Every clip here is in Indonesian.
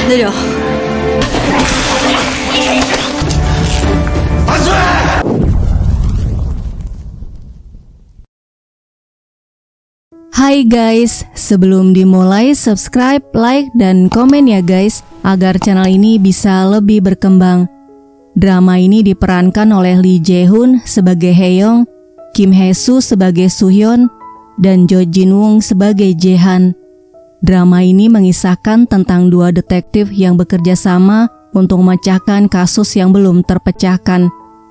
내려. Hai guys, sebelum dimulai subscribe, like, dan komen ya guys, agar channel ini bisa lebih berkembang. Drama ini diperankan oleh Lee Jae-hoon sebagai Hae-young, Kim Hae-soo sebagai Soo-hyun, dan Jo Jin-woong sebagai Jae-han. Drama ini mengisahkan tentang dua detektif yang bekerja sama untuk memecahkan kasus yang belum terpecahkan.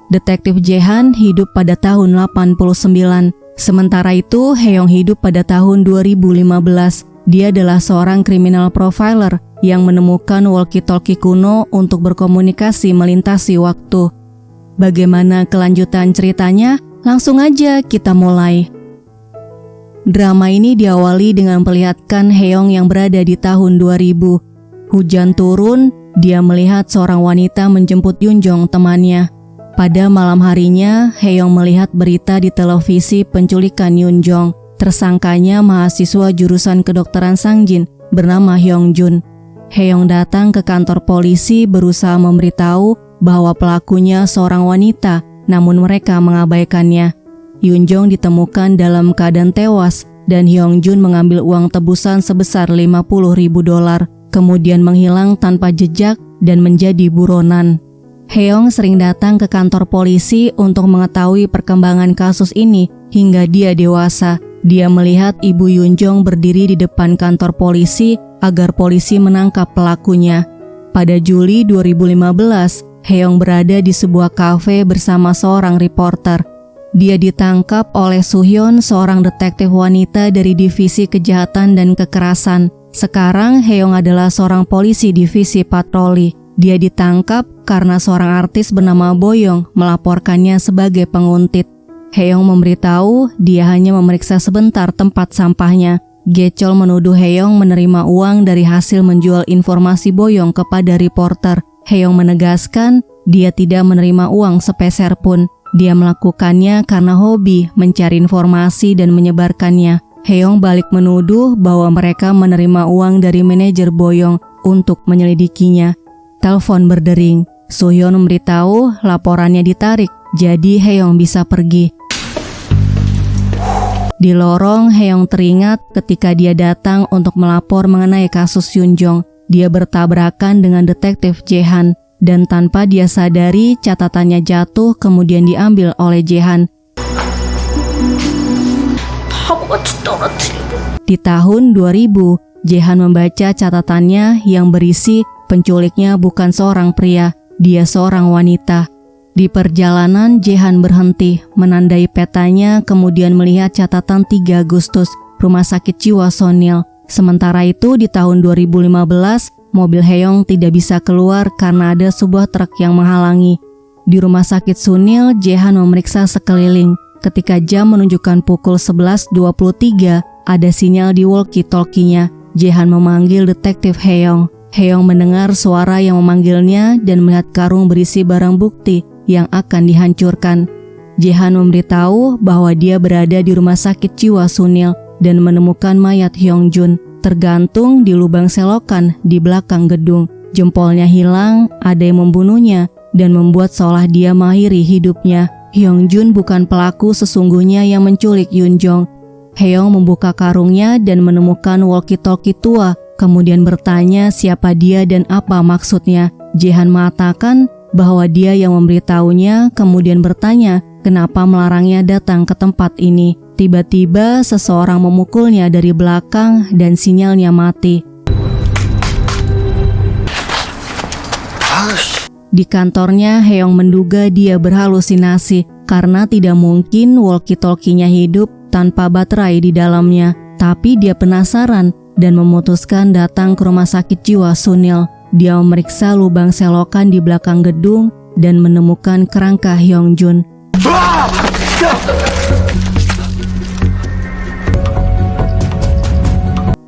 Detektif Jae-han hidup pada tahun 89. Sementara itu, Hae-young hidup pada tahun 2015. Dia adalah seorang criminal profiler yang menemukan walkie-talkie kuno untuk berkomunikasi melintasi waktu. Bagaimana kelanjutan ceritanya? Langsung aja kita mulai. Drama ini diawali dengan memperlihatkan Hae-young yang berada di tahun 2000. Hujan turun, dia melihat seorang wanita menjemput Yoon-jong temannya. Pada malam harinya, Hae-young melihat berita di televisi penculikan Yoon-jong. Tersangkanya mahasiswa jurusan kedokteran Sangjin bernama Hyung-jun. Hae-young datang ke kantor polisi berusaha memberitahu bahwa pelakunya seorang wanita, namun mereka mengabaikannya. Yoon-jong ditemukan dalam keadaan tewas dan Hyung-jun mengambil uang tebusan sebesar $50.000, kemudian menghilang tanpa jejak dan menjadi buronan. Hae-young sering datang ke kantor polisi untuk mengetahui perkembangan kasus ini hingga dia dewasa. Dia melihat ibu Yoon-jong berdiri di depan kantor polisi agar polisi menangkap pelakunya. Pada Juli 2015, Hae-young berada di sebuah kafe bersama seorang reporter. Dia ditangkap oleh Soo-hyun, seorang detektif wanita dari divisi kejahatan dan kekerasan. Sekarang Hae-young adalah seorang polisi divisi patroli. Dia ditangkap karena seorang artis bernama Boyoung melaporkannya sebagai penguntit. Hae-young memberitahu dia hanya memeriksa sebentar tempat sampahnya. Gechol menuduh Hae-young menerima uang dari hasil menjual informasi Boyoung kepada reporter. Hae-young menegaskan dia tidak menerima uang sepeser pun. Dia melakukannya karena hobi mencari informasi dan menyebarkannya. Hae-young balik menuduh bahwa mereka menerima uang dari manajer Boyoung untuk menyelidikinya. Telepon berdering. Soo-hyun memberitahu laporannya ditarik, jadi Hae-young bisa pergi. Di lorong, Hae-young teringat ketika dia datang untuk melapor mengenai kasus Yoon-jong. Dia bertabrakan dengan detektif Jae-han, dan tanpa dia sadari catatannya jatuh kemudian diambil oleh Jae-han. Di tahun 2000, Jae-han membaca catatannya yang berisi penculiknya bukan seorang pria, dia seorang wanita. Di perjalanan, Jae-han berhenti, menandai petanya, kemudian melihat catatan 3 Agustus, Rumah Sakit Jiwa Sonil. Sementara itu, di tahun 2015, mobil Hae-young tidak bisa keluar karena ada sebuah truk yang menghalangi. Di Rumah Sakit Sunil, Jae-han memeriksa sekeliling. Ketika jam menunjukkan pukul 11.23, ada sinyal di walkie-talkie-nya. Jae-han memanggil detektif Hae-young. Hae-young mendengar suara yang memanggilnya dan melihat karung berisi barang bukti yang akan dihancurkan. Jae-han memberitahu bahwa dia berada di Rumah Sakit Jiwa Sunil dan menemukan mayat Hyung-jun tergantung di lubang selokan di belakang gedung. Jempolnya hilang, ada yang membunuhnya dan membuat seolah dia mengakhiri hidupnya. Hyung-jun bukan pelaku sesungguhnya yang menculik Yoon-jong. Hae-young membuka karungnya dan menemukan walkie-talkie tua, kemudian bertanya siapa dia dan apa maksudnya. Jae-han mengatakan bahwa dia yang memberitahunya, kemudian bertanya kenapa melarangnya datang ke tempat ini. Tiba-tiba seseorang memukulnya dari belakang dan sinyalnya mati. Di kantornya, Hae-young menduga dia berhalusinasi karena tidak mungkin walkie-talkie-nya hidup tanpa baterai di dalamnya. Tapi dia penasaran dan memutuskan datang ke Rumah Sakit Jiwa Sunil. Dia memeriksa lubang selokan di belakang gedung dan menemukan kerangka Hyung-jun.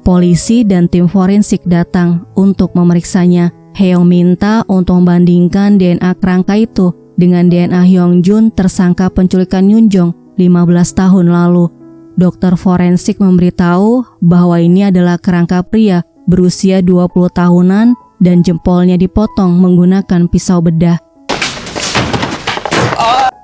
Polisi dan tim forensik datang untuk memeriksanya. Hae-young minta untuk membandingkan DNA kerangka itu dengan DNA Hyung-jun, tersangka penculikan Yoon-jong 15 tahun lalu. Dokter forensik memberitahu bahwa ini adalah kerangka pria berusia 20 tahunan dan jempolnya dipotong menggunakan pisau bedah.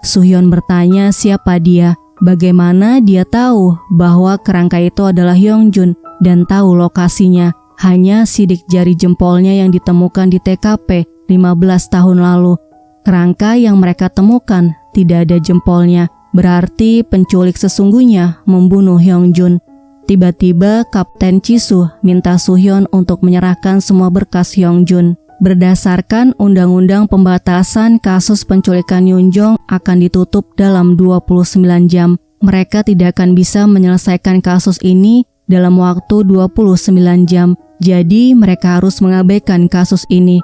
Suhyun bertanya siapa dia, bagaimana dia tahu bahwa kerangka itu adalah Hyungjun dan tahu lokasinya. Hanya sidik jari jempolnya yang ditemukan di TKP 15 tahun lalu. Kerangka yang mereka temukan tidak ada jempolnya, berarti penculik sesungguhnya membunuh Hyungjun. Tiba-tiba Kapten Jisoo minta Suhyun untuk menyerahkan semua berkas Hyungjun. Berdasarkan Undang-Undang Pembatasan Kasus Penculikan Yunjong akan ditutup dalam 29 jam. Mereka tidak akan bisa menyelesaikan kasus ini dalam waktu 29 jam. Jadi mereka harus mengabaikan kasus ini.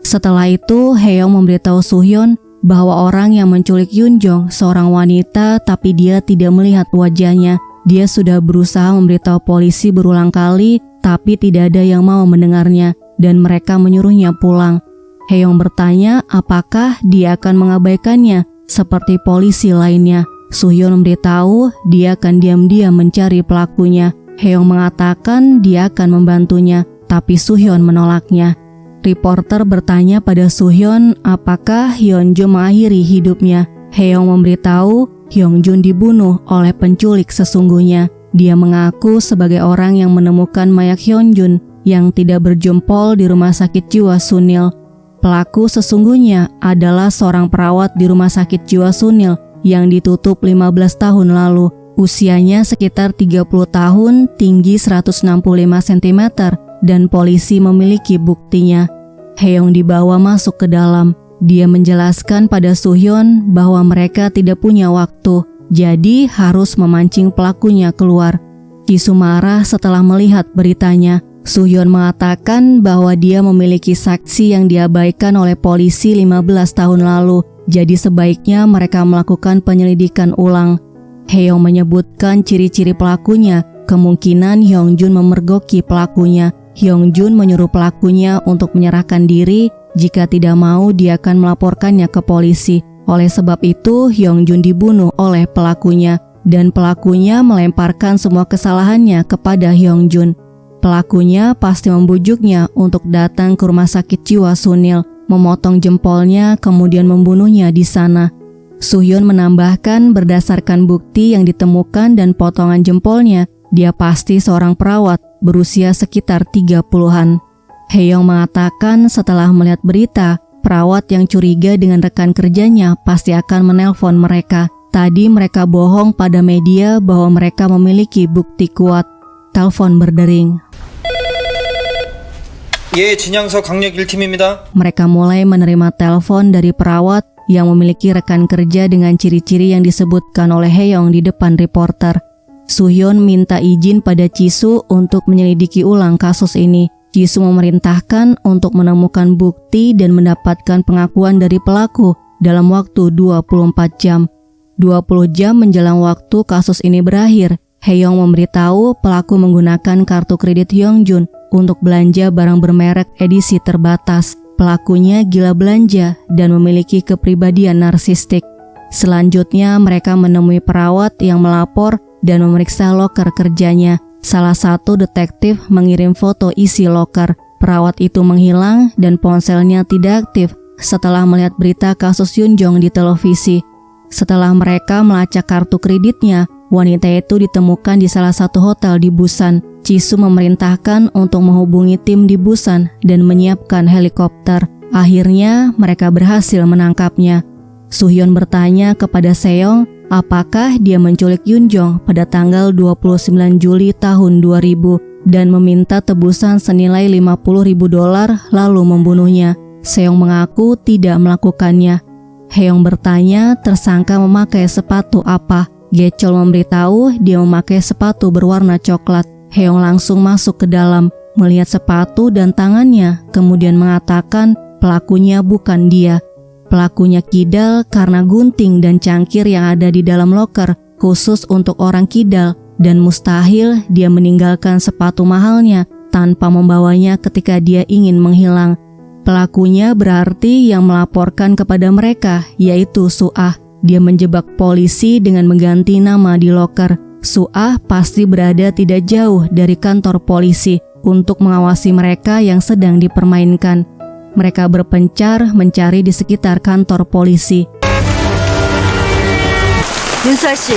Setelah itu, Haeyoung memberitahu Suhyun bahwa orang yang menculik Yunjong seorang wanita tapi dia tidak melihat wajahnya. Dia sudah berusaha memberitahu polisi berulang kali tapi tidak ada yang mau mendengarnya dan mereka menyuruhnya pulang. Haeyoung bertanya apakah dia akan mengabaikannya seperti polisi lainnya. Suhyun memberitahu dia akan diam-diam mencari pelakunya. Haeyoung mengatakan dia akan membantunya, tapi Suhyun menolaknya. Reporter bertanya pada Suhyun apakah Hyunjun mengakhiri hidupnya. Haeyoung memberitahu Hyunjun dibunuh oleh penculik sesungguhnya. Dia mengaku sebagai orang yang menemukan mayat Hyunjun yang tidak berjempol di rumah sakit jiwa Sunil. Pelaku sesungguhnya adalah seorang perawat di rumah sakit jiwa Sunil yang ditutup 15 tahun lalu. Usianya sekitar 30 tahun, tinggi 165 cm, dan polisi memiliki buktinya. Haeyoung dibawa masuk ke dalam. Dia menjelaskan pada Suhyun bahwa mereka tidak punya waktu, jadi harus memancing pelakunya keluar. Jisoo marah setelah melihat beritanya. Suhyun mengatakan bahwa dia memiliki saksi yang diabaikan oleh polisi 15 tahun lalu, jadi sebaiknya mereka melakukan penyelidikan ulang. Haeyoung menyebutkan ciri-ciri pelakunya, kemungkinan Hyunjun memergoki pelakunya. Hyunjun menyuruh pelakunya untuk menyerahkan diri, jika tidak mau dia akan melaporkannya ke polisi. Oleh sebab itu Hyunjun dibunuh oleh pelakunya, dan pelakunya melemparkan semua kesalahannya kepada Hyunjun. Pelakunya pasti membujuknya untuk datang ke rumah sakit jiwa Sunil, memotong jempolnya kemudian membunuhnya di sana. Suhyun menambahkan berdasarkan bukti yang ditemukan dan potongan jempolnya, dia pasti seorang perawat berusia sekitar 30-an. Haeyoung mengatakan setelah melihat berita, perawat yang curiga dengan rekan kerjanya pasti akan menelpon mereka. Tadi mereka bohong pada media bahwa mereka memiliki bukti kuat. Telepon berdering. 예, 진양서 강력 1팀입니다. Mereka mulai menerima telepon dari perawat yang memiliki rekan kerja dengan ciri-ciri yang disebutkan oleh Haeyoung di depan reporter. Suhyun minta izin pada Jisoo untuk menyelidiki ulang kasus ini. Jisoo memerintahkan untuk menemukan bukti dan mendapatkan pengakuan dari pelaku dalam waktu 24 jam. 20 jam menjelang waktu kasus ini berakhir, Haeyoung memberitahu pelaku menggunakan kartu kredit Hyunjun untuk belanja barang bermerek edisi terbatas. Pelakunya gila belanja dan memiliki kepribadian narsistik. Selanjutnya mereka menemui perawat yang melapor dan memeriksa loker kerjanya. Salah satu detektif mengirim foto isi loker. Perawat itu menghilang dan ponselnya tidak aktif setelah melihat berita kasus Yunjong di televisi. Setelah mereka melacak kartu kreditnya, wanita itu ditemukan di salah satu hotel di Busan. Jisoo memerintahkan untuk menghubungi tim di Busan dan menyiapkan helikopter. Akhirnya mereka berhasil menangkapnya. Suhyun bertanya kepada Seong apakah dia menculik Yunjong pada tanggal 29 Juli tahun 2000 dan meminta tebusan senilai $50.000 lalu membunuhnya. Seong mengaku tidak melakukannya. Haeyoung bertanya tersangka memakai sepatu apa. Gechol memberitahu dia memakai sepatu berwarna coklat. Haeyoung langsung masuk ke dalam, melihat sepatu dan tangannya, kemudian mengatakan pelakunya bukan dia. Pelakunya kidal karena gunting dan cangkir yang ada di dalam loker khusus untuk orang kidal, dan mustahil dia meninggalkan sepatu mahalnya tanpa membawanya ketika dia ingin menghilang. Pelakunya berarti yang melaporkan kepada mereka, yaitu Suah. Dia menjebak polisi dengan mengganti nama di loker. Suah pasti berada tidak jauh dari kantor polisi untuk mengawasi mereka yang sedang dipermainkan. Mereka berpencar mencari di sekitar kantor polisi. 윤수아 씨,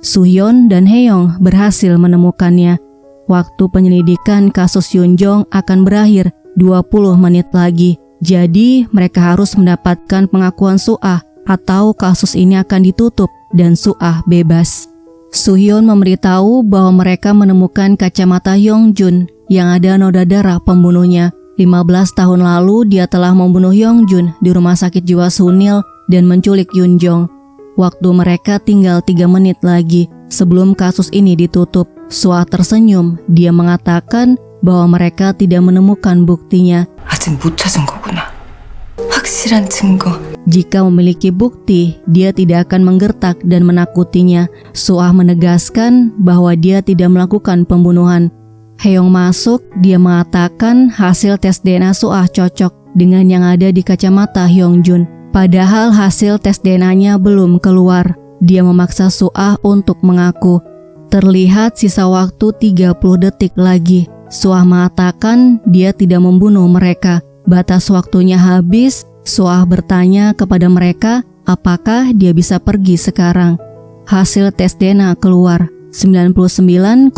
Suhyun dan Haeyong berhasil menemukannya. Waktu penyelidikan kasus Yunjong akan berakhir 20 menit lagi. Jadi mereka harus mendapatkan pengakuan Suah atau kasus ini akan ditutup dan Suah bebas. Suhyun memberitahu bahwa mereka menemukan kacamata Yongjun yang ada noda darah pembunuhnya. 15 tahun lalu dia telah membunuh Yongjun di rumah sakit jiwa Sunil dan menculik Yunjong. Waktu mereka tinggal 3 menit lagi sebelum kasus ini ditutup. Suah tersenyum. Dia mengatakan bahwa mereka tidak menemukan buktinya. 아직 못 찾은 거구나. 확실한 증거. Jika memiliki bukti, dia tidak akan menggertak dan menakutinya. Suah menegaskan bahwa dia tidak melakukan pembunuhan. Haeyong masuk, dia mengatakan hasil tes DNA Suah cocok dengan yang ada di kacamata Hyungjun. Padahal hasil tes DNA-nya belum keluar. Dia memaksa Suah untuk mengaku. Terlihat sisa waktu 30 detik lagi. Suah mengatakan dia tidak membunuh mereka. Batas waktunya habis. Suah bertanya kepada mereka apakah dia bisa pergi sekarang. Hasil tes DNA keluar. 99,98%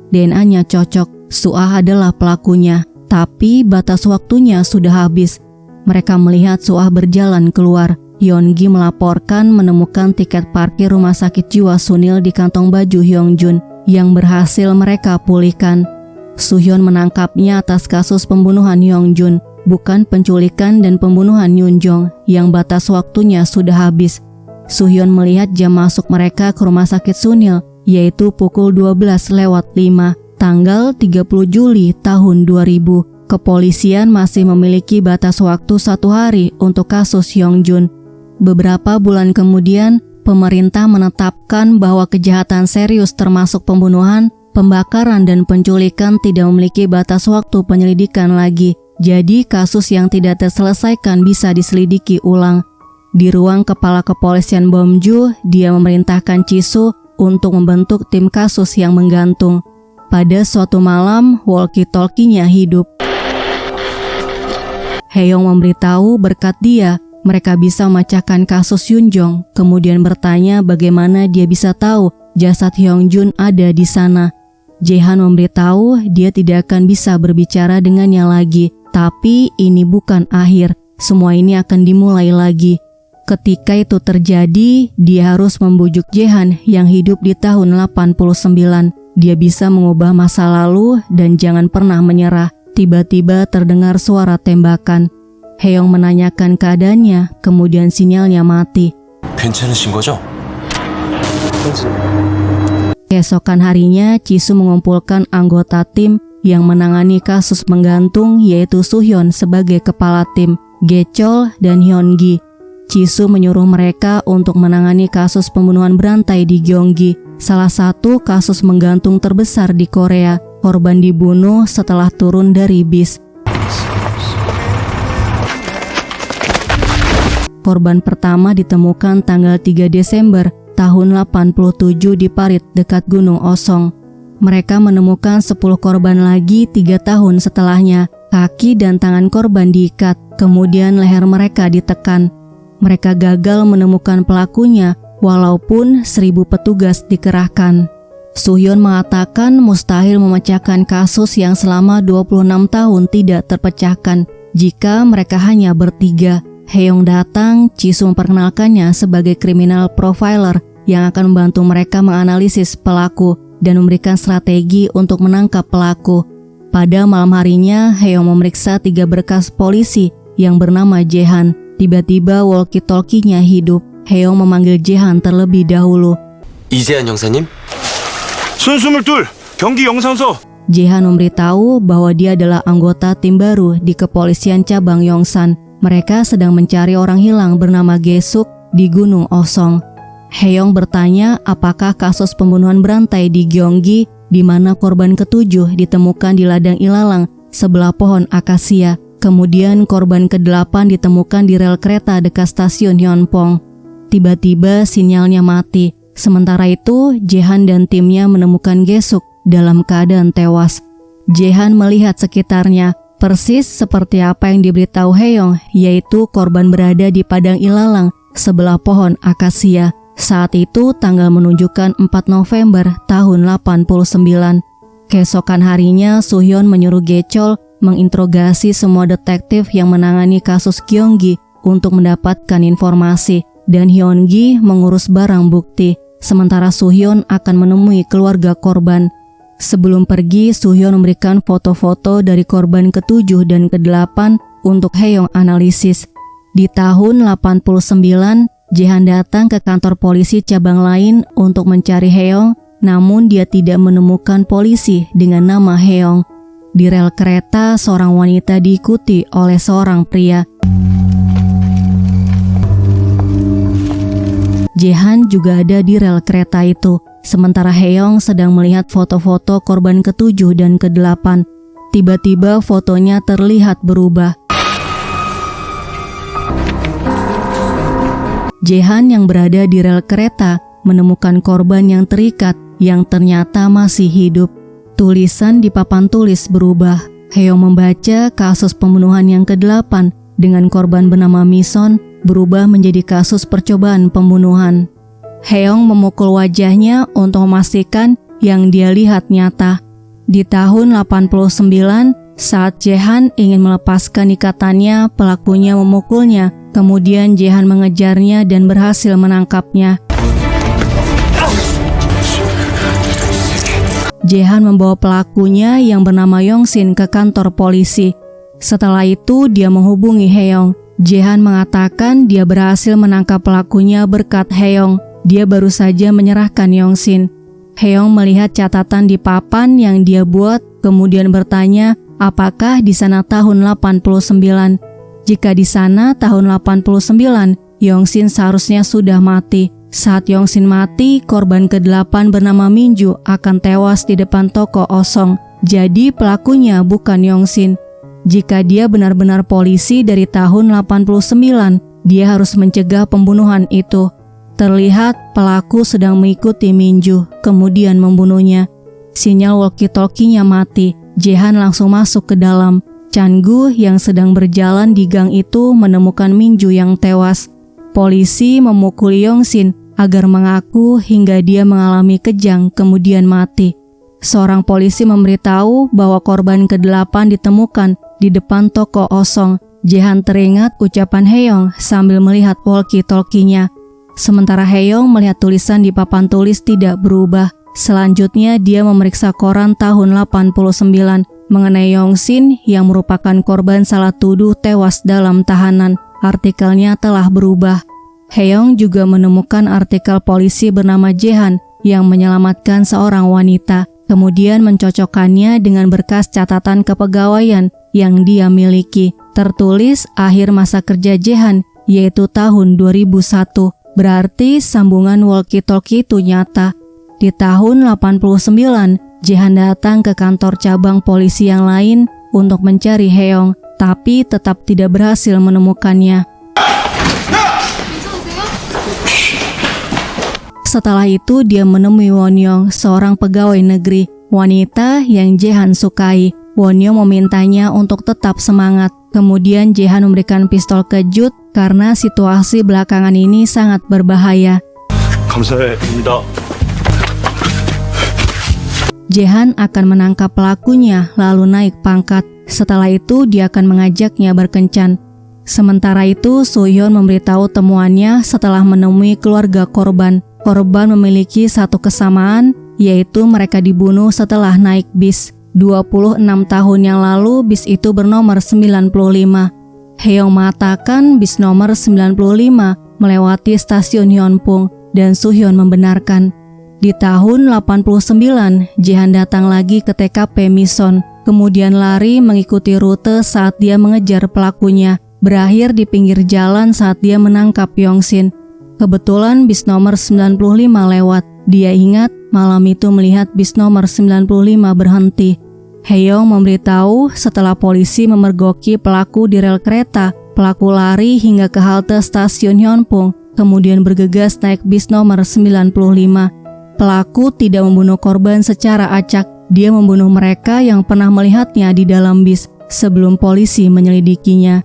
DNA-nya cocok. Suah adalah pelakunya. Tapi batas waktunya sudah habis. Mereka melihat Suah berjalan keluar. Yeongi melaporkan menemukan tiket parkir rumah sakit jiwa Sunil di kantong baju Hyungjun yang berhasil mereka pulihkan. Suhyun menangkapnya atas kasus pembunuhan Hyungjun, bukan penculikan dan pembunuhan Yunjong yang batas waktunya sudah habis. Suhyun melihat jam masuk mereka ke rumah sakit Sunil, yaitu pukul 12:05, tanggal 30 Juli tahun 2000. Kepolisian masih memiliki batas waktu 1 hari untuk kasus Hyungjun. Beberapa bulan kemudian, pemerintah menetapkan bahwa kejahatan serius termasuk pembunuhan, pembakaran, dan penculikan tidak memiliki batas waktu penyelidikan lagi. Jadi kasus yang tidak terselesaikan bisa diselidiki ulang. Di ruang kepala kepolisian Bomju, dia memerintahkan Chisu untuk membentuk tim kasus yang menggantung. Pada suatu malam, walkie-talkie-nya hidup. Haeyong memberitahu berkat dia, mereka bisa memecahkan kasus Yunjong, kemudian bertanya bagaimana dia bisa tahu jasad Hyungjun ada di sana. Jaehan memberitahu dia tidak akan bisa berbicara dengannya lagi, tapi ini bukan akhir, semua ini akan dimulai lagi. Ketika itu terjadi, dia harus membujuk Jaehan yang hidup di tahun 89. Dia bisa mengubah masa lalu dan jangan pernah menyerah. Tiba-tiba terdengar suara tembakan. Haeyong menanyakan keadaannya, kemudian sinyalnya mati. 괜찮으신 거죠? Keesokan harinya, Chisu mengumpulkan anggota tim yang menangani kasus menggantung, yaitu Suhyun sebagai kepala tim, Gechol, dan Hyungi. Chisu menyuruh mereka untuk menangani kasus pembunuhan berantai di Gyeonggi, salah satu kasus menggantung terbesar di Korea. Korban dibunuh setelah turun dari bis. Korban pertama ditemukan tanggal 3 Desember tahun 87 di parit dekat Gunung Osong. Mereka menemukan 10 korban lagi 3 tahun setelahnya. Kaki dan tangan korban diikat, kemudian leher mereka ditekan. Mereka gagal menemukan pelakunya walaupun 1000 petugas dikerahkan. Suhyun mengatakan mustahil memecahkan kasus yang selama 26 tahun tidak terpecahkan jika mereka hanya bertiga. Haeyong datang, Chisu memperkenalkannya sebagai criminal profiler yang akan membantu mereka menganalisis pelaku dan memberikan strategi untuk menangkap pelaku. Pada malam harinya, Haeyong memeriksa 3 berkas polisi yang bernama Jaehan. Tiba-tiba walkie-talkie-nya hidup. Haeyong memanggil Jaehan terlebih dahulu. 이재한 형사님? 순22 경기 영산서. Jaehan memberitahu bahwa dia adalah anggota tim baru di kepolisian cabang Yongsan. Mereka sedang mencari orang hilang bernama Gesuk di Gunung Osong. Haeyong bertanya apakah kasus pembunuhan berantai di Gyeonggi di mana korban ke-7 ditemukan di ladang ilalang sebelah pohon akasia. Kemudian korban ke-8 ditemukan di rel kereta dekat stasiun Hyunpong. Tiba-tiba sinyalnya mati. Sementara itu, Jae-han dan timnya menemukan Gesuk dalam keadaan tewas. Jae-han melihat sekitarnya, persis seperti apa yang diberitahu Hae-yong, yaitu korban berada di padang ilalang sebelah pohon akasia. Saat itu tanggal menunjukkan 4 November tahun 89. Keesokan harinya, Soo-hyun menyuruh Gechol menginterogasi semua detektif yang menangani kasus Gyeonggi untuk mendapatkan informasi, dan Hyun-gi mengurus barang bukti, sementara Soo-hyun akan menemui keluarga korban. Sebelum pergi, Soo-hyun memberikan foto-foto dari korban ke-7 dan ke-8 untuk Hae-yong analisis. Di tahun 89, Jae-han datang ke kantor polisi cabang lain untuk mencari Hae-yong, namun dia tidak menemukan polisi dengan nama Hae-yong. Di rel kereta, seorang wanita diikuti oleh seorang pria. Jae-han juga ada di rel kereta itu, sementara Hae-yong sedang melihat foto-foto korban ke-7 dan ke-8. Tiba-tiba fotonya terlihat berubah. Jae-han yang berada di rel kereta menemukan korban yang terikat yang ternyata masih hidup. Tulisan di papan tulis berubah. Hae-yong membaca kasus pembunuhan yang ke-8 dengan korban bernama Mison berubah menjadi kasus percobaan pembunuhan. Hae-yong memukul wajahnya untuk memastikan yang dia lihat nyata. Di tahun 89, saat Jae-han ingin melepaskan ikatannya, pelakunya memukulnya. Kemudian Jae-han mengejarnya dan berhasil menangkapnya. Jae-han membawa pelakunya yang bernama Yong-sin ke kantor polisi. Setelah itu dia menghubungi Hae-yong. Jae-han mengatakan dia berhasil menangkap pelakunya berkat Hae-yong. Dia baru saja menyerahkan Yong-sin. Hae-yong melihat catatan di papan yang dia buat, kemudian bertanya apakah di sana tahun 89. Jika di sana tahun 89, Yong-sin seharusnya sudah mati. Saat Yong-sin mati, korban ke-8 bernama Minju akan tewas di depan toko Osong. Jadi pelakunya bukan Yong-sin. Jika dia benar-benar polisi dari tahun 89, dia harus mencegah pembunuhan itu. Terlihat pelaku sedang mengikuti Minju, kemudian membunuhnya. Sinyal walkie-talkie-nya mati. Jae-han langsung masuk ke dalam. Chan-gu yang sedang berjalan di gang itu menemukan Minju yang tewas. Polisi memukuli Yong-sin agar mengaku hingga dia mengalami kejang kemudian mati. Seorang polisi memberitahu bahwa korban ke-8 ditemukan di depan toko Osong. Jae-han teringat ucapan Hae-yong sambil melihat walkie-talkie-nya. Sementara Hae-yong melihat tulisan di papan tulis tidak berubah. Selanjutnya dia memeriksa koran tahun 89 mengenai Yong-sin yang merupakan korban salah tuduh tewas dalam tahanan. Artikelnya telah berubah. Hae-yong juga menemukan artikel polisi bernama Jae-han yang menyelamatkan seorang wanita, kemudian mencocokkannya dengan berkas catatan kepegawaian yang dia miliki. Tertulis akhir masa kerja Jae-han, yaitu tahun 2001. Berarti sambungan walkie-talkie itu nyata. Di tahun 89, Jae-han datang ke kantor cabang polisi yang lain untuk mencari Hae-yong, tapi tetap tidak berhasil menemukannya. Setelah itu dia menemui Won-yong, seorang pegawai negeri, wanita yang Jae-han sukai. Won-yong memintanya untuk tetap semangat. Kemudian Jae-han memberikan pistol kejut karena situasi belakangan ini sangat berbahaya. 감사합니다. Jae-han akan menangkap pelakunya lalu naik pangkat. Setelah itu dia akan mengajaknya berkencan. Sementara itu Soo-hyun memberitahu temuannya setelah menemui keluarga korban. Korban memiliki satu kesamaan, yaitu mereka dibunuh setelah naik bis. 26 tahun yang lalu bis itu bernomor 95. Hae-yong mengatakan bis nomor 95 melewati stasiun Hyunpong dan Soo-hyun membenarkan. Di tahun 89, Jae-han datang lagi ke TKP Mison. Kemudian lari mengikuti rute saat dia mengejar pelakunya, berakhir di pinggir jalan saat dia menangkap Yong-sin. Kebetulan bis nomor 95 lewat. Dia ingat malam itu melihat bis nomor 95 berhenti. Hae-yong memberitahu setelah polisi memergoki pelaku di rel kereta, pelaku lari hingga ke halte stasiun Hyunpong, kemudian bergegas naik bis nomor 95. Pelaku tidak membunuh korban secara acak, dia membunuh mereka yang pernah melihatnya di dalam bis sebelum polisi menyelidikinya.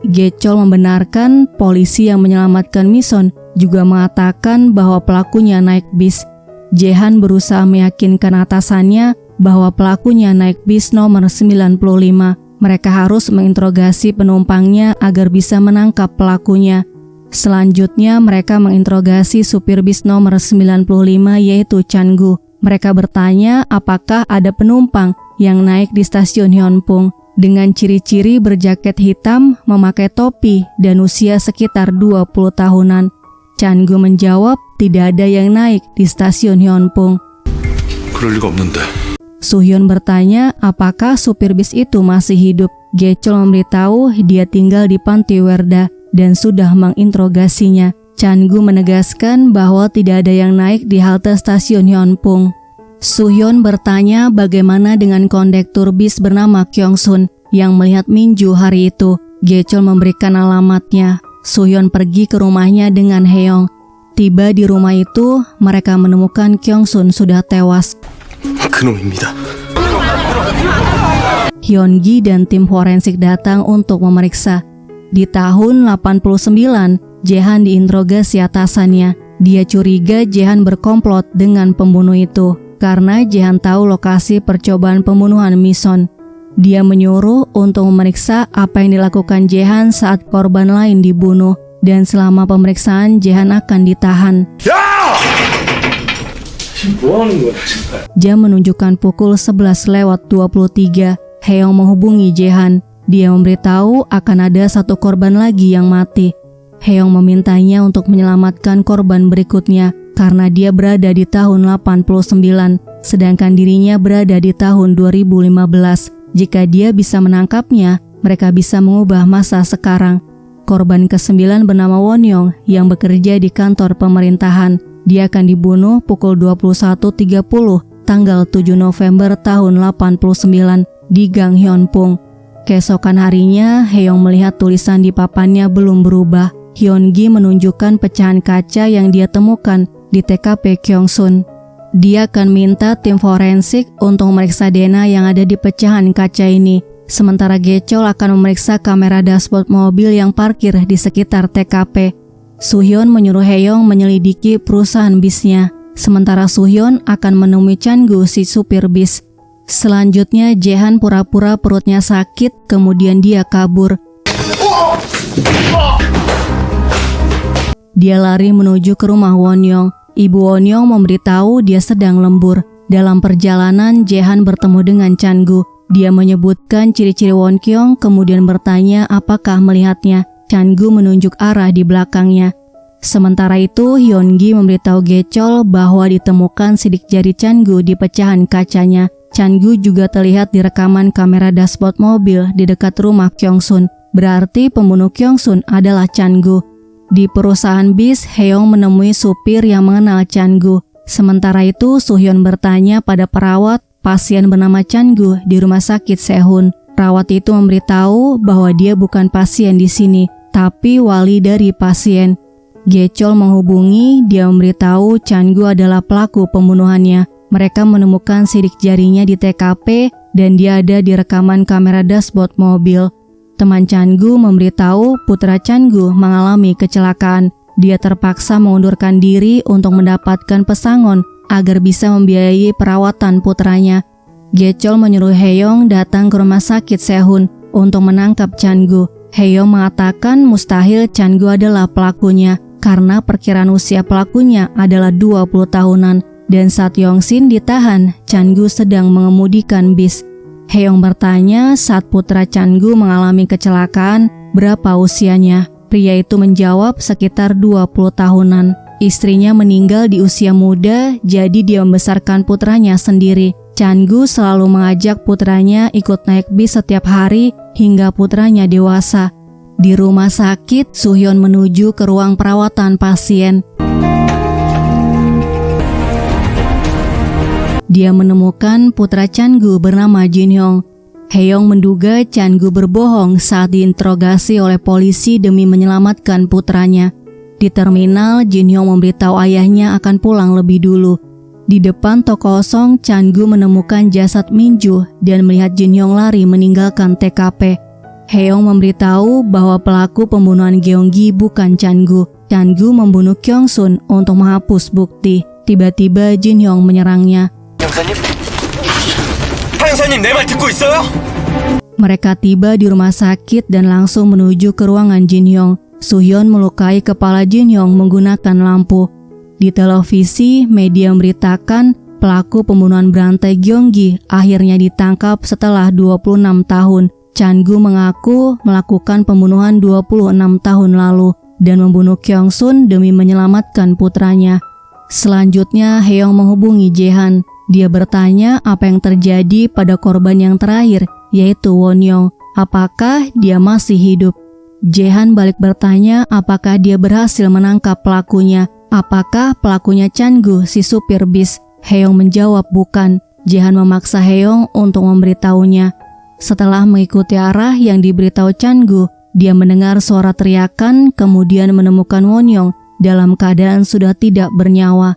Gechol membenarkan polisi yang menyelamatkan Mison juga mengatakan bahwa pelakunya naik bis. Jae-han berusaha meyakinkan atasannya bahwa pelakunya naik bis nomor 95. Mereka harus menginterogasi penumpangnya agar bisa menangkap pelakunya. Selanjutnya mereka menginterogasi supir bis nomor 95 yaitu Chan-gu. Mereka bertanya apakah ada penumpang yang naik di stasiun Hyunpong dengan ciri-ciri berjaket hitam, memakai topi, dan usia sekitar 20 tahunan. Chan-gu menjawab tidak ada yang naik di stasiun Hyunpong. 그럴 리가 없는데. Suhyun bertanya apakah supir bis itu masih hidup. Gechol memberitahu dia tinggal di panti Werda dan sudah menginterogasinya. Chan-gu menegaskan bahwa tidak ada yang naik di halte stasiun Hyunpong. Suhyun bertanya bagaimana dengan kondektur bis bernama Kyung-sun yang melihat Minju hari itu. Gechol memberikan alamatnya. Suhyun pergi ke rumahnya dengan Hae-yong. Tiba di rumah itu, mereka menemukan Kyung-sun sudah tewas. 그놈입니다. Hyun-gi dan tim forensik datang untuk memeriksa. Di tahun 89, Jae-han diinterogasi atasannya. Dia curiga Jae-han berkomplot dengan pembunuh itu karena Jae-han tahu lokasi percobaan pembunuhan Mison. Dia menyuruh untuk memeriksa apa yang dilakukan Jae-han saat korban lain dibunuh, dan selama pemeriksaan Jae-han akan ditahan. Jam menunjukkan pukul 11:23. Hae-yong menghubungi Jae-han. Dia memberitahu akan ada satu korban lagi yang mati. Hae-yong memintanya untuk menyelamatkan korban berikutnya karena dia berada di tahun 89, sedangkan dirinya berada di tahun 2015. Jika dia bisa menangkapnya, mereka bisa mengubah masa sekarang. Korban ke-9 bernama Won-yong yang bekerja di kantor pemerintahan. Dia akan dibunuh pukul 21.30 tanggal 7 November tahun 89 di Gang Hyunpong. Keesokan harinya, Hae-yong melihat tulisan di papannya belum berubah. Hyun-gi menunjukkan pecahan kaca yang dia temukan di TKP Kyung-sun. Dia akan minta tim forensik untuk memeriksa DNA yang ada di pecahan kaca ini. Sementara Gechol akan memeriksa kamera dashboard mobil yang parkir di sekitar TKP. Suhyun menyuruh Hae-yong menyelidiki perusahaan bisnya. Sementara Suhyun akan menemui Chan-gu si supir bis. Selanjutnya Jae-han pura-pura perutnya sakit, kemudian dia kabur. Dia lari menuju ke rumah Won-yong. Ibu Won-yong memberitahu dia sedang lembur. Dalam perjalanan, Jae-han bertemu dengan Chan-gu. Dia menyebutkan ciri-ciri Won-kyung, kemudian bertanya apakah melihatnya. Chan-gu menunjuk arah di belakangnya. Sementara itu, Hyun-gi memberitahu Gechol bahwa ditemukan sidik jari Chan-gu di pecahan kacanya. Chan-gu juga terlihat di rekaman kamera dashboard mobil di dekat rumah Kyung-sun. Berarti pembunuh Kyung-sun adalah Chan-gu. Di perusahaan bis, Hae-yong menemui supir yang mengenal Chan-gu. Sementara itu, Suhyun bertanya pada perawat pasien bernama Chan-gu di rumah sakit Sehun. Perawat itu memberitahu bahwa dia bukan pasien di sini, tapi wali dari pasien. Gechol menghubungi, dia memberitahu Chan-gu adalah pelaku pembunuhannya. Mereka menemukan sidik jarinya di TKP dan dia ada di rekaman kamera dashboard mobil. Teman Chan-gu memberitahu putra Chan-gu mengalami kecelakaan. Dia terpaksa mengundurkan diri untuk mendapatkan pesangon agar bisa membiayai perawatan putranya. Gechol menyuruh Hae-yong datang ke rumah sakit Sehun untuk menangkap Chan-gu. Hae-yong mengatakan mustahil Chan-gu adalah pelakunya karena perkiraan usia pelakunya adalah 20 tahunan. Dan saat Yong-sin ditahan, Chan-gu sedang mengemudikan bis. Hae-yong bertanya saat putra Chan-gu mengalami kecelakaan, berapa usianya? Pria itu menjawab sekitar 20 tahunan. Istrinya meninggal di usia muda, jadi dia membesarkan putranya sendiri. Chan-gu selalu mengajak putranya ikut naik bis setiap hari hingga putranya dewasa. Di rumah sakit, Suhyun menuju ke ruang perawatan pasien. dia menemukan putra Chan-gu bernama Jin-hyung. Hae-yong menduga Chan-gu berbohong saat diinterogasi oleh polisi demi menyelamatkan putranya. Di terminal, Jin-hyung memberitahu ayahnya akan pulang lebih dulu. Di depan toko kosong, Chan-gu menemukan jasad Min-ju dan melihat Jin-hyung lari meninggalkan TKP. Hae-yong memberitahu bahwa pelaku pembunuhan Gyeong-gi bukan Chan-gu. Chan-gu membunuh Kyung-sun untuk menghapus bukti. Tiba-tiba Jin-hyung menyerangnya. 형사님? 형사님 내 말 듣고 있어요? Mereka tiba di rumah sakit dan langsung menuju ke ruangan Jin-hyung. Soo-hyun melukai kepala Jin-hyung menggunakan lampu. Di televisi, media memberitakan pelaku pembunuhan berantai Gyeong-gi akhirnya ditangkap setelah 26 tahun. Chan-gu mengaku melakukan pembunuhan 26 tahun lalu dan membunuh Kyung-sun demi menyelamatkan putranya. Selanjutnya, Hae-yong menghubungi Jae-han. Dia bertanya apa yang terjadi pada korban yang terakhir, yaitu Won-young. Apakah dia masih hidup? Jae-han balik bertanya apakah dia berhasil menangkap pelakunya. Apakah pelakunya Chan-gu, si supir bis? Hae-yong menjawab bukan. Jae-han memaksa Hae-yong untuk memberitahunya. Setelah mengikuti arah yang diberitahu Chan-gu, dia mendengar suara teriakan kemudian menemukan Won-young dalam keadaan sudah tidak bernyawa.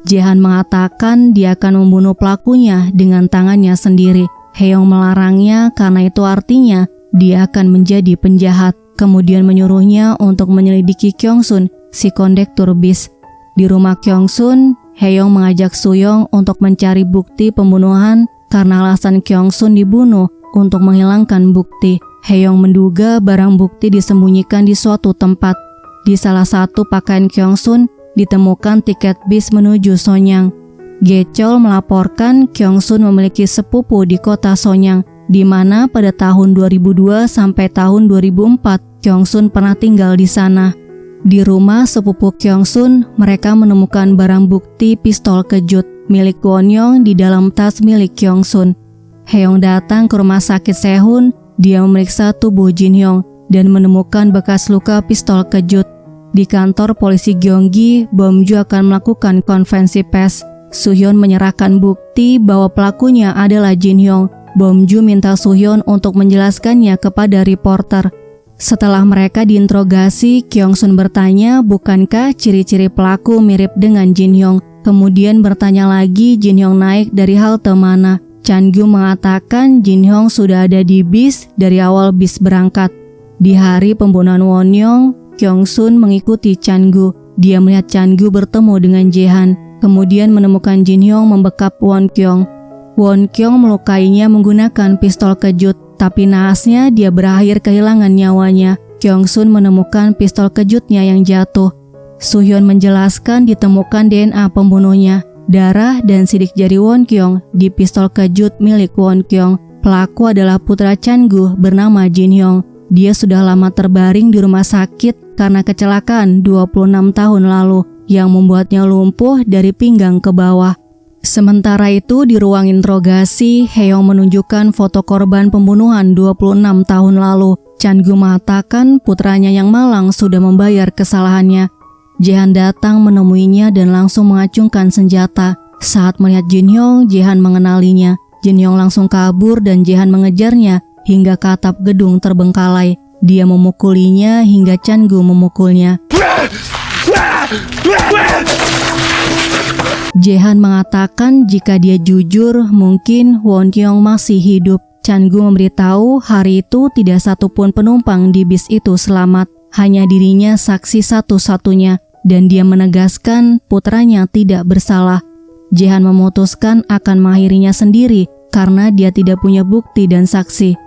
Jae-han mengatakan dia akan membunuh pelakunya dengan tangannya sendiri. Hae-yong melarangnya karena itu artinya dia akan menjadi penjahat. Kemudian menyuruhnya untuk menyelidiki Kyung-sun, si kondektur bis. Di rumah Kyung-sun, Hae-yong mengajak Soo-young untuk mencari bukti pembunuhan karena alasan Kyung-sun dibunuh untuk menghilangkan bukti. Hae-yong menduga barang bukti disembunyikan di suatu tempat. Di salah satu pakaian Kyung-sun ditemukan tiket bis menuju Sonyang. Gechol melaporkan Kyung-sun memiliki sepupu di kota Sonyang, di mana pada tahun 2002 sampai tahun 2004 Kyung-sun pernah tinggal di sana. Di rumah sepupu Kyung-sun, mereka menemukan barang bukti pistol kejut milik Won-young di dalam tas milik Kyung-sun. Hae-yong datang ke rumah sakit Sehun. Dia memeriksa tubuh Jin-hyung dan menemukan bekas luka pistol kejut. Di kantor polisi Gyeong-gi, Bom-ju akan melakukan konferensi pers. Soo-hyun menyerahkan bukti bahwa pelakunya adalah Jin-hyung. Bom-ju minta Soo-hyun untuk menjelaskannya kepada reporter. Setelah mereka diinterogasi, Kyung-sun bertanya bukankah ciri-ciri pelaku mirip dengan Jin-hyung. Kemudian bertanya lagi Jin-hyung naik dari halte mana. Chan-gu mengatakan Jin-hyung sudah ada di bis dari awal bis berangkat. Di hari pembunuhan Won-young, Kyung-sun mengikuti Chan-gu. Dia melihat Chan-gu bertemu dengan Jae-han, kemudian menemukan Jin-hyung membekap Won-kyung. Won-kyung melukainya menggunakan pistol kejut, tapi naasnya dia berakhir kehilangan nyawanya. Kyung-sun menemukan pistol kejutnya yang jatuh. Soo-hyun menjelaskan ditemukan DNA pembunuhnya, darah dan sidik jari Won-kyung di pistol kejut milik Won-kyung. Pelaku adalah putra Chan-gu bernama Jin-hyung. Dia sudah lama terbaring di rumah sakit karena kecelakaan 26 tahun lalu yang membuatnya lumpuh dari pinggang ke bawah. Sementara itu di ruang interogasi, Hae-yong menunjukkan foto korban pembunuhan 26 tahun lalu. Chan-gu mengatakan putranya yang malang sudah membayar kesalahannya. Jae-han datang menemuinya dan langsung mengacungkan senjata. Saat melihat Jin-hyung, Jae-han mengenalinya. Jin-hyung langsung kabur dan Jae-han mengejarnya hingga ke atap gedung terbengkalai. Dia memukulinya hingga Chan-gu memukulnya. Jae-han mengatakan jika dia jujur, mungkin Won-kyung masih hidup. Chan-gu memberitahu hari itu tidak satupun penumpang di bis itu selamat. Hanya dirinya saksi satu-satunya. Dan dia menegaskan putranya tidak bersalah. Jae-han memutuskan akan mengakhirinya sendiri karena dia tidak punya bukti dan saksi.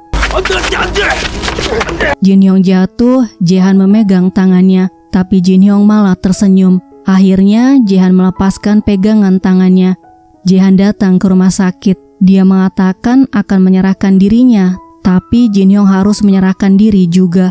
Jin-hyung jatuh, Jae-han memegang tangannya, tapi Jin-hyung malah tersenyum. Akhirnya Jae-han melepaskan pegangan tangannya. Jae-han datang ke rumah sakit. Dia mengatakan akan menyerahkan dirinya, tapi Jin-hyung harus menyerahkan diri juga.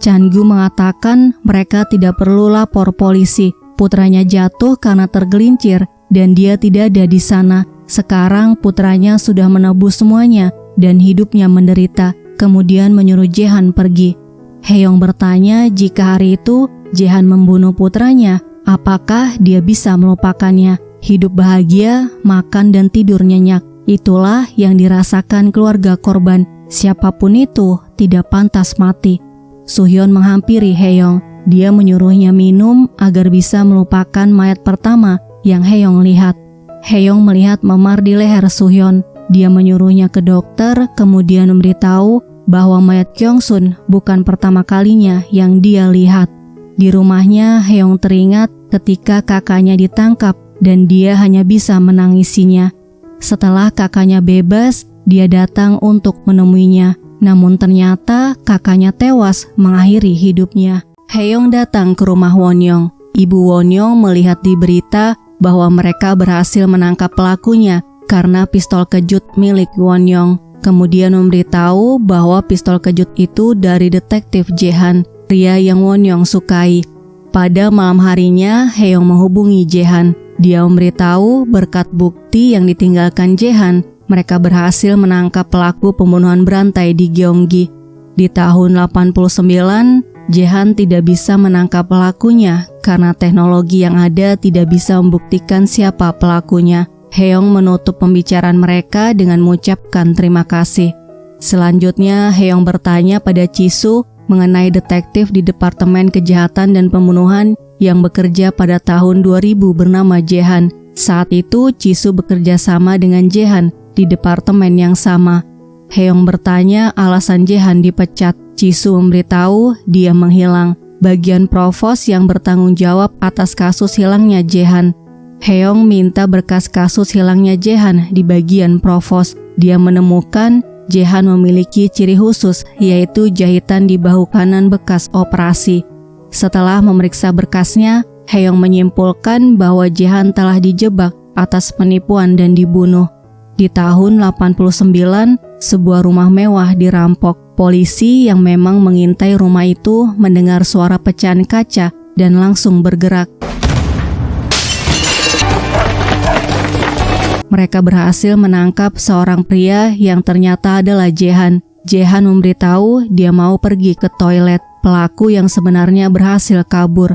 Chan-gu mengatakan mereka tidak perlu lapor polisi. Putranya jatuh karena tergelincir dan dia tidak ada di sana. Sekarang putranya sudah menebus semuanya dan hidupnya menderita. Kemudian menyuruh Jae-han pergi. Hae-yong bertanya jika hari itu Jae-han membunuh putranya, Apakah dia bisa melupakannya? Hidup bahagia, makan dan tidur nyenyak. Itulah yang dirasakan keluarga korban. Siapapun itu tidak pantas mati. Suhyun menghampiri Haeyong. Dia menyuruhnya minum agar bisa melupakan mayat pertama yang Haeyong lihat. Haeyong melihat memar di leher Suhyun. Dia menyuruhnya ke dokter, kemudian memberitahu bahwa mayat Kyungsun bukan pertama kalinya yang dia lihat. Di rumahnya, Haeyong teringat ketika kakaknya ditangkap dan dia hanya bisa menangisinya. Setelah kakaknya bebas, dia datang untuk menemuinya. Namun ternyata kakaknya tewas mengakhiri hidupnya. Haeyong datang ke rumah Won-young. Ibu Won-young melihat di berita bahwa mereka berhasil menangkap pelakunya karena pistol kejut milik Won-young. Kemudian memberitahu bahwa pistol kejut itu dari detektif Jae-han, pria yang Won-young sukai. Pada malam harinya, Haeyong menghubungi Jae-han. Dia memberitahu berkat bukti yang ditinggalkan Jae-han, mereka berhasil menangkap pelaku pembunuhan berantai di Gyeonggi. Di tahun 89, Jae-han tidak bisa menangkap pelakunya karena teknologi yang ada tidak bisa membuktikan siapa pelakunya. Haeyong menutup pembicaraan mereka dengan mengucapkan terima kasih. Selanjutnya, Haeyong bertanya pada Jisoo mengenai detektif di Departemen Kejahatan dan Pembunuhan yang bekerja pada tahun 2000 bernama Jae-han. Saat itu, Jisoo bekerja sama dengan Jae-han di departemen yang sama. Haeyong bertanya alasan Jae-han dipecat. Jisoo memberitahu dia menghilang. Bagian provos yang bertanggung jawab atas kasus hilangnya Jae-han. Haeyong minta berkas kasus hilangnya Jae-han di bagian provos. Dia menemukan Jae-han memiliki ciri khusus, yaitu jahitan di bahu kanan bekas operasi. Setelah memeriksa berkasnya, Haeyong menyimpulkan bahwa Jae-han telah dijebak atas penipuan dan dibunuh. Di tahun 89, sebuah rumah mewah dirampok. Polisi yang memang mengintai rumah itu mendengar suara pecahan kaca dan langsung bergerak. Mereka berhasil menangkap seorang pria yang ternyata adalah Jae-han. Jae-han memberitahu dia mau pergi ke toilet. Pelaku yang sebenarnya berhasil kabur.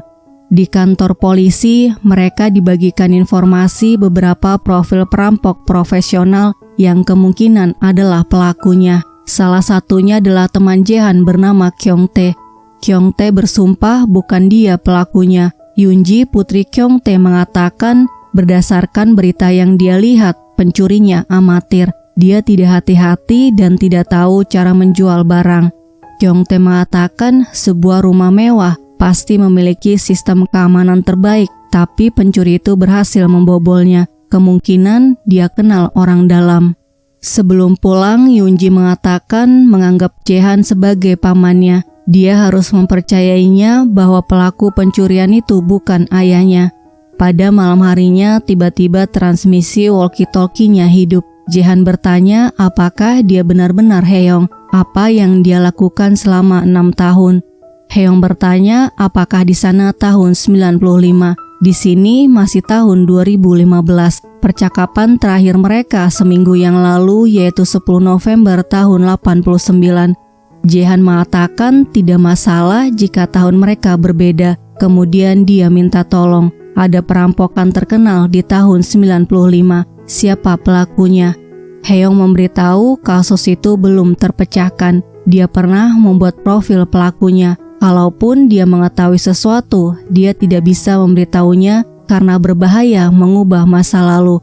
Di kantor polisi, mereka dibagikan informasi beberapa profil perampok profesional yang kemungkinan adalah pelakunya. Salah satunya adalah teman Jae-han bernama Kyung-tae. Kyung-tae bersumpah bukan dia pelakunya. Yoonji, putri Kyung-tae, mengatakan berdasarkan berita yang dia lihat, pencurinya amatir. Dia tidak hati-hati dan tidak tahu cara menjual barang. Kyung-tae mengatakan sebuah rumah mewah pasti memiliki sistem keamanan terbaik, tapi pencuri itu berhasil membobolnya. Kemungkinan dia kenal orang dalam. Sebelum pulang, Yoonji mengatakan menganggap Jae-han sebagai pamannya. Dia harus mempercayainya bahwa pelaku pencurian itu bukan ayahnya. Pada malam harinya, tiba-tiba transmisi walkie-talkie-nya hidup. Jae-han bertanya apakah dia benar-benar Haeyong, apa yang dia lakukan selama 6 tahun. Haeyong bertanya apakah di sana tahun 95. Di sini masih tahun 2015. Percakapan terakhir mereka seminggu yang lalu yaitu 10 November tahun 89. Jae-han mengatakan tidak masalah jika tahun mereka berbeda. Kemudian dia minta tolong. Ada perampokan terkenal di tahun 95. Siapa pelakunya? Haeyong memberitahu kasus itu belum terpecahkan. Dia pernah membuat profil pelakunya. Kalaupun dia mengetahui sesuatu, dia tidak bisa memberitahunya karena berbahaya mengubah masa lalu.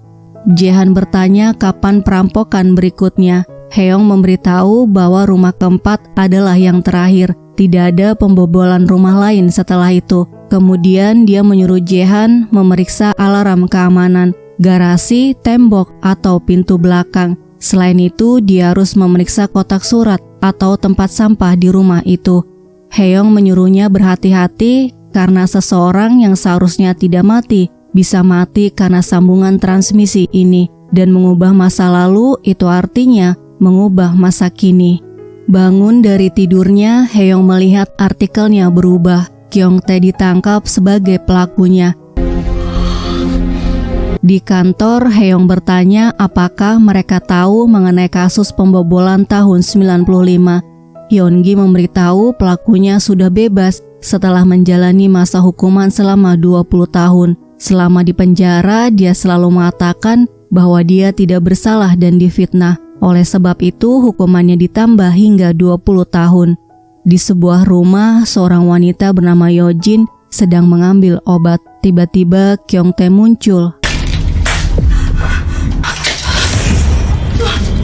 Jae-han bertanya kapan perampokan berikutnya. Haeyong memberitahu bahwa rumah keempat adalah yang terakhir. Tidak ada pembobolan rumah lain setelah itu. Kemudian dia menyuruh Jae-han memeriksa alarm keamanan, garasi, tembok, atau pintu belakang. Selain itu, dia harus memeriksa kotak surat atau tempat sampah di rumah itu. Haeyong menyuruhnya berhati-hati karena seseorang yang seharusnya tidak mati bisa mati karena sambungan transmisi ini, dan mengubah masa lalu itu artinya mengubah masa kini. Bangun dari tidurnya, Haeyong melihat artikelnya berubah. Kyung-tae ditangkap sebagai pelakunya. Di kantor, Haeyong bertanya apakah mereka tahu mengenai kasus pembobolan tahun 95. Hyun-gi memberitahu pelakunya sudah bebas setelah menjalani masa hukuman selama 20 tahun. Selama di penjara, dia selalu mengatakan bahwa dia tidak bersalah dan difitnah. Oleh sebab itu, hukumannya ditambah hingga 20 tahun. Di sebuah rumah, seorang wanita bernama Yojin sedang mengambil obat. Tiba-tiba Kyung-tae muncul.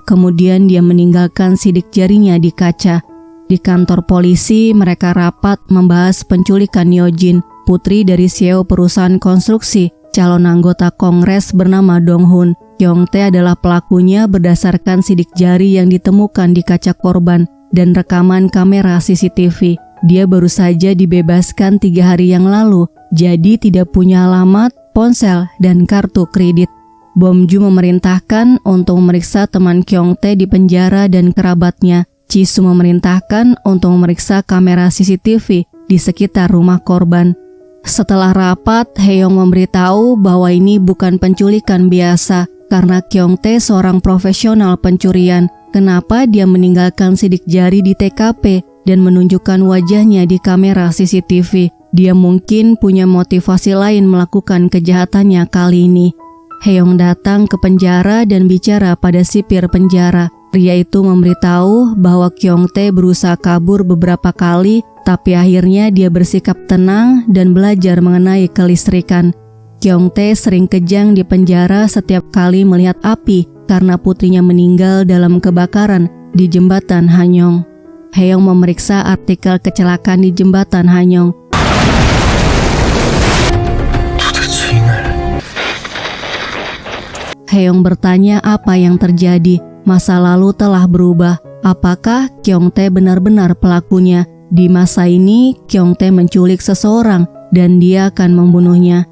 Kemudian dia meninggalkan sidik jarinya di kaca. Di kantor polisi, mereka rapat membahas penculikan Yojin, putri dari CEO perusahaan konstruksi, calon anggota Kongres bernama Dong-hun. Kyung-tae adalah pelakunya berdasarkan sidik jari yang ditemukan di kaca korban dan rekaman kamera CCTV. Dia baru saja dibebaskan 3 hari yang lalu, jadi tidak punya alamat, ponsel, dan kartu kredit. Bom Ju memerintahkan untuk memeriksa teman Kyung-tae di penjara dan kerabatnya. Jisoo memerintahkan untuk memeriksa kamera CCTV di sekitar rumah korban. Setelah rapat, Hae-young memberitahu bahwa ini bukan penculikan biasa karena Kyung-tae seorang profesional pencurian. Kenapa dia meninggalkan sidik jari di TKP dan menunjukkan wajahnya di kamera CCTV? Dia mungkin punya motivasi lain melakukan kejahatannya kali ini. Hae-young datang ke penjara dan bicara pada sipir penjara. Pria itu memberitahu bahwa Kyung-tae berusaha kabur beberapa kali, tapi akhirnya dia bersikap tenang dan belajar mengenai kelistrikan. Kyung-tae sering kejang di penjara setiap kali melihat api karena putrinya meninggal dalam kebakaran di jembatan Hanyong. Hae-young memeriksa artikel kecelakaan di jembatan Hanyong. Hae-young bertanya apa yang terjadi. Masa lalu telah berubah. Apakah Kyung-tae benar-benar pelakunya? Di masa ini, Kyung-tae menculik seseorang dan dia akan membunuhnya.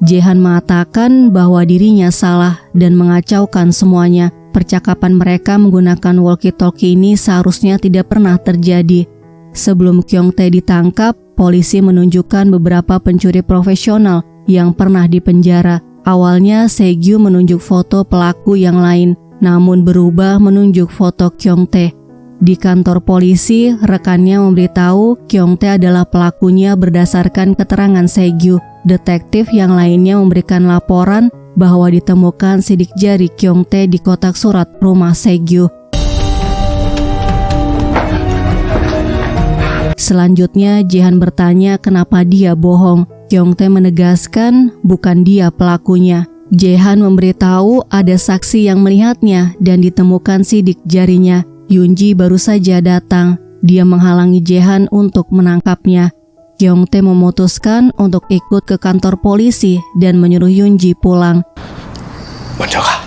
Jae-han mengatakan bahwa dirinya salah dan mengacaukan semuanya. Percakapan mereka menggunakan walkie-talkie ini seharusnya tidak pernah terjadi. Sebelum Kyung-tae ditangkap, polisi menunjukkan beberapa pencuri profesional yang pernah dipenjara. Awalnya Se-gyu menunjuk foto pelaku yang lain, namun berubah menunjuk foto Kyung-tae. Di kantor polisi, rekannya memberitahu Kyung-tae adalah pelakunya berdasarkan keterangan Se-gyu. Detektif yang lainnya memberikan laporan bahwa ditemukan sidik jari Kyung-tae di kotak surat rumah Se-gyu. Selanjutnya, Jae-han bertanya kenapa dia bohong. Kyung-tae menegaskan bukan dia pelakunya. Jae-han memberitahu ada saksi yang melihatnya dan ditemukan sidik jarinya. Yoon-ji baru saja datang. Dia menghalangi Jae-han untuk menangkapnya. Kyung-tae memutuskan untuk ikut ke kantor polisi dan menyuruh Yoon-ji pulang. 먼저 가.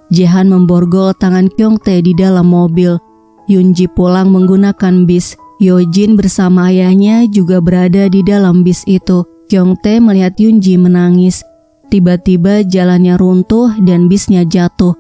Jae-han memborgol tangan Kyung-tae di dalam mobil. Yoon-ji pulang menggunakan bis. Yojin bersama ayahnya juga berada di dalam bis itu. Kyung-tae melihat Yoon-ji menangis. Tiba-tiba jalannya runtuh dan bisnya jatuh.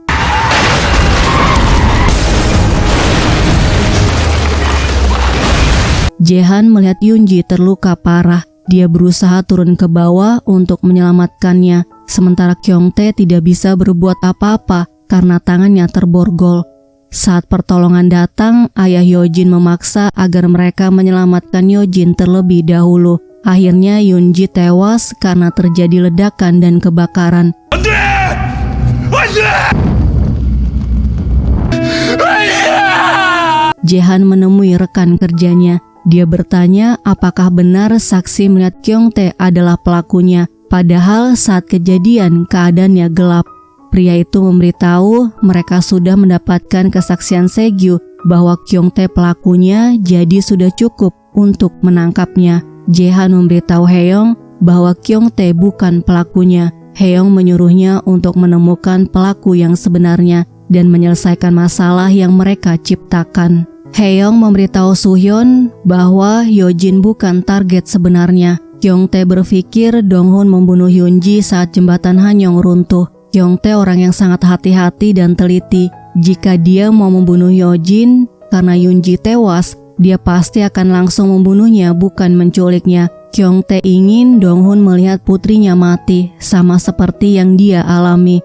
Jae-han melihat Yoon-ji terluka parah. Dia berusaha turun ke bawah untuk menyelamatkannya. Sementara Kyung-tae tidak bisa berbuat apa-apa karena tangannya terborgol. Saat pertolongan datang, ayah Yojin memaksa agar mereka menyelamatkan Yojin terlebih dahulu. Akhirnya Yoon-ji tewas karena terjadi ledakan dan kebakaran. Jae-han menemui rekan kerjanya. Dia bertanya apakah benar saksi melihat Kyung-tae adalah pelakunya. Padahal saat kejadian keadaannya gelap. Pria itu memberitahu mereka sudah mendapatkan kesaksian Se-gyu bahwa Kyung-tae pelakunya, jadi sudah cukup untuk menangkapnya. Jae-han memberitahu Hae-young bahwa Kyung-tae bukan pelakunya. Hae-young menyuruhnya untuk menemukan pelaku yang sebenarnya dan menyelesaikan masalah yang mereka ciptakan. Hae-young memberitahu Soo-hyun bahwa Yojin bukan target sebenarnya. Kyung-tae berpikir Dong-hun membunuh Yoon-ji saat jembatan Hanyong runtuh. Kyung-tae orang yang sangat hati-hati dan teliti. Jika dia mau membunuh Yojin karena Yoon-ji tewas, dia pasti akan langsung membunuhnya, bukan menculiknya. Kyung-tae ingin Dong-hun melihat putrinya mati, sama seperti yang dia alami.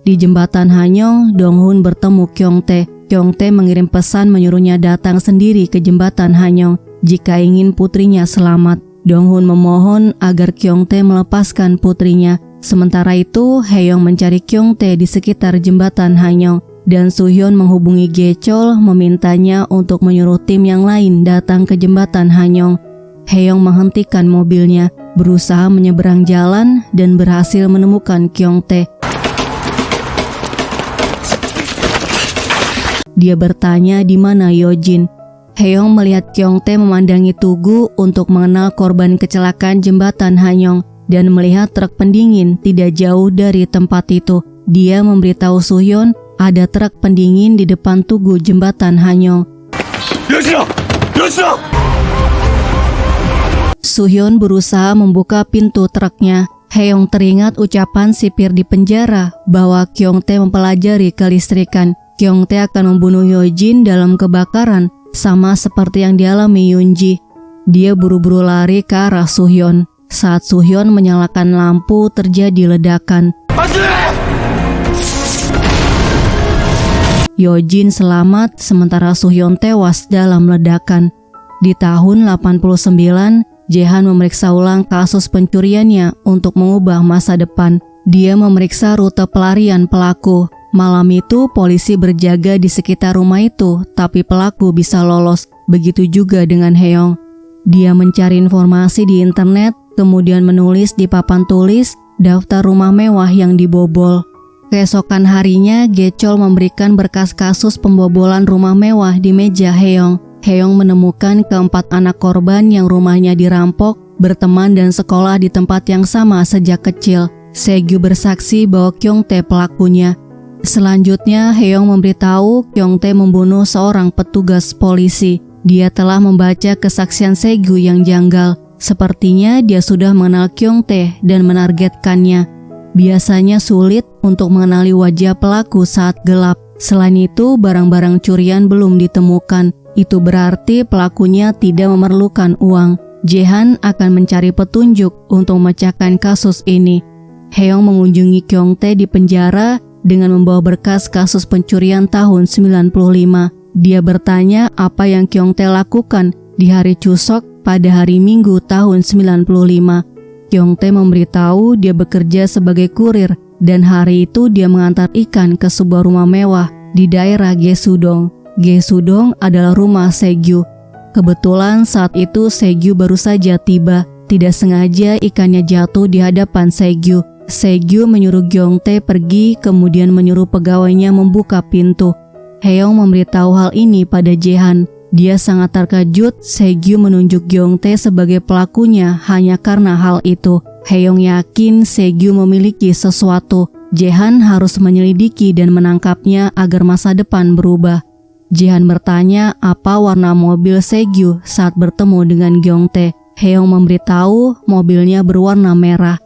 Di jembatan Hanyong, Dong-hun bertemu Kyung-tae. Kyung-tae mengirim pesan menyuruhnya datang sendiri ke jembatan Hanyong. jika ingin putrinya selamat. Dong-hun memohon agar Kyung-tae melepaskan putrinya. Sementara itu, Hae-young mencari Kyung-tae di sekitar jembatan Hanyong dan Soo-hyun menghubungi Ge-chol memintanya untuk menyuruh tim yang lain datang ke jembatan Hanyong. Hae-young menghentikan mobilnya, berusaha menyeberang jalan dan berhasil menemukan Kyung-tae. Dia bertanya di mana Yojin. Hae-young melihat Kyung-tae memandangi Tugu untuk mengenal korban kecelakaan jembatan Hanyong dan melihat truk pendingin tidak jauh dari tempat itu. Dia memberitahu Soo-hyun ada truk pendingin di depan Tugu jembatan Hanyong. Soo-hyun berusaha membuka pintu truknya. Hae-young teringat ucapan sipir di penjara bahwa Kyung-tae mempelajari kelistrikan. Kyung-tae akan membunuh Yojin dalam kebakaran, sama seperti yang dialami Yoonji. Dia buru-buru lari ke arah Soo-hyun. Saat Soo-hyun menyalakan lampu, terjadi ledakan. Yojin selamat, sementara Soo-hyun tewas dalam ledakan. Di tahun 89, Jae-han memeriksa ulang kasus pencuriannya untuk mengubah masa depan. Dia memeriksa rute pelarian pelaku. Malam itu polisi berjaga di sekitar rumah itu, tapi pelaku bisa lolos. Begitu juga dengan Hae-young. Dia mencari informasi di internet, kemudian menulis di papan tulis daftar rumah mewah yang dibobol. Keesokan harinya, Ge-chol memberikan berkas kasus pembobolan rumah mewah di meja Hae-young. Hae-young menemukan keempat anak korban yang rumahnya dirampok, berteman dan sekolah di tempat yang sama sejak kecil. Segyu bersaksi bahwa Kyung-tae pelakunya. Selanjutnya, Hae-young memberitahu Kyung-tae membunuh seorang petugas polisi. Dia telah membaca kesaksian Segyu yang janggal. Sepertinya dia sudah mengenal Kyung-tae dan menargetkannya. Biasanya sulit untuk mengenali wajah pelaku saat gelap. Selain itu, barang-barang curian belum ditemukan. Itu berarti pelakunya tidak memerlukan uang. Jae-han akan mencari petunjuk untuk memecahkan kasus ini. Hae-young mengunjungi Kyung-tae di penjara dengan membawa berkas kasus pencurian tahun 95. Dia bertanya apa yang Kyung-tae lakukan di hari Chuseok pada hari Minggu tahun 95. Kyung-tae memberitahu dia bekerja sebagai kurir dan hari itu dia mengantar ikan ke sebuah rumah mewah di daerah Gesudong. Gesudong adalah rumah Segyu. Kebetulan saat itu Segyu baru saja tiba. Tidak sengaja ikannya jatuh di hadapan Segyu. Segyu menyuruh Kyung-tae pergi, kemudian menyuruh pegawainya membuka pintu. Hae-young memberitahu hal ini pada Jae-han. Dia sangat terkejut Segyu menunjuk Kyung-tae sebagai pelakunya hanya karena hal itu. Hae-young yakin Segyu memiliki sesuatu. Jae-han harus menyelidiki dan menangkapnya agar masa depan berubah. Jae-han bertanya apa warna mobil Segyu saat bertemu dengan Kyung-tae. Hae-young memberitahu mobilnya berwarna merah.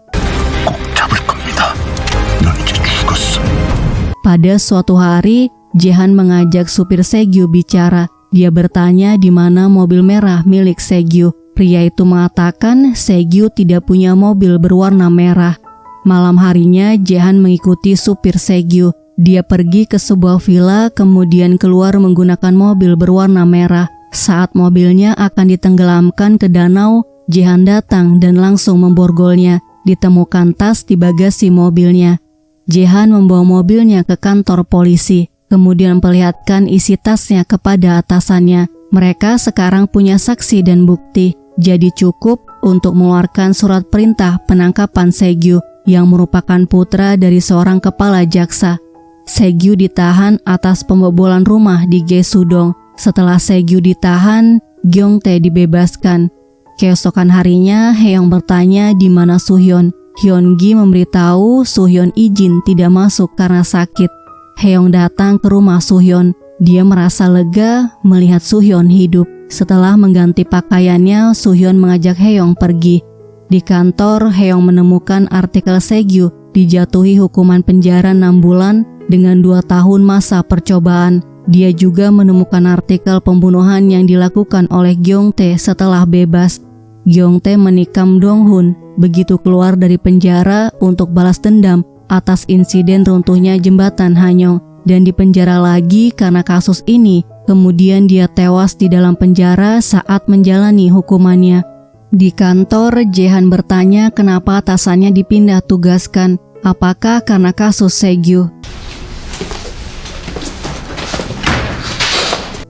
Pada suatu hari, Jae-han mengajak supir Segyu bicara. Dia bertanya di mana mobil merah milik Segyu. Pria itu mengatakan Segyu tidak punya mobil berwarna merah. Malam harinya, Jae-han mengikuti supir Segyu. Dia pergi ke sebuah villa, kemudian keluar menggunakan mobil berwarna merah. Saat mobilnya akan ditenggelamkan ke danau, Jae-han datang dan langsung memborgolnya. Ditemukan tas di bagasi mobilnya. Jae-han membawa mobilnya ke kantor polisi, kemudian memperlihatkan isi tasnya kepada atasannya. Mereka sekarang punya saksi dan bukti, jadi cukup untuk mengeluarkan surat perintah penangkapan Segyu yang merupakan putra dari seorang kepala jaksa. Segyu ditahan atas pembobolan rumah di Gesudong. Setelah Segyu ditahan, Kyung-tae dibebaskan. Keesokan harinya, Hae-young bertanya di mana Soo-hyun. Hyun-gi memberitahu Soo-hyun izin tidak masuk karena sakit. Hae-young datang ke rumah Soo-hyun. Dia merasa lega melihat Soo-hyun hidup. Setelah mengganti pakaiannya, Soo-hyun mengajak Hae-young pergi. Di kantor, Hae-young menemukan artikel Segyu dijatuhi hukuman penjara 6 bulan dengan 2 tahun masa percobaan. Dia juga menemukan artikel pembunuhan yang dilakukan oleh Kyung-tae setelah bebas. Kyung-tae menikam Dong-hun begitu keluar dari penjara untuk balas dendam atas insiden runtuhnya jembatan Hanyong dan dipenjara lagi karena kasus ini Kemudian dia tewas di dalam penjara saat menjalani hukumannya. Di kantor, Jehan bertanya kenapa atasannya dipindah tugaskan. Apakah karena kasus Segyu?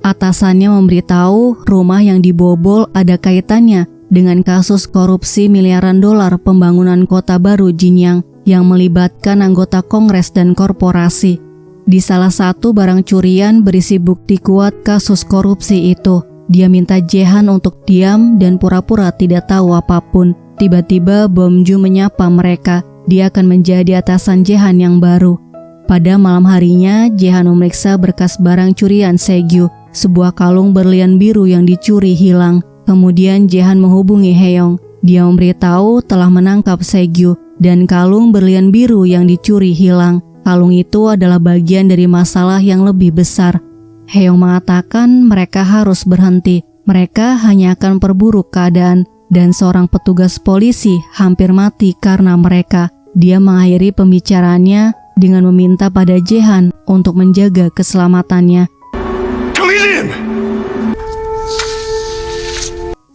Atasannya memberitahu rumah yang dibobol ada kaitannya dengan kasus korupsi miliaran dolar pembangunan kota baru Jinyang yang melibatkan anggota kongres dan korporasi. Di salah satu barang curian berisi bukti kuat kasus korupsi itu. Dia minta Jehan untuk diam dan pura-pura tidak tahu apapun. Tiba-tiba Bom Ju menyapa mereka. Dia akan menjadi atasan Jehan yang baru. Pada malam harinya, Jehan memeriksa berkas barang curian Segyu. Sebuah kalung berlian biru yang dicuri hilang. Kemudian Jehan menghubungi Heong. Dia memberitahu telah menangkap Segyu dan kalung berlian biru yang dicuri hilang. Kalung itu adalah bagian dari masalah yang lebih besar. Heong mengatakan mereka harus berhenti. Mereka hanya akan perburuk keadaan dan seorang petugas polisi hampir mati karena mereka. Dia mengakhiri pembicaraannya dengan meminta pada Jehan untuk menjaga keselamatannya.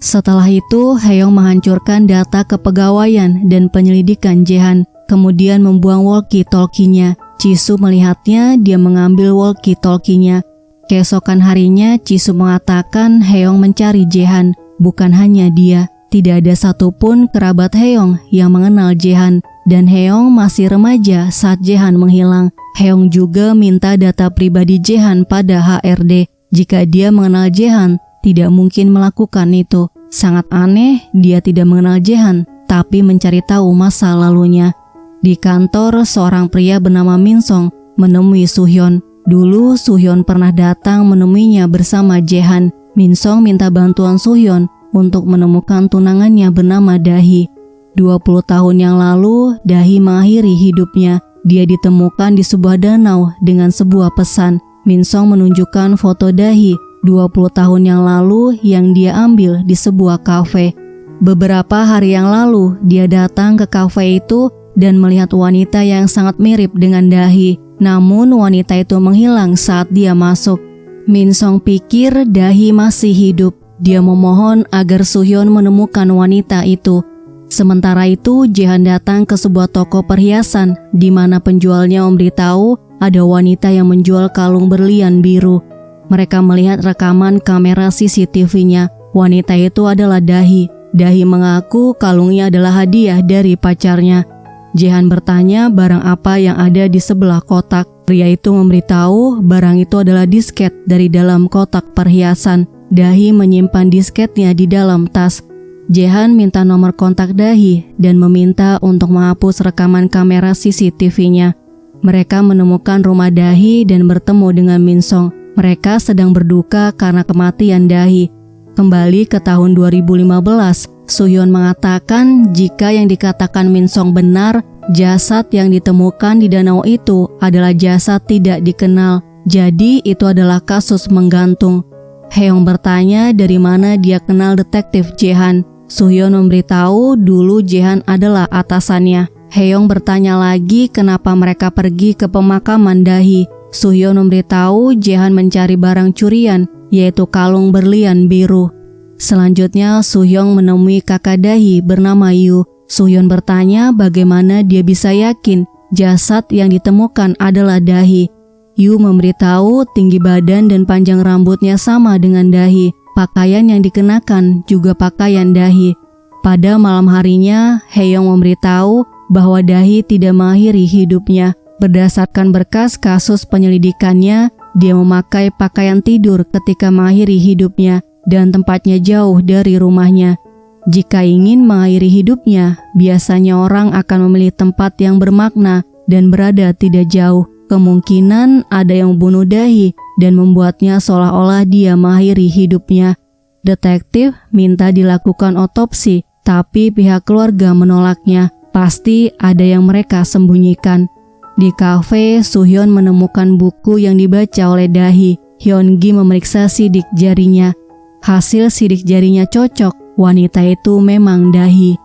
Setelah itu, Heong menghancurkan data kepegawaian dan penyelidikan Jehan, kemudian membuang walkie-talkie-nya. Jisoo melihatnya, dia mengambil walkie-talkie-nya. Keesokan harinya, Jisoo mengatakan Heong mencari Jehan. Bukan hanya dia, tidak ada satupun kerabat Heong yang mengenal Jehan. Dan Heong masih remaja saat Jehan menghilang. Heong juga minta data pribadi Jehan pada HRD. Jika dia mengenal Jehan, tidak mungkin melakukan itu. Sangat aneh, dia tidak mengenal Jehan, tapi mencari tahu masa lalunya. Di kantor, seorang pria bernama Min Song menemui Soo-hyun. Dulu, Soo-hyun pernah datang menemuinya bersama Jehan. Min Song minta bantuan Soo-hyun untuk menemukan tunangannya bernama Dahi. 20 tahun yang lalu, Dahi mengakhiri hidupnya. Dia ditemukan di sebuah danau dengan sebuah pesan. Min Song menunjukkan foto Dahi 20 tahun yang lalu yang dia ambil di sebuah kafe. Beberapa hari yang lalu, dia datang ke kafe itu dan melihat wanita yang sangat mirip dengan Dahi. Namun wanita itu menghilang saat dia masuk. Min Song pikir Dahi masih hidup. Dia memohon agar Soo-hyun menemukan wanita itu. Sementara itu, Jehan datang ke sebuah toko perhiasan di mana penjualnya memberitahu ada wanita yang menjual kalung berlian biru. Mereka melihat rekaman kamera CCTV-nya. Wanita itu adalah Dahi. Dahi mengaku kalungnya adalah hadiah dari pacarnya. Jehan bertanya barang apa yang ada di sebelah kotak. Pria itu memberitahu barang itu adalah disket dari dalam kotak perhiasan. Dahi menyimpan disketnya di dalam tas. Jehan minta nomor kontak Dahi dan meminta untuk menghapus rekaman kamera CCTV-nya. Mereka menemukan rumah Dahi dan bertemu dengan Min Song. Mereka sedang berduka karena kematian Dahi. Kembali ke tahun 2015, Soo-hyun mengatakan jika yang dikatakan Min Song benar, jasad yang ditemukan di danau itu adalah jasad tidak dikenal. Jadi itu adalah kasus menggantung. Heong bertanya dari mana dia kenal detektif Jehan. Soo-hyun memberitahu dulu Jehan adalah atasannya. Heong bertanya lagi kenapa mereka pergi ke pemakaman Dahi. Soo-hyun memberitahu Jehan mencari barang curian, yaitu kalung berlian biru. Selanjutnya Soo-hyun menemui kakak Dahi bernama Yu. Soo-hyun bertanya bagaimana dia bisa yakin jasad yang ditemukan adalah Dahi. Yu memberitahu tinggi badan dan panjang rambutnya sama dengan Dahi. Pakaian yang dikenakan juga pakaian Dahi. Pada malam harinya, Heong memberitahu bahwa Dahi tidak mengakhiri hidupnya. Berdasarkan berkas kasus penyelidikannya, dia memakai pakaian tidur ketika mengakhiri hidupnya dan tempatnya jauh dari rumahnya. Jika ingin mengakhiri hidupnya, biasanya orang akan memilih tempat yang bermakna dan berada tidak jauh. Kemungkinan ada yang membunuh Dahi dan membuatnya seolah-olah dia mengakhiri hidupnya. Detektif minta dilakukan otopsi, tapi pihak keluarga menolaknya. Pasti ada yang mereka sembunyikan. Di kafe, Soo-hyun menemukan buku yang dibaca oleh Dahi. Hyun-gi memeriksa sidik jarinya. Hasil sidik jarinya cocok, wanita itu memang Dahi.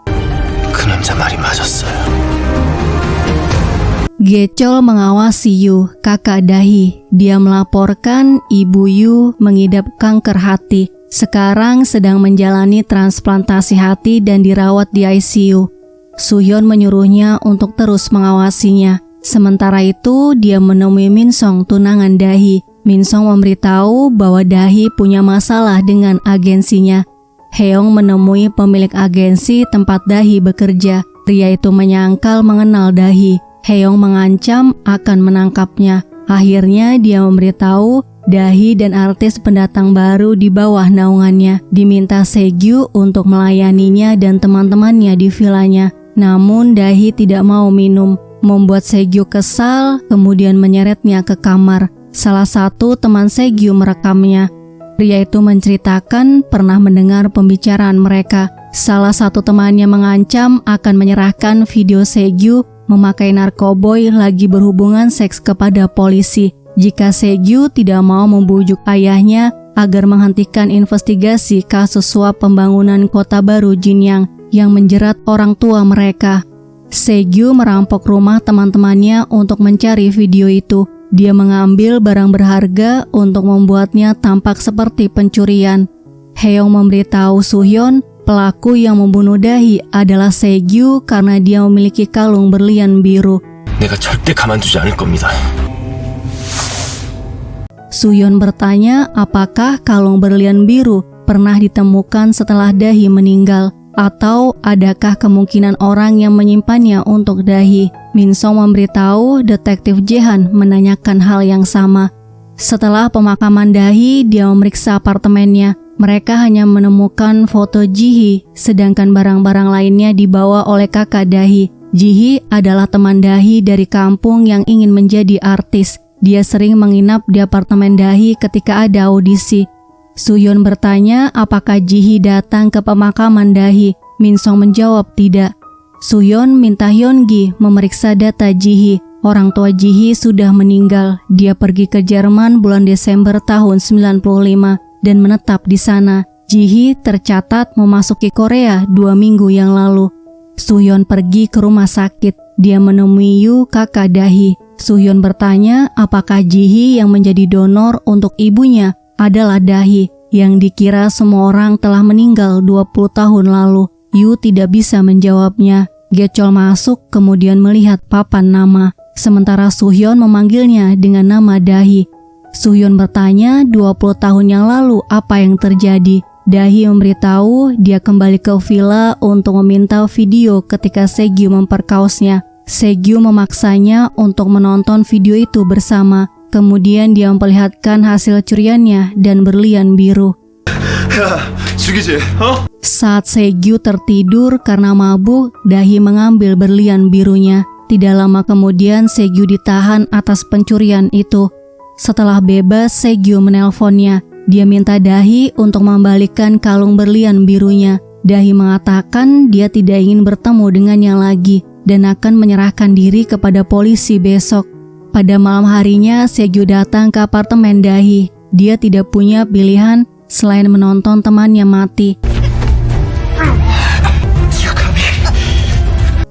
그 남자 말이 맞았어요. Gecol mengawasi Yu, kakak Dahi. Dia melaporkan ibu Yu mengidap kanker hati. Sekarang sedang menjalani transplantasi hati dan dirawat di ICU. Suhyun menyuruhnya untuk terus mengawasinya. Sementara itu, dia menemui Minsong, tunangan Dahi. Minsong memberitahu bahwa Dahi punya masalah dengan agensinya. Heong menemui pemilik agensi tempat Dahi bekerja. Pria itu menyangkal mengenal Dahi. Heong mengancam akan menangkapnya. Akhirnya dia memberitahu Dahi dan artis pendatang baru di bawah naungannya diminta Segyu untuk melayaninya dan teman-temannya di vilanya. Namun Dahi tidak mau minum, membuat Segyu kesal, kemudian menyeretnya ke kamar. Salah satu teman Segyu merekamnya. Pria itu menceritakan pernah mendengar pembicaraan mereka. Salah satu temannya mengancam akan menyerahkan video Segyu memakai narkoboy lagi berhubungan seks kepada polisi jika Segyu tidak mau membujuk ayahnya agar menghentikan investigasi kasus suap pembangunan kota baru Jinyang yang menjerat orang tua mereka. Segyu merampok rumah teman-temannya untuk mencari video itu. Dia mengambil barang berharga untuk membuatnya tampak seperti pencurian. Heong memberitahu Suhyun pelaku yang membunuh Dahi adalah Segyu karena dia memiliki kalung berlian biru. 내가 절대 가만두지 않을 겁니다. Suhyun bertanya apakah kalung berlian biru pernah ditemukan setelah Dahi meninggal atau adakah kemungkinan orang yang menyimpannya untuk Dahi. Minsong memberitahu detektif Jehan menanyakan hal yang sama. Setelah pemakaman Dahi, dia memeriksa apartemennya. Mereka hanya menemukan foto Jihi, sedangkan barang-barang lainnya dibawa oleh kakak Dahi. Jihi adalah teman Dahi dari kampung yang ingin menjadi artis. Dia sering menginap di apartemen Dahi ketika ada audisi. Suhyun bertanya apakah Jihi datang ke pemakaman Dahi. Minsong menjawab tidak. Suhyun minta Hyungi memeriksa data Jihi. Orang tua Jihi sudah meninggal. Dia pergi ke Jerman bulan Desember tahun 95 dan menetap di sana. Jihi tercatat memasuki Korea 2 minggu yang lalu. Suhyun pergi ke rumah sakit. Dia menemui Yu, kakak Dahi. Suhyun bertanya apakah Jihi yang menjadi donor untuk ibunya adalah Dahi yang dikira semua orang telah meninggal 20 tahun lalu. Yu tidak bisa menjawabnya. Gecol masuk kemudian melihat papan nama. Sementara Suhyun memanggilnya dengan nama Dahi. Suhyun bertanya 20 tahun yang lalu apa yang terjadi. Dahi memberitahu dia kembali ke villa untuk meminta video ketika Segyu memperkaosnya. Segyu memaksanya untuk menonton video itu bersama. Kemudian dia memperlihatkan hasil curiannya dan berlian biru. 죽이지, Saat Segyu tertidur karena mabuk, Dahi mengambil berlian birunya. Tidak lama kemudian Segyu ditahan atas pencurian itu. Setelah bebas, Segyu menelponnya. Dia minta Dahi untuk membalikan kalung berlian birunya. Dahi mengatakan dia tidak ingin bertemu dengannya lagi dan akan menyerahkan diri kepada polisi besok. Pada malam harinya, Segyu datang ke apartemen Dahi. Dia tidak punya pilihan selain menonton temannya mati.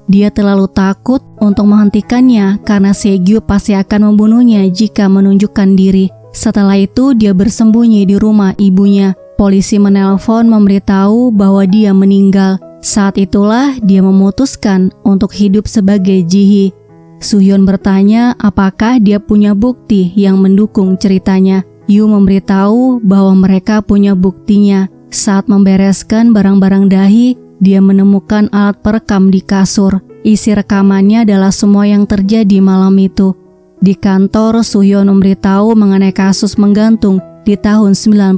Dia terlalu takut untuk menghentikannya karena Segyu pasti akan membunuhnya jika menunjukkan diri. Setelah itu dia bersembunyi di rumah ibunya. Polisi menelpon memberitahu bahwa dia meninggal. Saat itulah dia memutuskan untuk hidup sebagai Jihi. Suhyun bertanya apakah dia punya bukti yang mendukung ceritanya. Yu memberitahu bahwa mereka punya buktinya. Saat membereskan barang-barang Dahi, dia menemukan alat perekam di kasur. Isi rekamannya adalah semua yang terjadi malam itu. Di kantor, Suhyun memberitahu mengenai kasus menggantung di tahun 95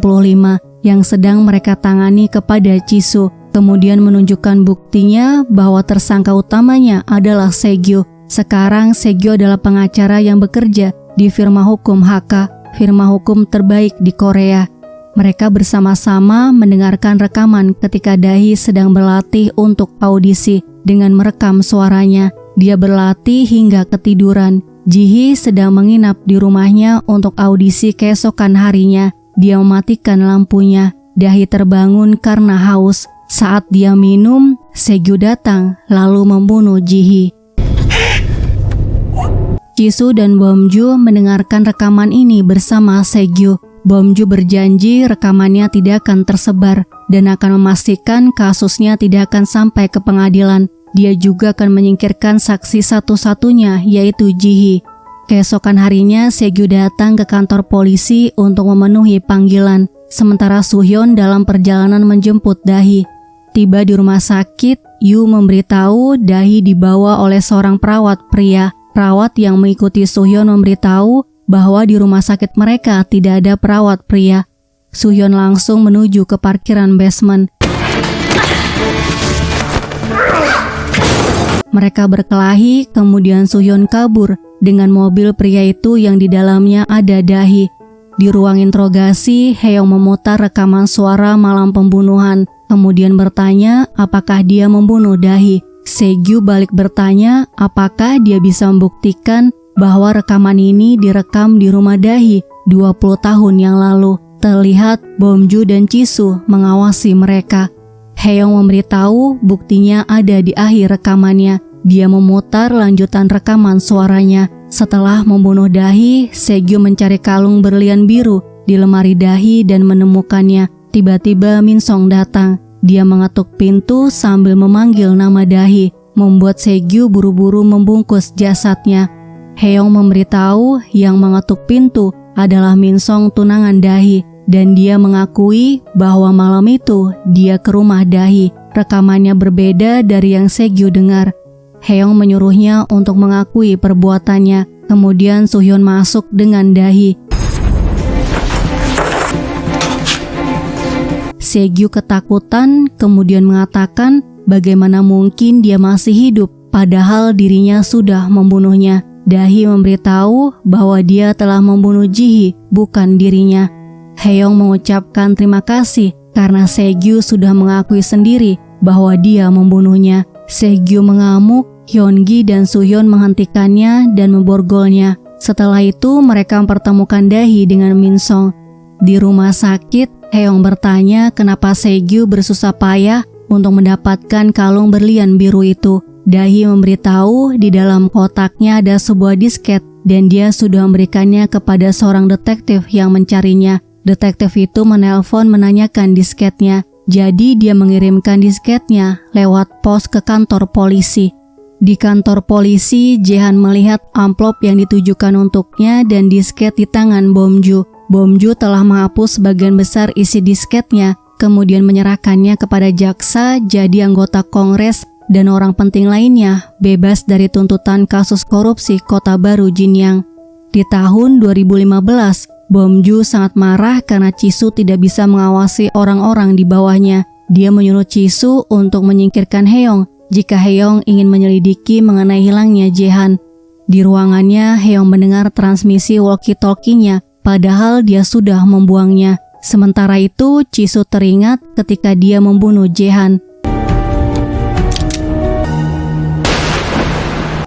yang sedang mereka tangani kepada Jisoo. Kemudian menunjukkan buktinya bahwa tersangka utamanya adalah Segyu. Sekarang Segyu adalah pengacara yang bekerja di firma hukum HK, firma hukum terbaik di Korea. Mereka bersama-sama mendengarkan rekaman ketika Dahi sedang berlatih untuk audisi dengan merekam suaranya. Dia berlatih hingga ketiduran. Jihi sedang menginap di rumahnya untuk audisi keesokan harinya. Dia mematikan lampunya. Dahi terbangun karena haus. Saat dia minum, Segyu datang lalu membunuh Jihi. Jisoo dan Bomju mendengarkan rekaman ini bersama Segyu. Bomju berjanji rekamannya tidak akan tersebar dan akan memastikan kasusnya tidak akan sampai ke pengadilan. Dia juga akan menyingkirkan saksi satu-satunya, yaitu Ji-hee. Keesokan harinya, Segyu datang ke kantor polisi untuk memenuhi panggilan, sementara Soo-hyun dalam perjalanan menjemput Dahi. Tiba di rumah sakit, Yu memberitahu Dahi dibawa oleh seorang perawat pria. Perawat yang mengikuti Soo-hyun memberitahu bahwa di rumah sakit mereka tidak ada perawat pria. Soo-hyun langsung menuju ke parkiran basement. Mereka berkelahi, kemudian Soo-hyun kabur dengan mobil pria itu yang di dalamnya ada Dahi. Di ruang interogasi, Hae-young memutar rekaman suara malam pembunuhan, kemudian bertanya apakah dia membunuh Dahi. Segyu balik bertanya apakah dia bisa membuktikan bahwa rekaman ini direkam di rumah Dahi 20 tahun yang lalu. Terlihat Bomju dan Jisoo mengawasi mereka. Hae-young memberitahu buktinya ada di akhir rekamannya. Dia memutar lanjutan rekaman suaranya. Setelah membunuh Dahi, Segyu mencari kalung berlian biru di lemari Dahi dan menemukannya. Tiba-tiba Min Song datang. Dia mengetuk pintu sambil memanggil nama Dahi, membuat Segyu buru-buru membungkus jasadnya. Hae-young memberitahu yang mengetuk pintu adalah Min Song, tunangan Dahi, dan dia mengakui bahwa malam itu dia ke rumah Dahi. Rekamannya berbeda dari yang Segyu dengar. Hae-young menyuruhnya untuk mengakui perbuatannya. Kemudian Soo-hyun masuk dengan Dahi. Segyu ketakutan, kemudian mengatakan bagaimana mungkin dia masih hidup padahal dirinya sudah membunuhnya. Dahi memberitahu bahwa dia telah membunuh Ji-hee, bukan dirinya. Hae-young mengucapkan terima kasih karena Segyu sudah mengakui sendiri bahwa dia membunuhnya. Segyu mengamuk, Hyun-gi dan Soo-hyun menghentikannya dan memborgolnya. Setelah itu mereka mempertemukan Dahi dengan Min Song. Di rumah sakit, Hae-young bertanya kenapa Segyu bersusah payah untuk mendapatkan kalung berlian biru itu. Dahi memberitahu di dalam kotaknya ada sebuah disket dan dia sudah memberikannya kepada seorang detektif yang mencarinya. Detektif itu menelpon menanyakan disketnya. Jadi dia mengirimkan disketnya lewat pos ke kantor polisi. Di kantor polisi, Jae-han melihat amplop yang ditujukan untuknya dan disket di tangan Bomju. Bomju telah menghapus sebagian besar isi disketnya, kemudian menyerahkannya kepada jaksa, jadi anggota kongres dan orang penting lainnya bebas dari tuntutan kasus korupsi Kota Baru Jinyang. Di tahun 2015, Bomju sangat marah karena Jisoo tidak bisa mengawasi orang-orang di bawahnya. Dia menyuruh Jisoo untuk menyingkirkan Hae-young jika Hae-young ingin menyelidiki mengenai hilangnya Jae-han. Di ruangannya, Hae-young mendengar transmisi walkie-talkie-nya, padahal dia sudah membuangnya. Sementara itu, Jisoo teringat ketika dia membunuh Jae-han.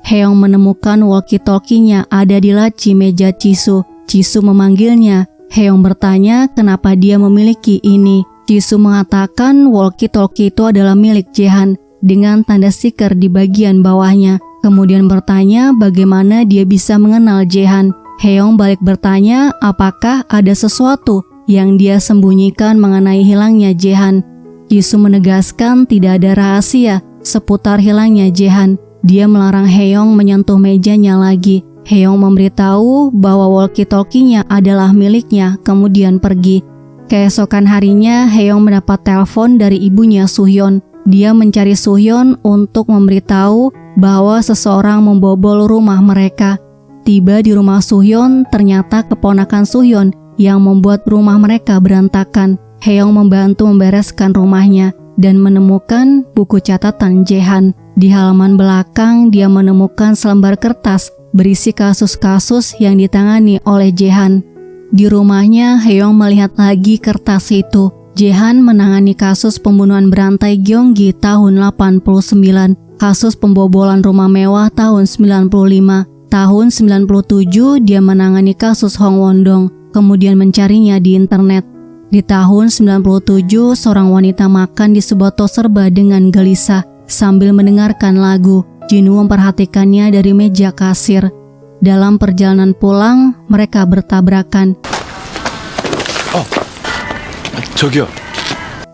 Hae-young menemukan walkie-talkie-nya ada di laci meja Jisoo. Jisoo memanggilnya. Hae-young bertanya kenapa dia memiliki ini. Jisoo mengatakan walkie-talkie itu adalah milik Jae-han dengan tanda stiker di bagian bawahnya. Kemudian bertanya bagaimana dia bisa mengenal Jae-han. Hae-young balik bertanya apakah ada sesuatu yang dia sembunyikan mengenai hilangnya Jae-han. Jisoo menegaskan tidak ada rahasia seputar hilangnya Jae-han. Dia melarang Hae-young menyentuh mejanya lagi. Hae-young memberitahu bahwa walkie-talkie-nya adalah miliknya, kemudian pergi. Keesokan harinya, Hae-young mendapat telepon dari ibunya Soo-hyun. Dia mencari Soo-hyun untuk memberitahu bahwa seseorang membobol rumah mereka. Tiba di rumah Soo-hyun, ternyata keponakan Soo-hyun yang membuat rumah mereka berantakan. Hae-young membantu membereskan rumahnya dan menemukan buku catatan Jae-han. Di halaman belakang, dia menemukan selembar kertas berisi kasus-kasus yang ditangani oleh Jae-han. Di rumahnya, Hae-young melihat lagi kertas itu. Jae-han menangani kasus pembunuhan berantai Gyeonggi tahun 89, kasus pembobolan rumah mewah tahun 95. Tahun 97, dia menangani kasus Hong Won-dong, kemudian mencarinya di internet. Di tahun 97, seorang wanita makan di sebuah tos serba dengan gelisah sambil mendengarkan lagu. Jinwoo memperhatikannya dari meja kasir. Dalam perjalanan pulang, mereka bertabrakan. 저기요.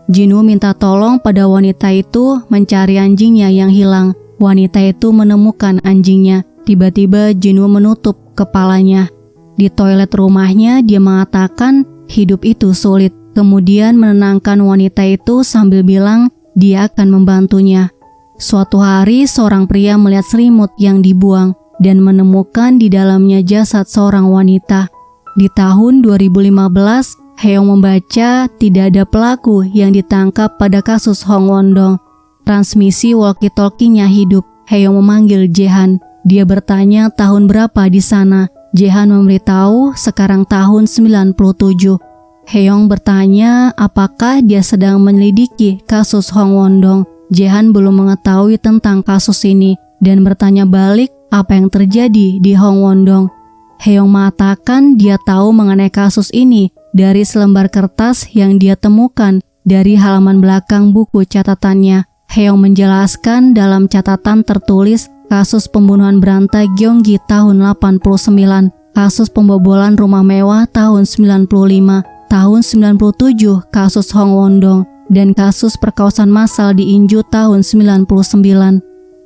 Jinwoo minta tolong pada wanita itu mencari anjingnya yang hilang. Wanita itu menemukan anjingnya. Tiba-tiba Jinwoo menutup kepalanya. Di toilet rumahnya dia mengatakan hidup itu sulit. Kemudian menenangkan wanita itu sambil bilang dia akan membantunya. Suatu hari seorang pria melihat selimut yang dibuang dan menemukan di dalamnya jasad seorang wanita. Di tahun 2015, Haeyoung membaca tidak ada pelaku yang ditangkap pada kasus Hong Won-dong. Transmisi walkie-talkie-nya hidup. Haeyoung memanggil Jae-han. Dia bertanya tahun berapa di sana. Jae-han memberitahu sekarang tahun 97. Haeyoung bertanya apakah dia sedang menyelidiki kasus Hong Won-dong. Jae-han belum mengetahui tentang kasus ini dan bertanya balik apa yang terjadi di Hong Won-dong. Haeyoung mengatakan dia tahu mengenai kasus ini dari selembar kertas yang dia temukan dari halaman belakang buku catatannya. Haeyoung menjelaskan dalam catatan tertulis kasus pembunuhan berantai Gyeonggi tahun 89, kasus pembobolan rumah mewah tahun 95, tahun 97 kasus Hong Won-dong, dan kasus perkosaan massal di Inju tahun 99.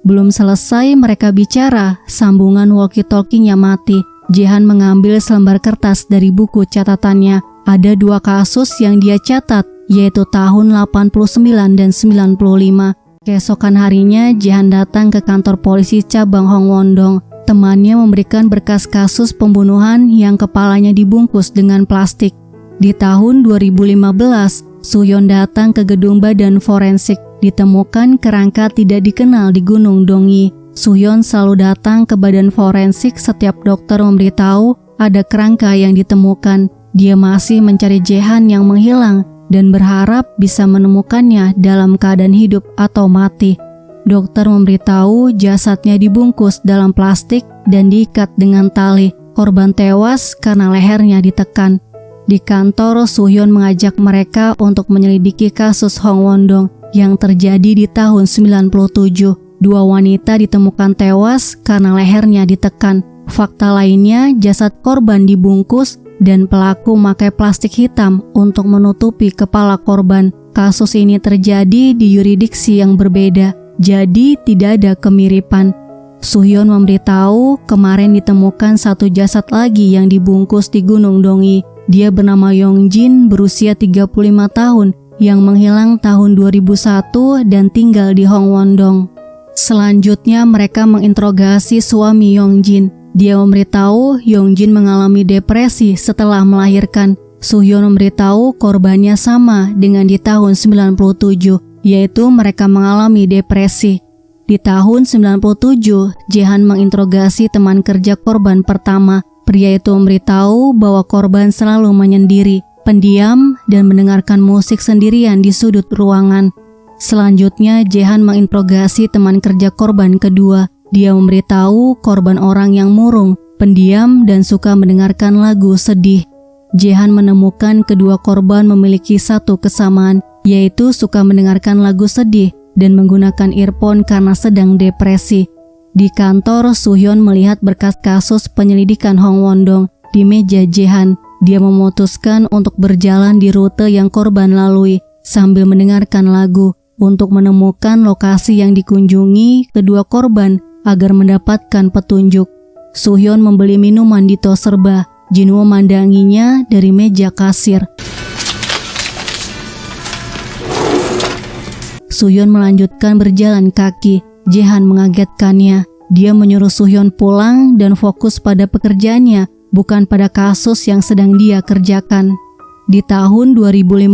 Belum selesai mereka bicara, sambungan walkie-talkie-nya mati. Jae-han mengambil selembar kertas dari buku catatannya. Ada 2 kasus yang dia catat, yaitu tahun 89 dan 95. Keesokan harinya, Jae-han datang ke kantor polisi cabang Hong Won-dong. Temannya memberikan berkas kasus pembunuhan yang kepalanya dibungkus dengan plastik. Di tahun 2015, Soo-yeon datang ke gedung badan forensik. Ditemukan kerangka tidak dikenal di Gunung Dongyi. Soo-yeon selalu datang ke badan forensik setiap dokter memberitahu ada kerangka yang ditemukan. Dia masih mencari Jae-han yang menghilang dan berharap bisa menemukannya dalam keadaan hidup atau mati. Dokter memberitahu jasadnya dibungkus dalam plastik dan diikat dengan tali. Korban tewas karena lehernya ditekan. Di kantor, Soo-yeon mengajak mereka untuk menyelidiki kasus Hong Won-dong yang terjadi di tahun 97. 2 wanita ditemukan tewas karena lehernya ditekan. Fakta lainnya, jasad korban dibungkus dan pelaku memakai plastik hitam untuk menutupi kepala korban. Kasus ini terjadi di yurisdiksi yang berbeda, jadi tidak ada kemiripan. Soo-yeon memberitahu kemarin ditemukan 1 jasad lagi yang dibungkus di Gunung Dongyi. Dia bernama Yongjin, berusia 35 tahun, yang menghilang tahun 2001 dan tinggal di Hong Won-dong. Selanjutnya mereka menginterogasi suami Yongjin. Dia memberitahu Yongjin mengalami depresi setelah melahirkan. Soo-yeon memberitahu korbannya sama dengan di tahun 97, yaitu mereka mengalami depresi. Di tahun 97, Jae-han menginterogasi teman kerja korban pertama. Pria itu memberitahu bahwa korban selalu menyendiri, pendiam, dan mendengarkan musik sendirian di sudut ruangan. Selanjutnya, Jae-han menginterogasi teman kerja korban kedua. Dia memberitahu korban orang yang murung, pendiam, dan suka mendengarkan lagu sedih. Jae-han menemukan kedua korban memiliki satu kesamaan, yaitu suka mendengarkan lagu sedih dan menggunakan earphone karena sedang depresi. Di kantor, Soo-yeon melihat berkas kasus penyelidikan Hong Won-dong di meja Jae-han. Dia memutuskan untuk berjalan di rute yang korban lalui sambil mendengarkan lagu untuk menemukan lokasi yang dikunjungi kedua korban agar mendapatkan petunjuk. Soo-yeon membeli minuman di tos serba. Jinwoo memandanginya dari meja kasir. Soo-yeon melanjutkan berjalan kaki. Jae-han mengagetkannya. Dia menyuruh Soo-yeon pulang dan fokus pada pekerjaannya, bukan pada kasus yang sedang dia kerjakan. Di tahun 2015,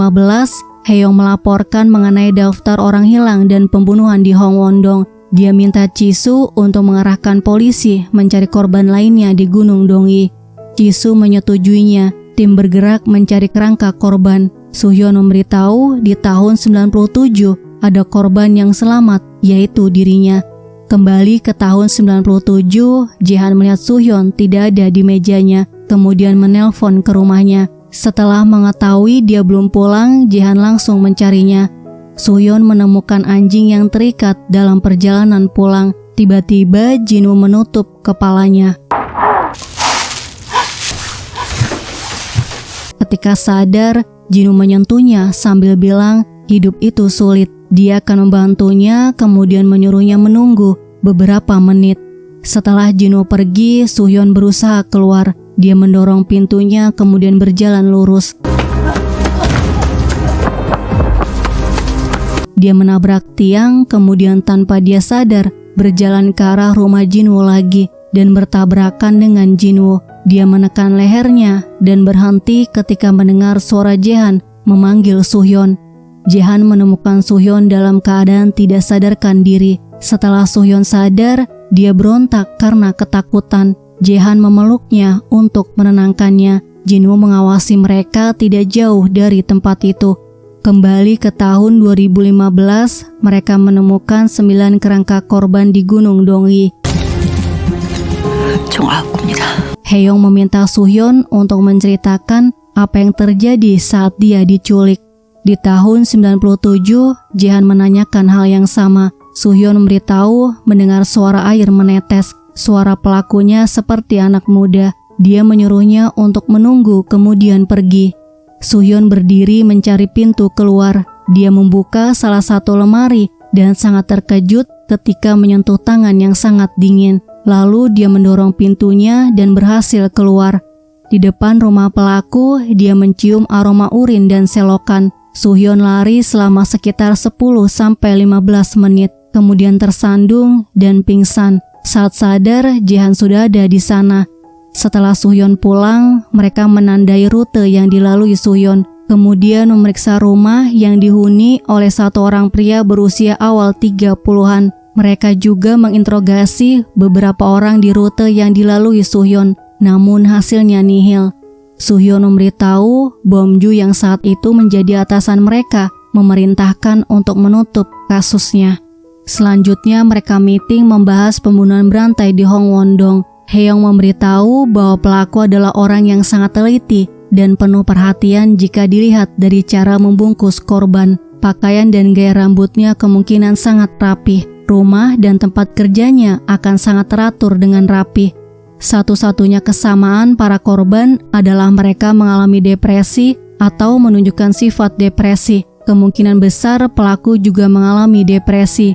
Haeyoung melaporkan mengenai daftar orang hilang dan pembunuhan di Hong Won-dong. Dia minta Jisoo untuk mengarahkan polisi mencari korban lainnya di Gunung Dongyi. Jisoo menyetujuinya. Tim bergerak mencari kerangka korban. Soo-yeon memberitahu di tahun 97 ada korban yang selamat, yaitu dirinya. Kembali ke tahun 97, Jae-han melihat Soo-yeon tidak ada di mejanya, kemudian menelpon ke rumahnya. Setelah mengetahui dia belum pulang, Jae-han langsung mencarinya. Soo-yeon menemukan anjing yang terikat dalam perjalanan pulang. Tiba-tiba Jinwoo menutup kepalanya. Ketika sadar, Jinwoo menyentuhnya sambil bilang hidup itu sulit. Dia akan membantunya, kemudian menyuruhnya menunggu beberapa menit. Setelah Jinwoo pergi, Soo-hyun berusaha keluar. Dia mendorong pintunya, kemudian berjalan lurus. Dia menabrak tiang, kemudian tanpa dia sadar, berjalan ke arah rumah Jinwoo lagi dan bertabrakan dengan Jinwoo. Dia menekan lehernya dan berhenti ketika mendengar suara Jaehan memanggil Soo-hyun. Jaehan menemukan Soo-hyun dalam keadaan tidak sadarkan diri. Setelah Soo-hyun sadar, dia berontak karena ketakutan. Jaehan memeluknya untuk menenangkannya. Jinwoo mengawasi mereka tidak jauh dari tempat itu. Kembali ke tahun 2015, mereka menemukan 9 kerangka korban di Gunung Donghi. 총 9입니다. Haeyoung meminta Soo-hyun untuk menceritakan apa yang terjadi saat dia diculik. Di tahun 97, Jaehan menanyakan hal yang sama. Soo-hyun memberitahu mendengar suara air menetes. Suara pelakunya seperti anak muda. Dia menyuruhnya untuk menunggu kemudian pergi. Soo-hyun berdiri mencari pintu keluar. Dia membuka salah satu lemari dan sangat terkejut ketika menyentuh tangan yang sangat dingin. Lalu dia mendorong pintunya dan berhasil keluar. Di depan rumah pelaku, dia mencium aroma urin dan selokan. Soo-hyun lari selama sekitar 10-15 menit, kemudian tersandung dan pingsan. Saat sadar, Jaehan sudah ada di sana. Setelah Soo-hyun pulang, mereka menandai rute yang dilalui Soo-hyun, kemudian memeriksa rumah yang dihuni oleh satu orang pria berusia awal 30-an. Mereka juga menginterogasi beberapa orang di rute yang dilalui Soo-hyun, namun hasilnya nihil. Soo-hyun memberitahu Bom Ju yang saat itu menjadi atasan mereka memerintahkan untuk menutup kasusnya. Selanjutnya mereka meeting membahas pembunuhan berantai di Hongwon-dong. Haeyoung memberitahu bahwa pelaku adalah orang yang sangat teliti dan penuh perhatian jika dilihat dari cara membungkus korban. Pakaian dan gaya rambutnya kemungkinan sangat rapih. Rumah dan tempat kerjanya akan sangat teratur dengan rapih. Satu-satunya kesamaan para korban adalah mereka mengalami depresi atau menunjukkan sifat depresi. Kemungkinan besar pelaku juga mengalami depresi.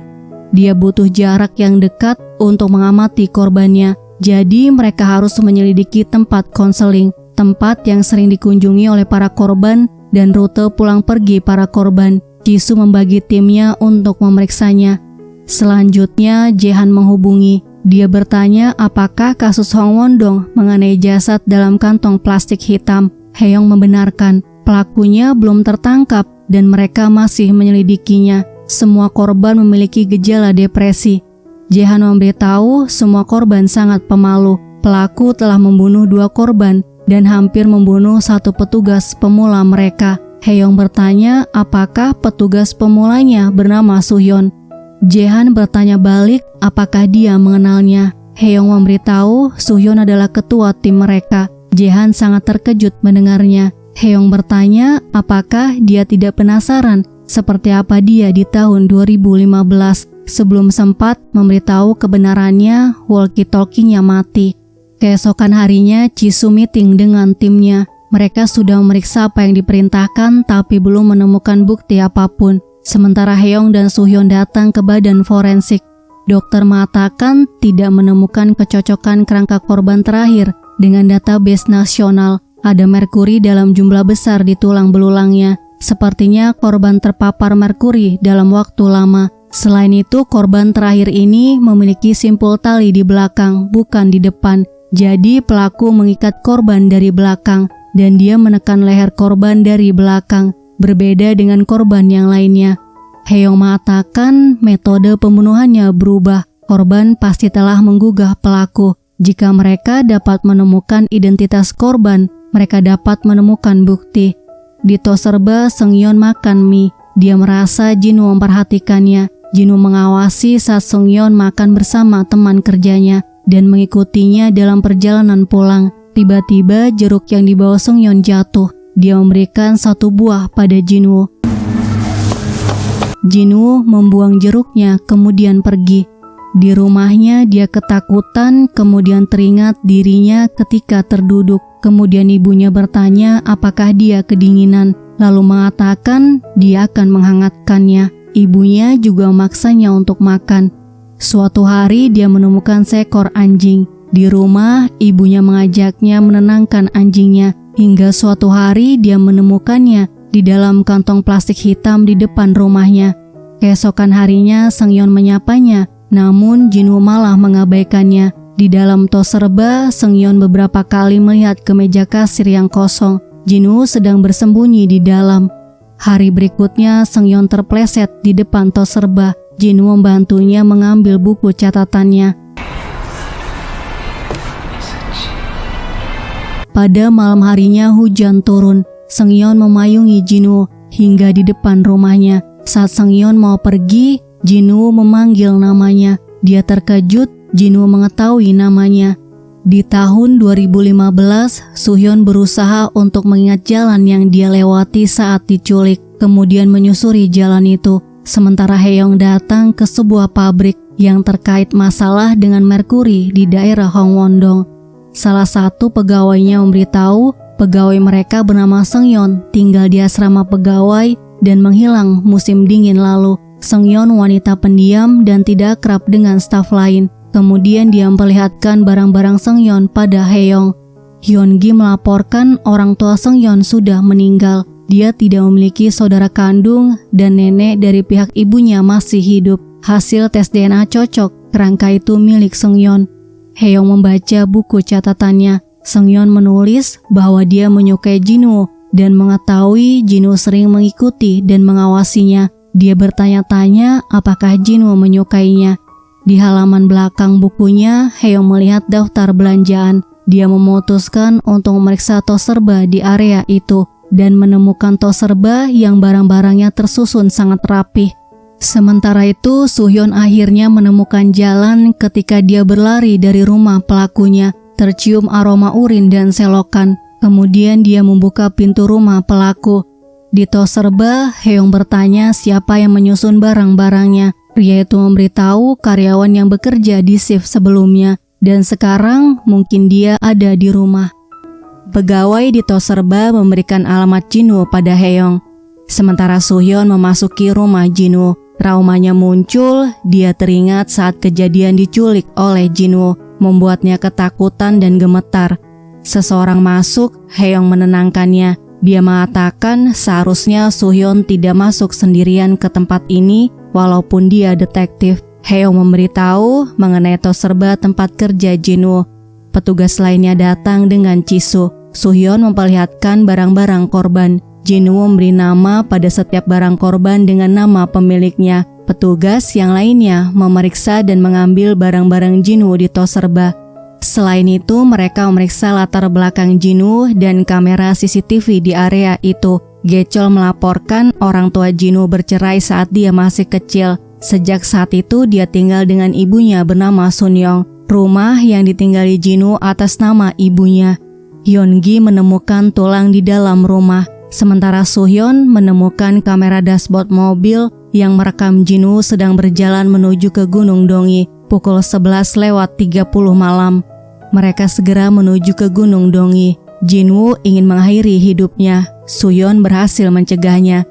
Dia butuh jarak yang dekat untuk mengamati korbannya. Jadi mereka harus menyelidiki tempat konseling, tempat yang sering dikunjungi oleh para korban, dan rute pulang pergi para korban. Jisoo membagi timnya untuk memeriksanya. Selanjutnya Jaehan menghubungi. Dia bertanya apakah kasus Hongwon-dong mengenai jasad dalam kantong plastik hitam. Haeyoung membenarkan pelakunya belum tertangkap dan mereka masih menyelidikinya. Semua korban memiliki gejala depresi. Jaehan memberitahu semua korban sangat pemalu. Pelaku telah membunuh 2 korban dan hampir membunuh 1 petugas pemula mereka. Haeyoung bertanya apakah petugas pemulanya bernama Soo-hyun. Jaehan bertanya balik apakah dia mengenalnya. Haeyoung memberitahu Soo-hyun adalah ketua tim mereka. Jaehan sangat terkejut mendengarnya. Haeyoung bertanya apakah dia tidak penasaran seperti apa dia di tahun 2015 sebelum sempat memberitahu kebenarannya walkie-talkie-nya mati. Keesokan harinya Jisoo meeting dengan timnya. Mereka sudah memeriksa apa yang diperintahkan tapi belum menemukan bukti apapun. Sementara Haeyoung dan Soo-hyun datang ke badan forensik. Dokter mengatakan tidak menemukan kecocokan kerangka korban terakhir dengan database nasional. Ada merkuri dalam jumlah besar di tulang belulangnya. Sepertinya korban terpapar merkuri dalam waktu lama. Selain itu, korban terakhir ini memiliki simpul tali di belakang, bukan di depan. Jadi pelaku mengikat korban dari belakang dan dia menekan leher korban dari belakang, berbeda dengan korban yang lainnya. Haeyoung mengatakan metode pembunuhannya berubah. Korban pasti telah menggugah pelaku. Jika mereka dapat menemukan identitas korban, mereka dapat menemukan bukti. Di Toserba, Seungyeon makan mie. Dia merasa Jinwoo memperhatikannya. Jinwoo mengawasi saat Seungyeon makan bersama teman kerjanya dan mengikutinya dalam perjalanan pulang. Tiba-tiba jeruk yang dibawa Seungyeon jatuh. Dia memberikan 1 buah pada Jinwoo. Jinwoo membuang jeruknya kemudian pergi. Di rumahnya dia ketakutan, kemudian teringat dirinya ketika terduduk. Kemudian ibunya bertanya apakah dia kedinginan, lalu mengatakan dia akan menghangatkannya. Ibunya juga memaksanya untuk makan. Suatu hari dia menemukan seekor anjing. Di rumah, ibunya mengajaknya menenangkan anjingnya, hingga suatu hari dia menemukannya di dalam kantong plastik hitam di depan rumahnya. Keesokan harinya, Seungyeon menyapanya, namun Jinwoo malah mengabaikannya. Di dalam tos serba, Seungyeon beberapa kali melihat ke meja kasir yang kosong. Jinwoo sedang bersembunyi di dalam. Hari berikutnya, Seungyeon terpleset di depan tos serba. Jinwoo membantunya mengambil buku catatannya. Pada malam harinya hujan turun. Seungyeon memayungi Jinwoo hingga di depan rumahnya. Saat Seungyeon mau pergi, Jinwoo memanggil namanya. Dia terkejut, Jinwoo mengetahui namanya. Di tahun 2015, Suhyun berusaha untuk mengingat jalan yang dia lewati saat diculik, kemudian menyusuri jalan itu. Sementara Haeyoung datang ke sebuah pabrik yang terkait masalah dengan merkuri di daerah Hongwon-dong. Salah satu pegawainya memberitahu pegawai mereka bernama Seungyeon tinggal di asrama pegawai dan menghilang musim dingin lalu. Seungyeon wanita pendiam dan tidak akrab dengan staf lain. Kemudian dia memperlihatkan barang-barang Seungyeon pada Haeyoung. Hyun-gi melaporkan orang tua Seungyeon sudah meninggal. Dia tidak memiliki saudara kandung dan nenek dari pihak ibunya masih hidup. Hasil tes DNA cocok, kerangka itu milik Seungyeon. Haeyoung membaca buku catatannya. Seungyeon menulis bahwa dia menyukai Jinwoo dan mengetahui Jinwoo sering mengikuti dan mengawasinya. Dia bertanya-tanya apakah Jinwoo menyukainya. Di halaman belakang bukunya, Haeyoung melihat daftar belanjaan. Dia memutuskan untuk memeriksa tos serba di area itu dan menemukan tos serba yang barang-barangnya tersusun sangat rapih. Sementara itu, Suhyun akhirnya menemukan jalan ketika dia berlari dari rumah pelakunya. Tercium aroma urin dan selokan. Kemudian dia membuka pintu rumah pelaku. Di tos serba, Haeyoung bertanya siapa yang menyusun barang-barangnya. Pria itu memberitahu karyawan yang bekerja di shift sebelumnya, dan sekarang mungkin dia ada di rumah. Pegawai di tos serba memberikan alamat Jinwoo pada Haeyoung. Sementara Suhyun memasuki rumah Jinwoo, traumanya muncul. Dia teringat saat kejadian diculik oleh Jinwoo, membuatnya ketakutan dan gemetar. Seseorang masuk, Haeyoung menenangkannya. Dia mengatakan seharusnya Suhyun tidak masuk sendirian ke tempat ini walaupun dia detektif. Haeyoung memberitahu mengenai tos serba tempat kerja Jinwoo. Petugas lainnya datang dengan cisu. Suhyun memperlihatkan barang-barang korban. Jinwoo memberi nama pada setiap barang korban dengan nama pemiliknya. Petugas yang lainnya memeriksa dan mengambil barang-barang Jinwoo di tos serba. Selain itu, mereka memeriksa latar belakang Jinwoo dan kamera CCTV di area itu. Gechol melaporkan orang tua Jinwoo bercerai saat dia masih kecil. Sejak saat itu, dia tinggal dengan ibunya bernama Sunyoung. Rumah yang ditinggali Jinwoo atas nama ibunya. Hyun-gi menemukan tulang di dalam rumah. Sementara Suhyun menemukan kamera dashboard mobil yang merekam Jinwoo sedang berjalan menuju ke Gunung Dongi pukul 11:30 malam. Mereka segera menuju ke Gunung Dongi. Jinwoo ingin mengakhiri hidupnya. Suhyun berhasil mencegahnya.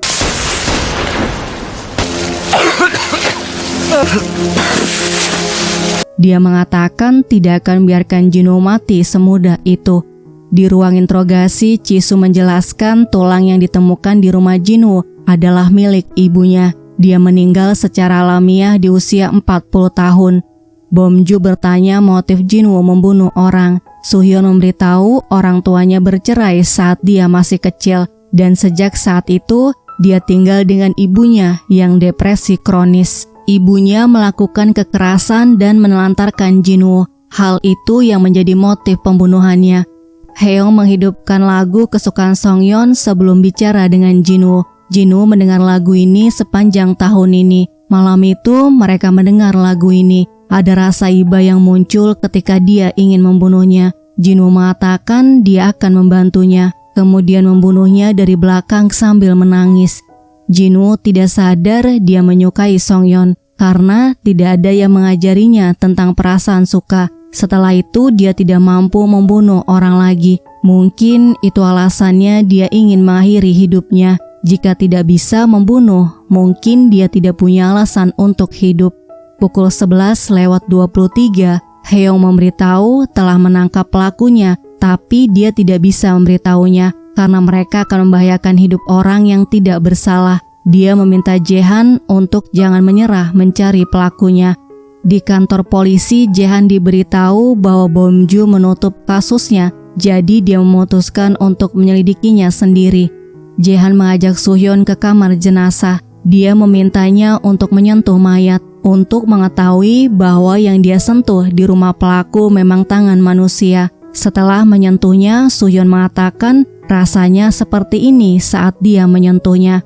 Dia mengatakan tidak akan biarkan Jinwoo mati semudah itu. Di ruang interogasi, Chisu menjelaskan tulang yang ditemukan di rumah Jinwoo adalah milik ibunya. Dia meninggal secara alamiah di usia 40 tahun. Bomju bertanya motif Jinwoo membunuh orang. Suhyun memberitahu orang tuanya bercerai saat dia masih kecil, dan sejak saat itu dia tinggal dengan ibunya yang depresi kronis. Ibunya melakukan kekerasan dan menelantarkan Jinwoo. Hal itu yang menjadi motif pembunuhannya. Haeyoung menghidupkan lagu kesukaan Seungyeon sebelum bicara dengan Jinwoo. Jinwoo mendengar lagu ini sepanjang tahun ini. Malam itu mereka mendengar lagu ini. Ada rasa iba yang muncul ketika dia ingin membunuhnya. Jinwoo mengatakan dia akan membantunya, kemudian membunuhnya dari belakang sambil menangis. Jinwoo tidak sadar dia menyukai Seungyeon karena tidak ada yang mengajarinya tentang perasaan suka. Setelah itu dia tidak mampu membunuh orang lagi. Mungkin itu alasannya dia ingin mengakhiri hidupnya. Jika tidak bisa membunuh, mungkin dia tidak punya alasan untuk hidup. Pukul 11:23, Heong memberitahu telah menangkap pelakunya, tapi dia tidak bisa memberitahunya karena mereka akan membahayakan hidup orang yang tidak bersalah. Dia meminta Jae-han untuk jangan menyerah mencari pelakunya. Di kantor polisi, Jae-han diberitahu bahwa Bom-ju menutup kasusnya, jadi dia memutuskan untuk menyelidikinya sendiri. Jae-han mengajak Soo-hyun ke kamar jenazah. Dia memintanya untuk menyentuh mayat, untuk mengetahui bahwa yang dia sentuh di rumah pelaku memang tangan manusia. Setelah menyentuhnya, Soo-hyun mengatakan rasanya seperti ini saat dia menyentuhnya.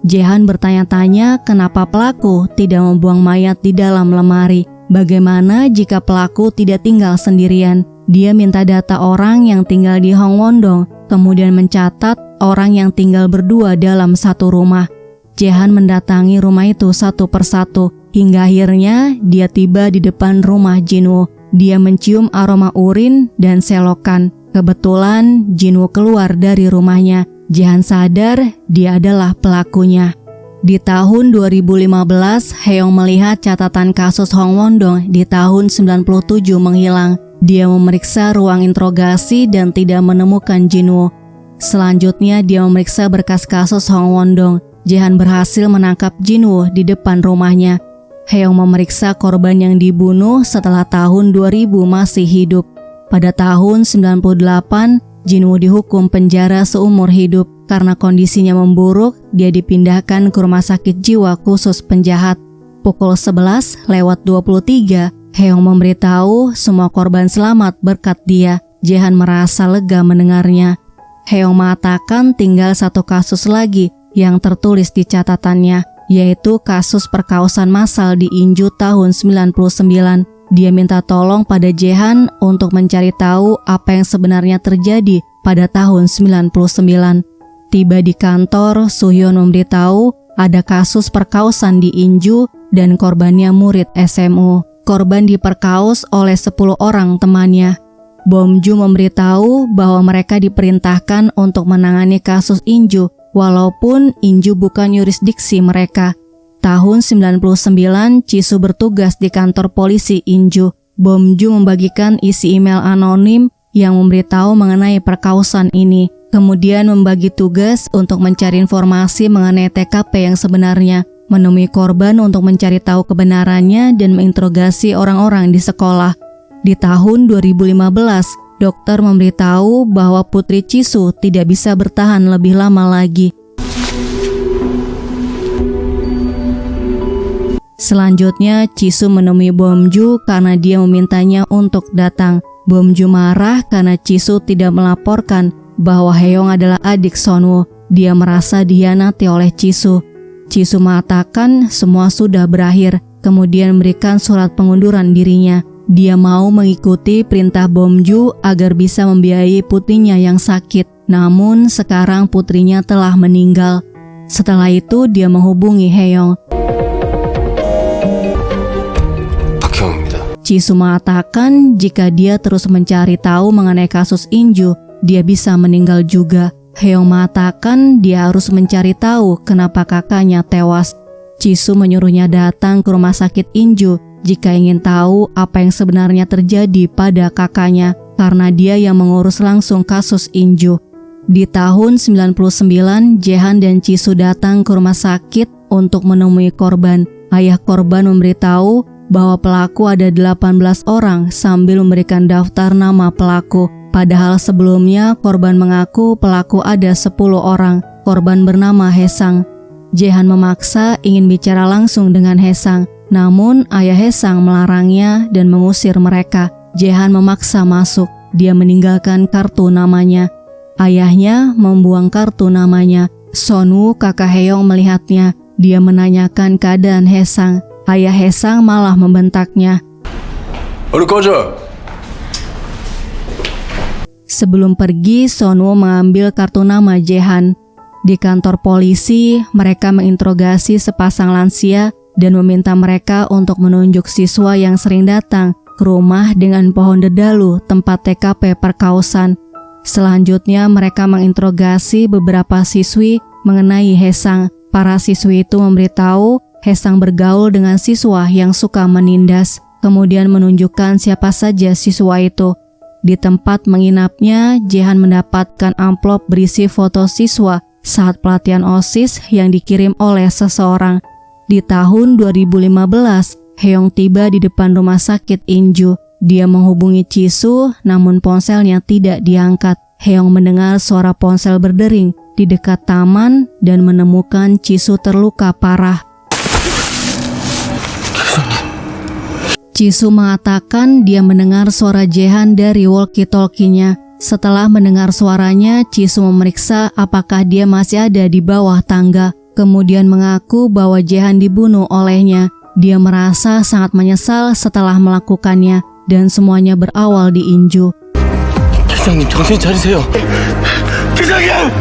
Jae-han bertanya-tanya kenapa pelaku tidak membuang mayat di dalam lemari. Bagaimana jika pelaku tidak tinggal sendirian? Dia minta data orang yang tinggal di Hongwon-dong, kemudian mencatat orang yang tinggal berdua dalam satu rumah. Jae-han mendatangi rumah itu satu persatu, hingga akhirnya dia tiba di depan rumah Jin-woo. Dia mencium aroma urin dan selokan. Kebetulan Jin-woo keluar dari rumahnya. Jae-han sadar dia adalah pelakunya. Di tahun 2015, Heong melihat catatan kasus Hongwon-dong di tahun 97 menghilang. Dia memeriksa ruang interogasi dan tidak menemukan Jin-woo. Selanjutnya dia memeriksa berkas kasus Hongwon-dong. Jae-han berhasil menangkap Jin-woo di depan rumahnya. Heong memeriksa korban yang dibunuh setelah tahun 2000 masih hidup. Pada tahun 98, Jin-woo dihukum penjara seumur hidup. Karena kondisinya memburuk, dia dipindahkan ke rumah sakit jiwa khusus penjahat. Pukul 11:23, Heong memberitahu semua korban selamat berkat dia. Jae-han merasa lega mendengarnya. Heong mengatakan tinggal satu kasus lagi yang tertulis di catatannya, yaitu kasus perkosaan massal di Inju tahun 99. Dia minta tolong pada Jae-han untuk mencari tahu apa yang sebenarnya terjadi pada tahun 99. Tiba di kantor, Soo-hyun memberitahu ada kasus perkosaan di Inju dan korbannya murid SMU. Korban diperkaos oleh 10 orang temannya. Bom-ju memberitahu bahwa mereka diperintahkan untuk menangani kasus Inju, walaupun Inju bukan yurisdiksi mereka. Tahun 99, Jisoo bertugas di kantor polisi Inju. Bom-ju membagikan isi email anonim yang memberitahu mengenai perkosaan ini. Kemudian membagi tugas untuk mencari informasi mengenai TKP yang sebenarnya, menemui korban untuk mencari tahu kebenarannya dan menginterogasi orang-orang di sekolah. Di tahun 2015, dokter memberitahu bahwa Putri Jisoo tidak bisa bertahan lebih lama lagi. Selanjutnya, Jisoo menemui Bom-ju karena dia memintanya untuk datang. Bom-ju marah karena Jisoo tidak melaporkan bahwa Heong adalah adik Son-woo. Dia merasa dihianati oleh Jisoo. Jisoo mengatakan semua sudah berakhir, kemudian memberikan surat pengunduran dirinya. Dia mau mengikuti perintah Bom-ju agar bisa membiayai putrinya yang sakit. Namun sekarang putrinya telah meninggal. Setelah itu dia menghubungi Heong. 박형입니다. Jisoo mengatakan jika dia terus mencari tahu mengenai kasus Inju, dia bisa meninggal juga. Heong mengatakan dia harus mencari tahu kenapa kakaknya tewas. Jisoo menyuruhnya datang ke rumah sakit Inju jika ingin tahu apa yang sebenarnya terjadi pada kakaknya, karena dia yang mengurus langsung kasus Inju. Di tahun 99, Jae-han dan Jisoo datang ke rumah sakit untuk menemui korban. Ayah korban memberitahu bahwa pelaku ada 18 orang sambil memberikan daftar nama pelaku. Padahal sebelumnya korban mengaku pelaku ada 10 orang. Korban bernama Haesang. Jae-han memaksa ingin bicara langsung dengan Haesang. Namun ayah Haesang melarangnya dan mengusir mereka. Jae-han memaksa masuk. Dia meninggalkan kartu namanya. Ayahnya membuang kartu namanya. Son-woo, kakak Heong, melihatnya. Dia menanyakan keadaan Haesang. Ayah Haesang malah membentaknya. 얼른 꺼져! Sebelum pergi, Son-woo mengambil kartu nama Jae-han. Di kantor polisi, mereka menginterogasi sepasang lansia dan meminta mereka untuk menunjuk siswa yang sering datang ke rumah dengan pohon dedalu tempat TKP perkausan. Selanjutnya mereka menginterogasi beberapa siswi mengenai Haesang. Para siswi itu memberitahu Haesang bergaul dengan siswa yang suka menindas, kemudian menunjukkan siapa saja siswa itu. Di tempat menginapnya, Jaehan mendapatkan amplop berisi foto siswa saat pelatihan OSIS yang dikirim oleh seseorang. Di tahun 2015, Haeyoung tiba di depan rumah sakit Inju. Dia menghubungi Jisoo, namun ponselnya tidak diangkat. Haeyoung mendengar suara ponsel berdering di dekat taman dan menemukan Jisoo terluka parah. Jisoo mengatakan dia mendengar suara Jaehan dari walkie-talkie-nya. Setelah mendengar suaranya, Jisoo memeriksa apakah dia masih ada di bawah tangga. Kemudian mengaku bahwa Jaehan dibunuh olehnya. Dia merasa sangat menyesal setelah melakukannya dan semuanya berawal di Inju. 대장님 정신 차리세요. 대장님!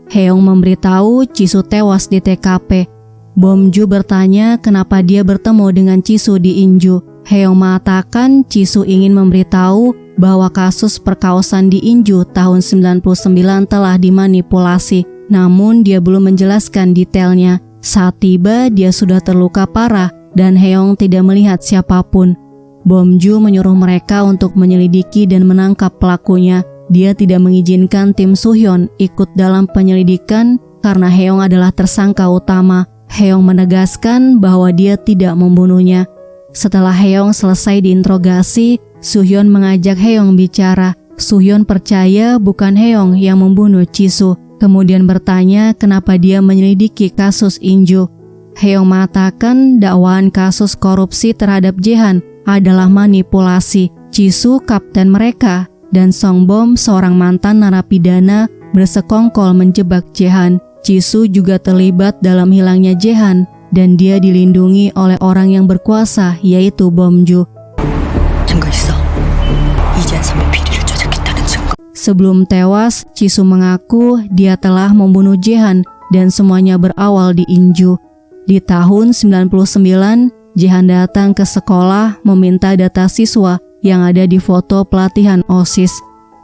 Haeyoung memberitahu Jisoo tewas di TKP. Bomju bertanya kenapa dia bertemu dengan Jisoo di Inju. Haeyoung mengatakan Jisoo ingin memberitahu bahwa kasus perkosaan di Inju tahun 99 telah dimanipulasi, namun dia belum menjelaskan detailnya. Saat tiba, dia sudah terluka parah dan Haeyoung tidak melihat siapapun. Bomju menyuruh mereka untuk menyelidiki dan menangkap pelakunya. Dia tidak mengizinkan tim Suhyun ikut dalam penyelidikan karena Haeyoung adalah tersangka utama. Haeyoung menegaskan bahwa dia tidak membunuhnya. Setelah Haeyoung selesai diinterogasi, Suhyun mengajak Haeyoung bicara. Suhyun percaya bukan Haeyoung yang membunuh Jisoo, kemudian bertanya kenapa dia menyelidiki kasus Inju. Haeyoung mengatakan dakwaan kasus korupsi terhadap Jaehan adalah manipulasi. Jisoo, kapten mereka, dan Songbom, seorang mantan narapidana, bersekongkol menjebak Jaehan. Jisoo juga terlibat dalam hilangnya Jaehan dan dia dilindungi oleh orang yang berkuasa, yaitu Bomju. 증거 있어. 이지한 선배 비리를 조작했다는 증거. Sebelum tewas, Jisoo mengaku dia telah membunuh Jaehan dan semuanya berawal di Inju. Di tahun 99, Jaehan datang ke sekolah meminta data siswa yang ada di foto pelatihan OSIS.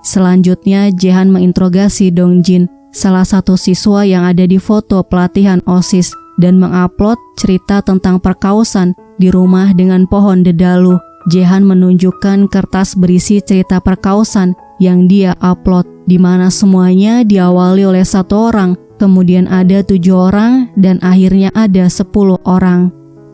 Selanjutnya, Jaehan menginterogasi Dongjin, salah satu siswa yang ada di foto pelatihan OSIS, dan mengupload cerita tentang perkausan di rumah dengan pohon dedalu. Jaehan menunjukkan kertas berisi cerita perkausan yang dia upload, di mana semuanya diawali oleh satu orang, kemudian ada 7 orang, dan akhirnya ada 10 orang.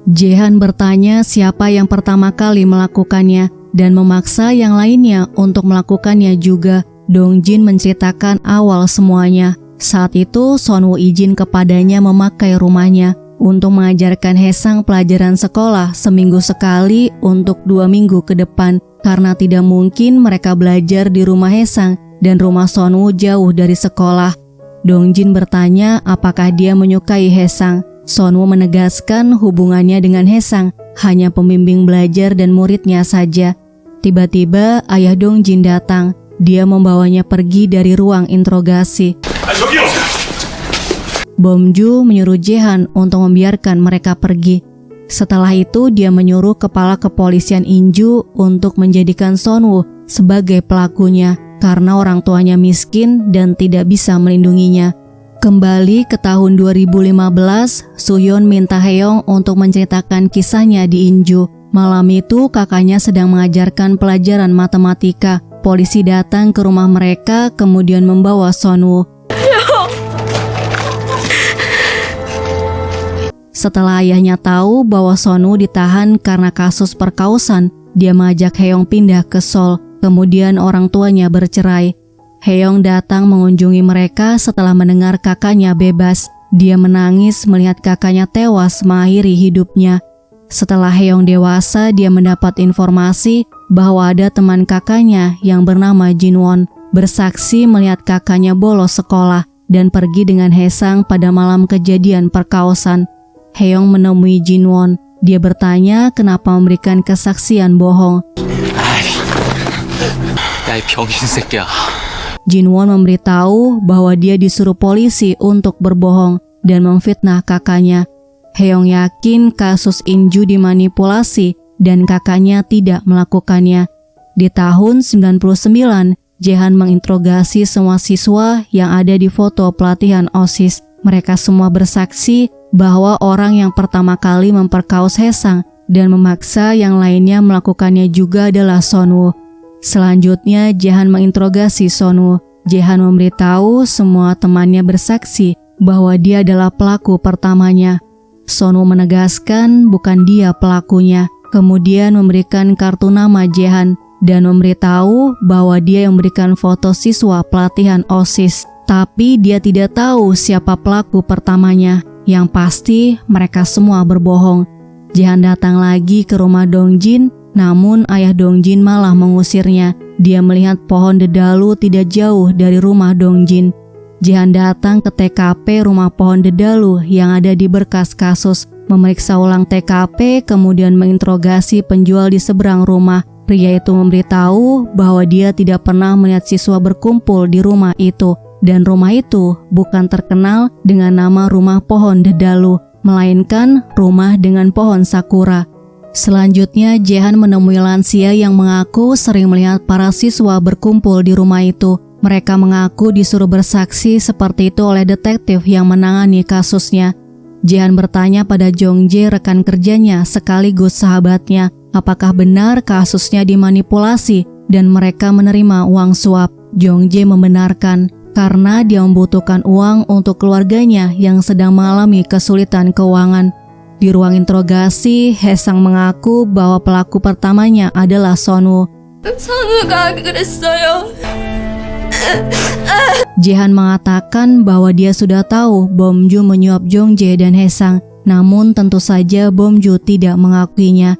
Jaehan bertanya siapa yang pertama kali melakukannya, dan memaksa yang lainnya untuk melakukannya juga. Dongjin menceritakan awal semuanya. Saat itu, Sonwoo izin kepadanya memakai rumahnya untuk mengajarkan Haesang pelajaran sekolah seminggu sekali untuk 2 minggu ke depan, karena tidak mungkin mereka belajar di rumah Haesang dan rumah Sonwoo jauh dari sekolah. Dongjin bertanya apakah dia menyukai Haesang. Sonwoo menegaskan hubungannya dengan Haesang hanya pembimbing belajar dan muridnya saja. Tiba-tiba ayah Dongjin datang. Dia membawanya pergi dari ruang interogasi. Bomju menyuruh Jaehan untuk membiarkan mereka pergi. Setelah itu dia menyuruh kepala kepolisian Inju untuk menjadikan Sonwoo sebagai pelakunya karena orang tuanya miskin dan tidak bisa melindunginya. Kembali ke tahun 2015, Suhyun minta Haeyoung untuk menceritakan kisahnya di Inju. Malam itu kakaknya sedang mengajarkan pelajaran matematika. Polisi datang ke rumah mereka kemudian membawa Sonwoo. Setelah ayahnya tahu bahwa Sonwoo ditahan karena kasus perkosaan, dia mengajak Haeyoung pindah ke Seoul. Kemudian orang tuanya bercerai. Haeyoung datang mengunjungi mereka setelah mendengar kakaknya bebas. Dia menangis melihat kakaknya tewas mengakhiri hidupnya. Setelah Haeyoung dewasa, dia mendapat informasi bahwa ada teman kakaknya yang bernama Jinwon bersaksi melihat kakaknya bolos sekolah dan pergi dengan Haesang pada malam kejadian perkosaan. Haeyoung menemui Jinwon. Dia bertanya kenapa memberikan kesaksian bohong. 야, 이 병신 새끼야. Jinwon memberitahu bahwa dia disuruh polisi untuk berbohong dan memfitnah kakaknya. Haeyoung yakin kasus Inju dimanipulasi dan kakaknya tidak melakukannya. Di tahun 99, Jaehan menginterogasi semua siswa yang ada di foto pelatihan OSIS. Mereka semua bersaksi bahwa orang yang pertama kali memperkaos Haesang dan memaksa yang lainnya melakukannya juga adalah Sonwoo. Selanjutnya, Jaehan menginterogasi Sonwoo. Jaehan memberitahu semua temannya bersaksi bahwa dia adalah pelaku pertamanya. Sonwoo menegaskan bukan dia pelakunya, kemudian memberikan kartu nama Jaehan dan memberitahu bahwa dia yang memberikan foto siswa pelatihan OSIS. Tapi dia tidak tahu siapa pelaku pertamanya. Yang pasti mereka semua berbohong. Jaehan datang lagi ke rumah Dongjin, namun ayah Dongjin malah mengusirnya. Dia melihat pohon dedalu tidak jauh dari rumah Dongjin. Jaehan datang ke TKP rumah pohon dedalu yang ada di berkas kasus, memeriksa ulang TKP, kemudian menginterogasi penjual di seberang rumah. Pria itu memberitahu bahwa dia tidak pernah melihat siswa berkumpul di rumah itu, dan rumah itu bukan terkenal dengan nama rumah pohon dedalu, melainkan rumah dengan pohon sakura. Selanjutnya, Jaehan menemui lansia yang mengaku sering melihat para siswa berkumpul di rumah itu. Mereka mengaku disuruh bersaksi seperti itu oleh detektif yang menangani kasusnya. Jaehan bertanya pada Jongjae, rekan kerjanya sekaligus sahabatnya, apakah benar kasusnya dimanipulasi dan mereka menerima uang suap. Jongjae membenarkan karena dia membutuhkan uang untuk keluarganya yang sedang mengalami kesulitan keuangan. Di ruang interogasi, Haesang mengaku bahwa pelaku pertamanya adalah Sonwoo. 선우가 그랬어요. Jaehan mengatakan bahwa dia sudah tahu Bomju menyuap Jongjae dan Haesang, namun tentu saja Bomju tidak mengakuinya.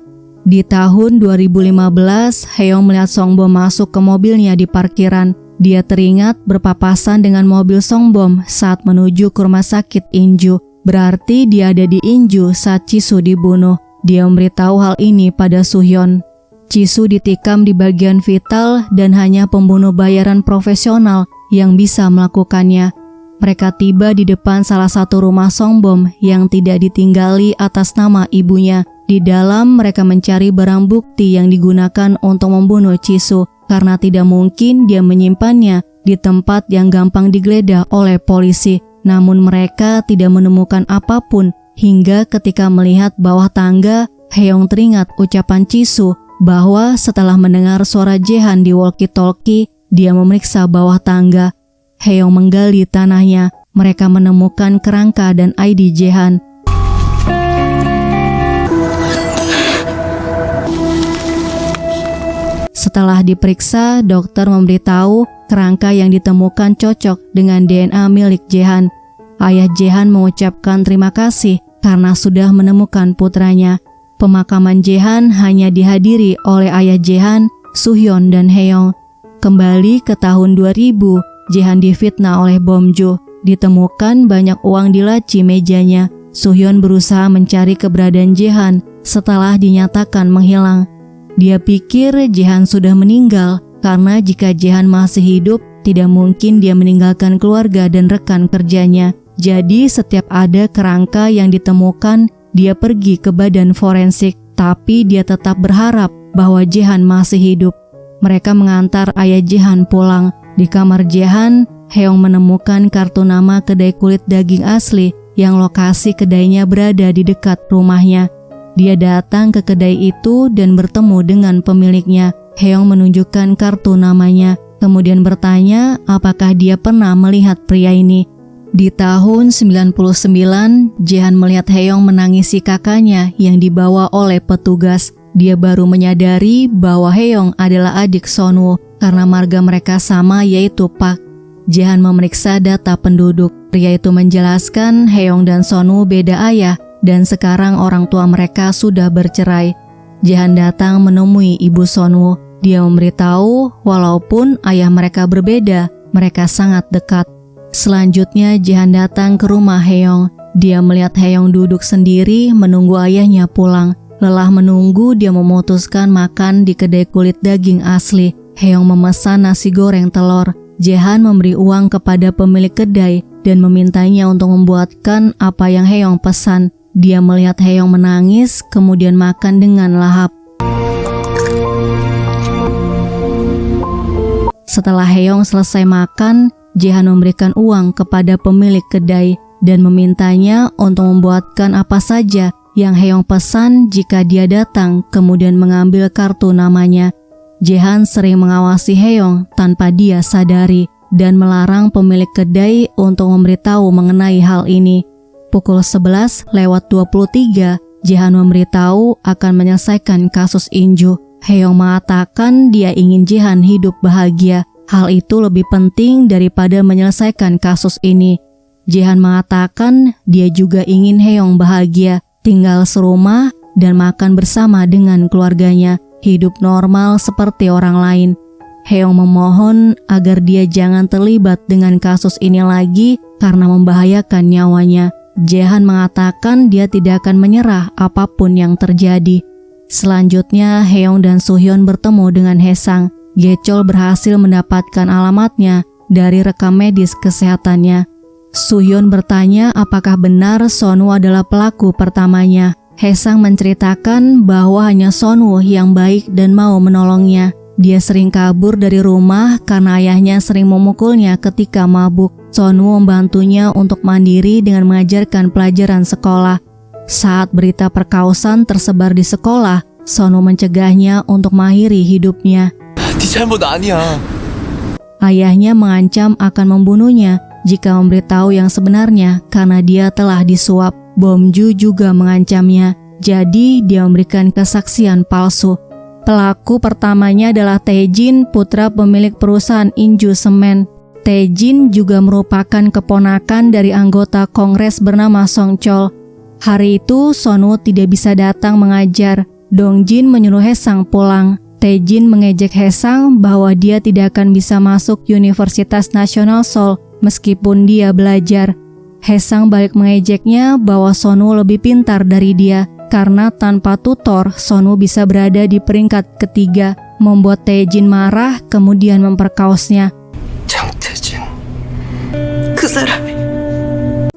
Di tahun 2015, Haeyoung melihat Songbom masuk ke mobilnya di parkiran. Dia teringat berpapasan dengan mobil Songbom saat menuju ke rumah sakit Inju. Berarti dia ada di Inju saat Jisoo dibunuh. Dia memberitahu hal ini pada Suhyun. Jisoo ditikam di bagian vital dan hanya pembunuh bayaran profesional yang bisa melakukannya. Mereka tiba di depan salah satu rumah Songbom yang tidak ditinggali atas nama ibunya. Di dalam mereka mencari barang bukti yang digunakan untuk membunuh Jisoo, karena tidak mungkin dia menyimpannya di tempat yang gampang digeledah oleh polisi. Namun mereka tidak menemukan apapun hingga ketika melihat bawah tangga, Haeyoung teringat ucapan Jisoo bahwa setelah mendengar suara Jaehan di walkie-talkie, dia memeriksa bawah tangga. Haeyoung menggali tanahnya, mereka menemukan kerangka dan ID Jaehan. Setelah diperiksa, dokter memberitahu kerangka yang ditemukan cocok dengan DNA milik Jaehan. Ayah Jaehan mengucapkan terima kasih karena sudah menemukan putranya. Pemakaman Jaehan hanya dihadiri oleh ayah Jaehan, Suhyun, dan Haeyoung. Kembali ke tahun 2000, Jaehan difitnah oleh Bomju. Ditemukan banyak uang di laci mejanya. Suhyun berusaha mencari keberadaan Jaehan setelah dinyatakan menghilang. Dia pikir Jaehan sudah meninggal karena jika Jaehan masih hidup, tidak mungkin dia meninggalkan keluarga dan rekan kerjanya. Jadi setiap ada kerangka yang ditemukan, dia pergi ke badan forensik, tapi dia tetap berharap bahwa Jaehan masih hidup. Mereka mengantar ayah Jaehan pulang. Di kamar Jaehan, Haeyoung menemukan kartu nama kedai kulit daging asli yang lokasi kedainya berada di dekat rumahnya. Dia datang ke kedai itu dan bertemu dengan pemiliknya. Haeyoung menunjukkan kartu namanya, kemudian bertanya apakah dia pernah melihat pria ini. Di tahun 99, Jaehan melihat Haeyoung menangisi kakaknya yang dibawa oleh petugas. Dia baru menyadari bahwa Haeyoung adalah adik Sonwoo karena marga mereka sama, yaitu Park. Jaehan memeriksa data penduduk. Pria itu menjelaskan Haeyoung dan Sonwoo beda ayah dan sekarang orang tua mereka sudah bercerai. Jaehan datang menemui ibu Sonwoo. Dia memberitahu walaupun ayah mereka berbeda, mereka sangat dekat. Selanjutnya Jaehan datang ke rumah Haeyoung. Dia melihat Haeyoung duduk sendiri menunggu ayahnya pulang. Lelah menunggu, dia memutuskan makan di kedai kulit daging asli. Haeyoung memesan nasi goreng telur. Jaehan memberi uang kepada pemilik kedai dan memintanya untuk membuatkan apa yang Haeyoung pesan. Dia melihat Haeyoung menangis, kemudian makan dengan lahap. Setelah Haeyoung selesai makan, Jae-han memberikan uang kepada pemilik kedai dan memintanya untuk membuatkan apa saja yang Haeyoung pesan jika dia datang, kemudian mengambil kartu namanya. Jae-han sering mengawasi Haeyoung tanpa dia sadari dan melarang pemilik kedai untuk memberitahu mengenai hal ini. Pukul 11:23, Jae-han memberitahu akan menyelesaikan kasus Inju. Haeyoung mengatakan dia ingin Jae-han hidup bahagia. Hal itu lebih penting daripada menyelesaikan kasus ini. Jae-han mengatakan dia juga ingin Haeyoung bahagia, tinggal serumah dan makan bersama dengan keluarganya, hidup normal seperti orang lain. Haeyoung memohon agar dia jangan terlibat dengan kasus ini lagi karena membahayakan nyawanya. Jae-han mengatakan dia tidak akan menyerah apapun yang terjadi. Selanjutnya, Haeyoung dan Soo-hyun bertemu dengan Hae-sang. Gye-chol berhasil mendapatkan alamatnya dari rekam medis kesehatannya. Soo-hyun bertanya apakah benar Son-woo adalah pelaku pertamanya. Hae-sang menceritakan bahwa hanya Son-woo yang baik dan mau menolongnya. Dia sering kabur dari rumah karena ayahnya sering memukulnya ketika mabuk. Son-woo membantunya untuk mandiri dengan mengajarkan pelajaran sekolah. Saat berita perkausan tersebar di sekolah, Son-woo mencegahnya untuk mengakhiri hidupnya. 네 잘못 아니야. Ayahnya mengancam akan membunuhnya jika memberitahu yang sebenarnya karena dia telah disuap. Bom-ju juga mengancamnya, jadi dia memberikan kesaksian palsu. Pelaku pertamanya adalah Tae-jin, putra pemilik perusahaan Inju Semen. Tae-jin juga merupakan keponakan dari anggota Kongres bernama Song-chol. Hari itu Son-woo tidak bisa datang mengajar. Dong-jin menyuruh Hae-sang pulang. Tae-jin mengejek Hae-sang bahwa dia tidak akan bisa masuk Universitas Nasional Seoul meskipun dia belajar. Hae-sang balik mengejeknya bahwa Son-woo lebih pintar dari dia. Karena tanpa tutor, Son-woo bisa berada di peringkat ketiga, membuat Tae-jin marah kemudian memperkaosnya. 장태진. 그 사람이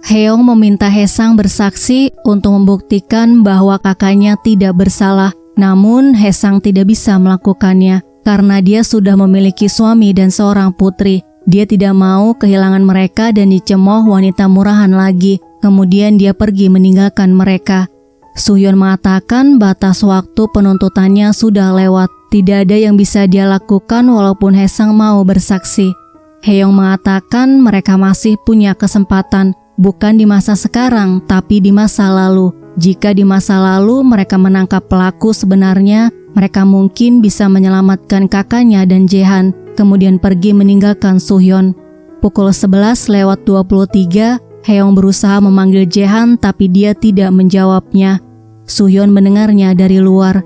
Haeyoung meminta Hae-sang bersaksi untuk membuktikan bahwa kakaknya tidak bersalah. Namun Hae-sang tidak bisa melakukannya karena dia sudah memiliki suami dan seorang putri. Dia tidak mau kehilangan mereka dan dicemooh wanita murahan lagi. Kemudian dia pergi meninggalkan mereka. Soo-hyun mengatakan batas waktu penuntutannya sudah lewat. Tidak ada yang bisa dia lakukan walaupun Hae-sang mau bersaksi. Haeyoung mengatakan mereka masih punya kesempatan, bukan di masa sekarang tapi di masa lalu. Jika di masa lalu mereka menangkap pelaku sebenarnya, mereka mungkin bisa menyelamatkan kakaknya dan Jae-han, kemudian pergi meninggalkan Soo-hyun. Pukul 11:23, Haeyoung berusaha memanggil Jae-han tapi dia tidak menjawabnya. Soo-hyun mendengarnya dari luar.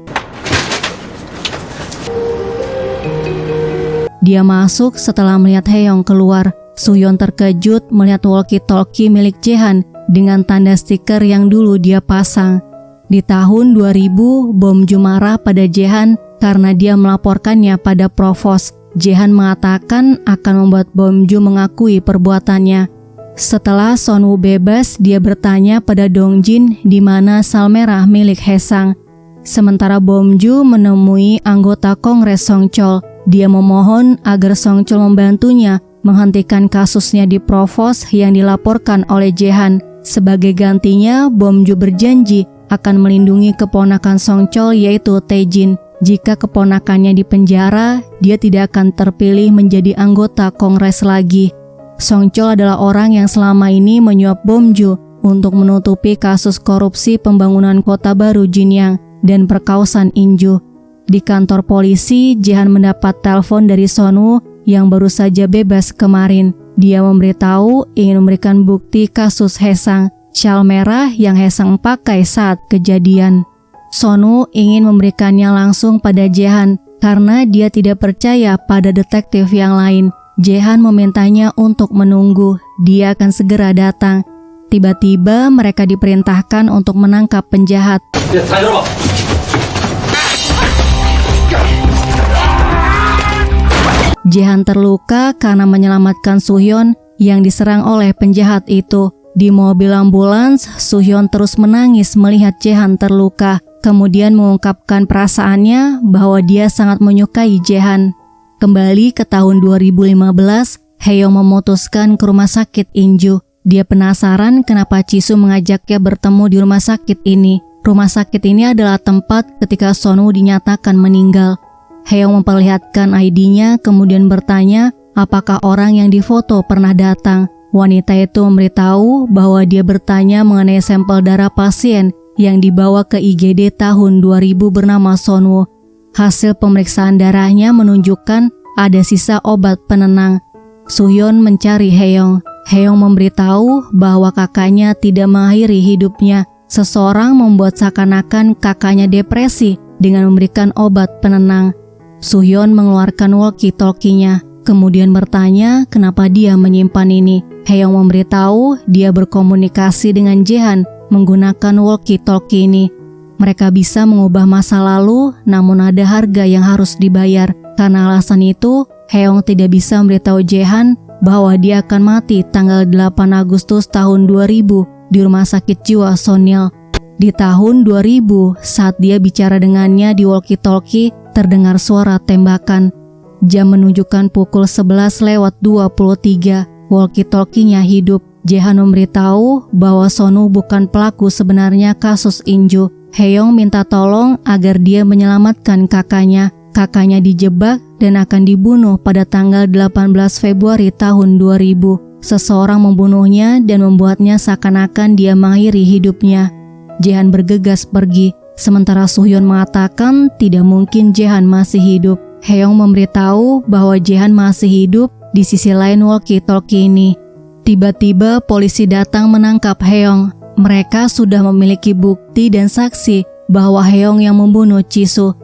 Dia masuk setelah melihat Haeyoung keluar. Soo-hyun terkejut melihat walkie-talkie milik Jae-han dengan tanda stiker yang dulu dia pasang. Di tahun 2000, Bom-ju marah pada Jae-han karena dia melaporkannya pada provos. Jae-han mengatakan akan membuat Bom-ju mengakui perbuatannya. Setelah Son-woo bebas, dia bertanya pada Dong-jin di mana sal merah milik Hae-sang. Sementara Bom-ju menemui anggota Kongres Song-chol. Dia memohon agar Song-chol membantunya menghentikan kasusnya di provos yang dilaporkan oleh Jae-han. Sebagai gantinya, Bom-ju berjanji akan melindungi keponakan Song-chol yaitu Tae-jin. Jika keponakannya dipenjara, dia tidak akan terpilih menjadi anggota Kongres lagi. Song-chol adalah orang yang selama ini menyuap Bom-ju untuk menutupi kasus korupsi pembangunan kota baru Jinyang dan perkausan Inju. Di kantor polisi, Jae-han mendapat telepon dari Son-woo yang baru saja bebas kemarin. Dia memberitahu ingin memberikan bukti kasus Hae-sang, syal merah yang Hae-sang pakai saat kejadian. Son-woo ingin memberikannya langsung pada Jae-han karena dia tidak percaya pada detektif yang lain. Jae-han memintanya untuk menunggu, dia akan segera datang. Tiba-tiba mereka diperintahkan untuk menangkap penjahat. Jae-han terluka karena menyelamatkan Soo-hyun yang diserang oleh penjahat itu. Di mobil ambulans, Soo-hyun terus menangis melihat Jae-han terluka, kemudian mengungkapkan perasaannya bahwa dia sangat menyukai Jae-han. Kembali ke tahun 2015, Hae-young memutuskan ke rumah sakit Inju. Dia penasaran kenapa Jisoo mengajaknya bertemu di rumah sakit ini. Rumah sakit ini adalah tempat ketika Son-woo dinyatakan meninggal. Hae-young memperlihatkan ID-nya kemudian bertanya apakah orang yang difoto pernah datang. Wanita itu memberitahu bahwa dia bertanya mengenai sampel darah pasien yang dibawa ke IGD tahun 2000 bernama Son-woo. Hasil pemeriksaan darahnya menunjukkan ada sisa obat penenang. Soo-hyun mencari Hae-young. Hae-young memberitahu bahwa kakaknya tidak mengakhiri hidupnya. Seseorang membuat seakan-akan kakaknya depresi dengan memberikan obat penenang. Soo-hyun mengeluarkan walkie-talkie-nya, kemudian bertanya kenapa dia menyimpan ini. Hae-young memberitahu dia berkomunikasi dengan Jae-han menggunakan walkie-talkie ini. Mereka bisa mengubah masa lalu, namun ada harga yang harus dibayar. Karena alasan itu, Hae-young tidak bisa memberitahu Jae-han bahwa dia akan mati tanggal 8 Agustus tahun 2000 di rumah sakit jiwa Sonil. Di tahun 2000, saat dia bicara dengannya di walkie-talkie, terdengar suara tembakan. Jam menunjukkan pukul 11:23. Walkie-talkie-nya hidup. Jae-han memberitahu bahwa Son-woo bukan pelaku sebenarnya kasus Inju. Hae-young minta tolong agar dia menyelamatkan kakaknya. Kakaknya dijebak dan akan dibunuh pada tanggal 18 Februari tahun 2000. Seseorang membunuhnya dan membuatnya seakan-akan dia mengakhiri hidupnya. Jae-han bergegas pergi, sementara Soo-hyun mengatakan tidak mungkin Jae-han masih hidup. Hae-young memberitahu bahwa Jae-han masih hidup di sisi lain walkie-talkie ini. Tiba-tiba polisi datang menangkap Hae-young. Mereka sudah memiliki bukti dan saksi bahwa Hae-young yang membunuh Jisoo.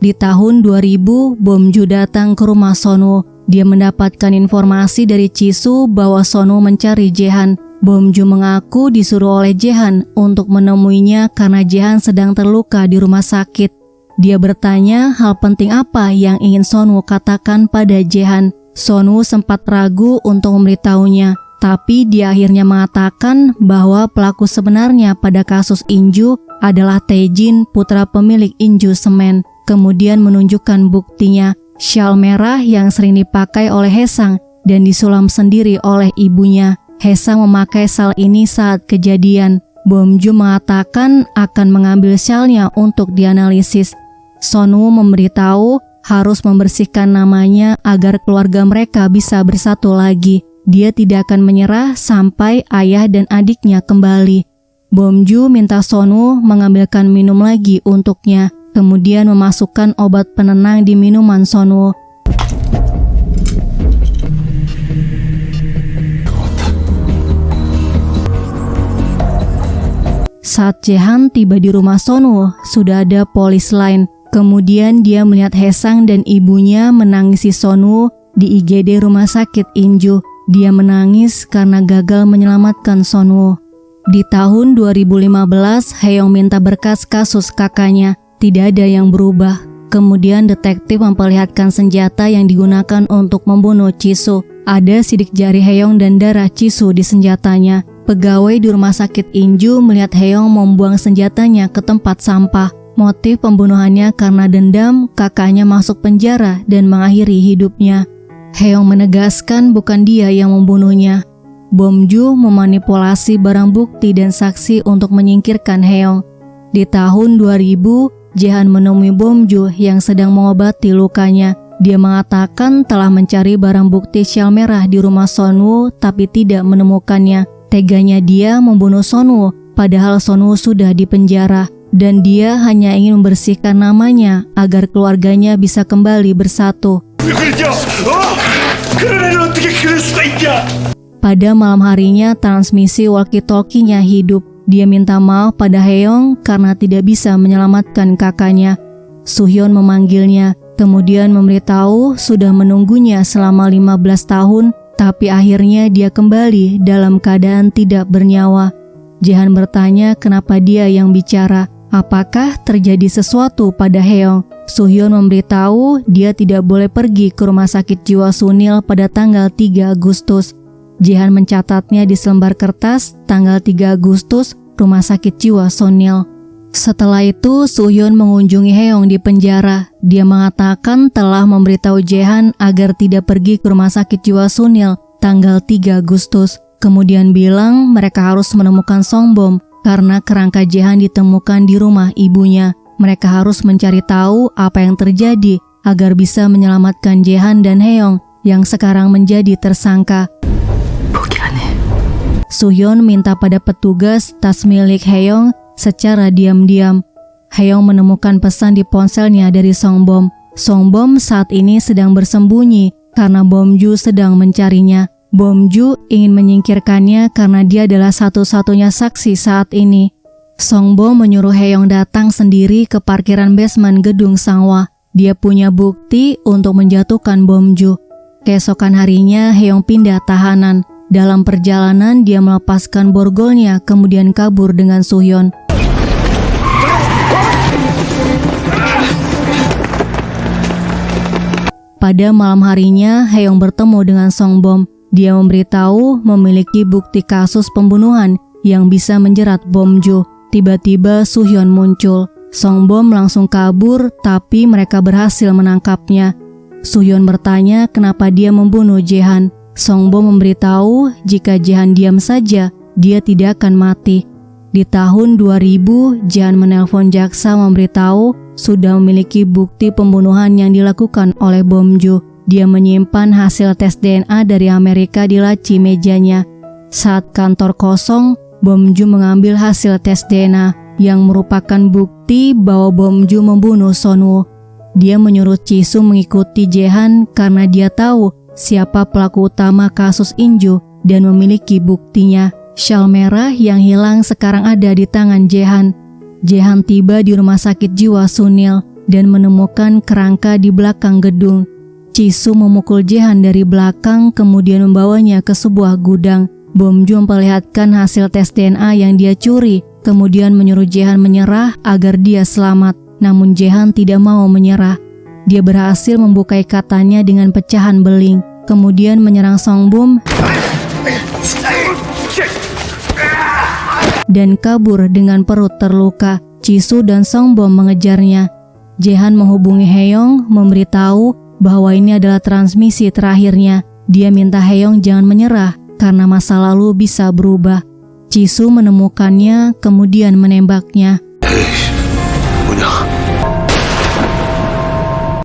Di tahun 2000, Bom-ju datang ke rumah Son-woo. Dia mendapatkan informasi dari Jisoo bahwa Son-woo mencari Jae-han. Bom-ju mengaku disuruh oleh Jae-han untuk menemuinya karena Jae-han sedang terluka di rumah sakit. Dia bertanya hal penting apa yang ingin Son-woo katakan pada Jae-han. Son-woo sempat ragu untuk memberitahunya, tapi dia akhirnya mengatakan bahwa pelaku sebenarnya pada kasus Inju adalah Tae-jin, putra pemilik Inju Semen. Kemudian menunjukkan buktinya, syal merah yang sering dipakai oleh Hae-sang dan disulam sendiri oleh ibunya. Hae-sang memakai syal ini saat kejadian. Bom-ju mengatakan akan mengambil syalnya untuk dianalisis. Son-woo memberitahu harus membersihkan namanya agar keluarga mereka bisa bersatu lagi. Dia tidak akan menyerah sampai ayah dan adiknya kembali. Bom-ju minta Son-woo mengambilkan minum lagi untuknya, kemudian memasukkan obat penenang di minuman Son-woo. Saat Jae-han tiba di rumah Son-woo, sudah ada polis lain. Kemudian dia melihat Hae-sang dan ibunya menangisi Son-woo di IGD rumah sakit Inju. Dia menangis karena gagal menyelamatkan Son-woo. Di tahun 2015, Hae-young minta berkas kasus kakaknya. Tidak ada yang berubah. Kemudian detektif memperlihatkan senjata yang digunakan untuk membunuh Jisoo. Ada sidik jari Hae-young dan darah Jisoo di senjatanya. Pegawai di rumah sakit Inju melihat Hae-young membuang senjatanya ke tempat sampah. Motif pembunuhannya karena dendam, kakaknya masuk penjara dan mengakhiri hidupnya. Hae-young menegaskan bukan dia yang membunuhnya. Bom-ju memanipulasi barang bukti dan saksi untuk menyingkirkan Hae-young. Di tahun 2000, Jae-han menemui Bom-ju yang sedang mengobati lukanya. Dia mengatakan telah mencari barang bukti syal merah di rumah Son-woo tapi tidak menemukannya. Teganya dia membunuh Son-woo padahal Son-woo sudah dipenjara. Dan dia hanya ingin membersihkan namanya agar keluarganya bisa kembali bersatu. Pada malam harinya, transmisi walkie-talkie-nya hidup. Dia minta maaf pada Hae-young karena tidak bisa menyelamatkan kakaknya. Soo-hyun memanggilnya, kemudian memberitahu sudah menunggunya selama 15 tahun, tapi akhirnya dia kembali dalam keadaan tidak bernyawa. Jae-han bertanya kenapa dia yang bicara. Apakah terjadi sesuatu pada Hae-young? Soo-hyun memberitahu dia tidak boleh pergi ke rumah sakit jiwa Sunil pada tanggal 3 Agustus. Jehan mencatatnya di selembar kertas tanggal 3 Agustus, rumah sakit jiwa Sonil. Setelah itu, Soo-hyun mengunjungi Hae-yong di penjara. Dia mengatakan telah memberitahu Jehan agar tidak pergi ke rumah sakit jiwa Sonil tanggal 3 Agustus. Kemudian bilang mereka harus menemukan Songbom karena kerangka Jehan ditemukan di rumah ibunya. Mereka harus mencari tahu apa yang terjadi agar bisa menyelamatkan Jehan dan Hae-yong yang sekarang menjadi tersangka. Soo-hyun minta pada petugas tas milik Hae-yong secara diam-diam. Hae-yong menemukan pesan di ponselnya dari Songbom. Songbom saat ini sedang bersembunyi karena Bomju sedang mencarinya. Bomju ingin menyingkirkannya karena dia adalah satu-satunya saksi saat ini. Songbom menyuruh Hae-yong datang sendiri ke parkiran basement gedung Sangwa. Dia punya bukti untuk menjatuhkan Bomju. Keesokan harinya Hae-yong pindah tahanan. Dalam perjalanan dia melepaskan borgolnya kemudian kabur dengan Soo-hyun. Pada malam harinya, Hae-yong bertemu dengan Songbom. Dia memberitahu memiliki bukti kasus pembunuhan yang bisa menjerat Bomju. Tiba-tiba Soo-hyun muncul. Songbom langsung kabur, tapi mereka berhasil menangkapnya. Soo-hyun bertanya kenapa dia membunuh Jehan. Songbom memberitahu jika Jehan diam saja, dia tidak akan mati. Di tahun 2000, Jehan menelpon jaksa memberitahu sudah memiliki bukti pembunuhan yang dilakukan oleh Bomju. Dia menyimpan hasil tes DNA dari Amerika di laci mejanya. Saat kantor kosong, Bomju mengambil hasil tes DNA yang merupakan bukti bahwa Bomju membunuh Sonwoo. Dia menyuruh Jisoo mengikuti Jehan karena dia tahu siapa pelaku utama kasus Inju dan memiliki buktinya. Syal merah yang hilang sekarang ada di tangan Jehan. Jehan tiba di rumah sakit jiwa Sunil dan menemukan kerangka di belakang gedung. Jisoo memukul Jehan dari belakang kemudian membawanya ke sebuah gudang. Bomju memperlihatkan hasil tes DNA yang dia curi, kemudian menyuruh Jehan menyerah agar dia selamat. Namun Jehan tidak mau menyerah. Dia berhasil membuka ikatannya dengan pecahan beling, kemudian menyerang Songbom dan kabur dengan perut terluka. Jisoo dan Songbom mengejarnya. Jehan menghubungi Hae-yong memberitahu bahwa ini adalah transmisi terakhirnya. Dia minta Hae-yong jangan menyerah karena masa lalu bisa berubah. Jisoo menemukannya kemudian menembaknya.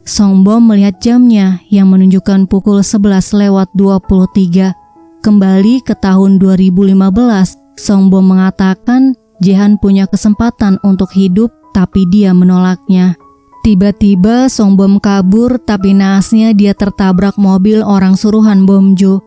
Songbom melihat jamnya yang menunjukkan pukul 11:23. Kembali ke tahun 2015, Songbom mengatakan Jehan punya kesempatan untuk hidup tapi dia menolaknya. Tiba-tiba Songbom kabur tapi naasnya dia tertabrak mobil orang suruhan Bomju.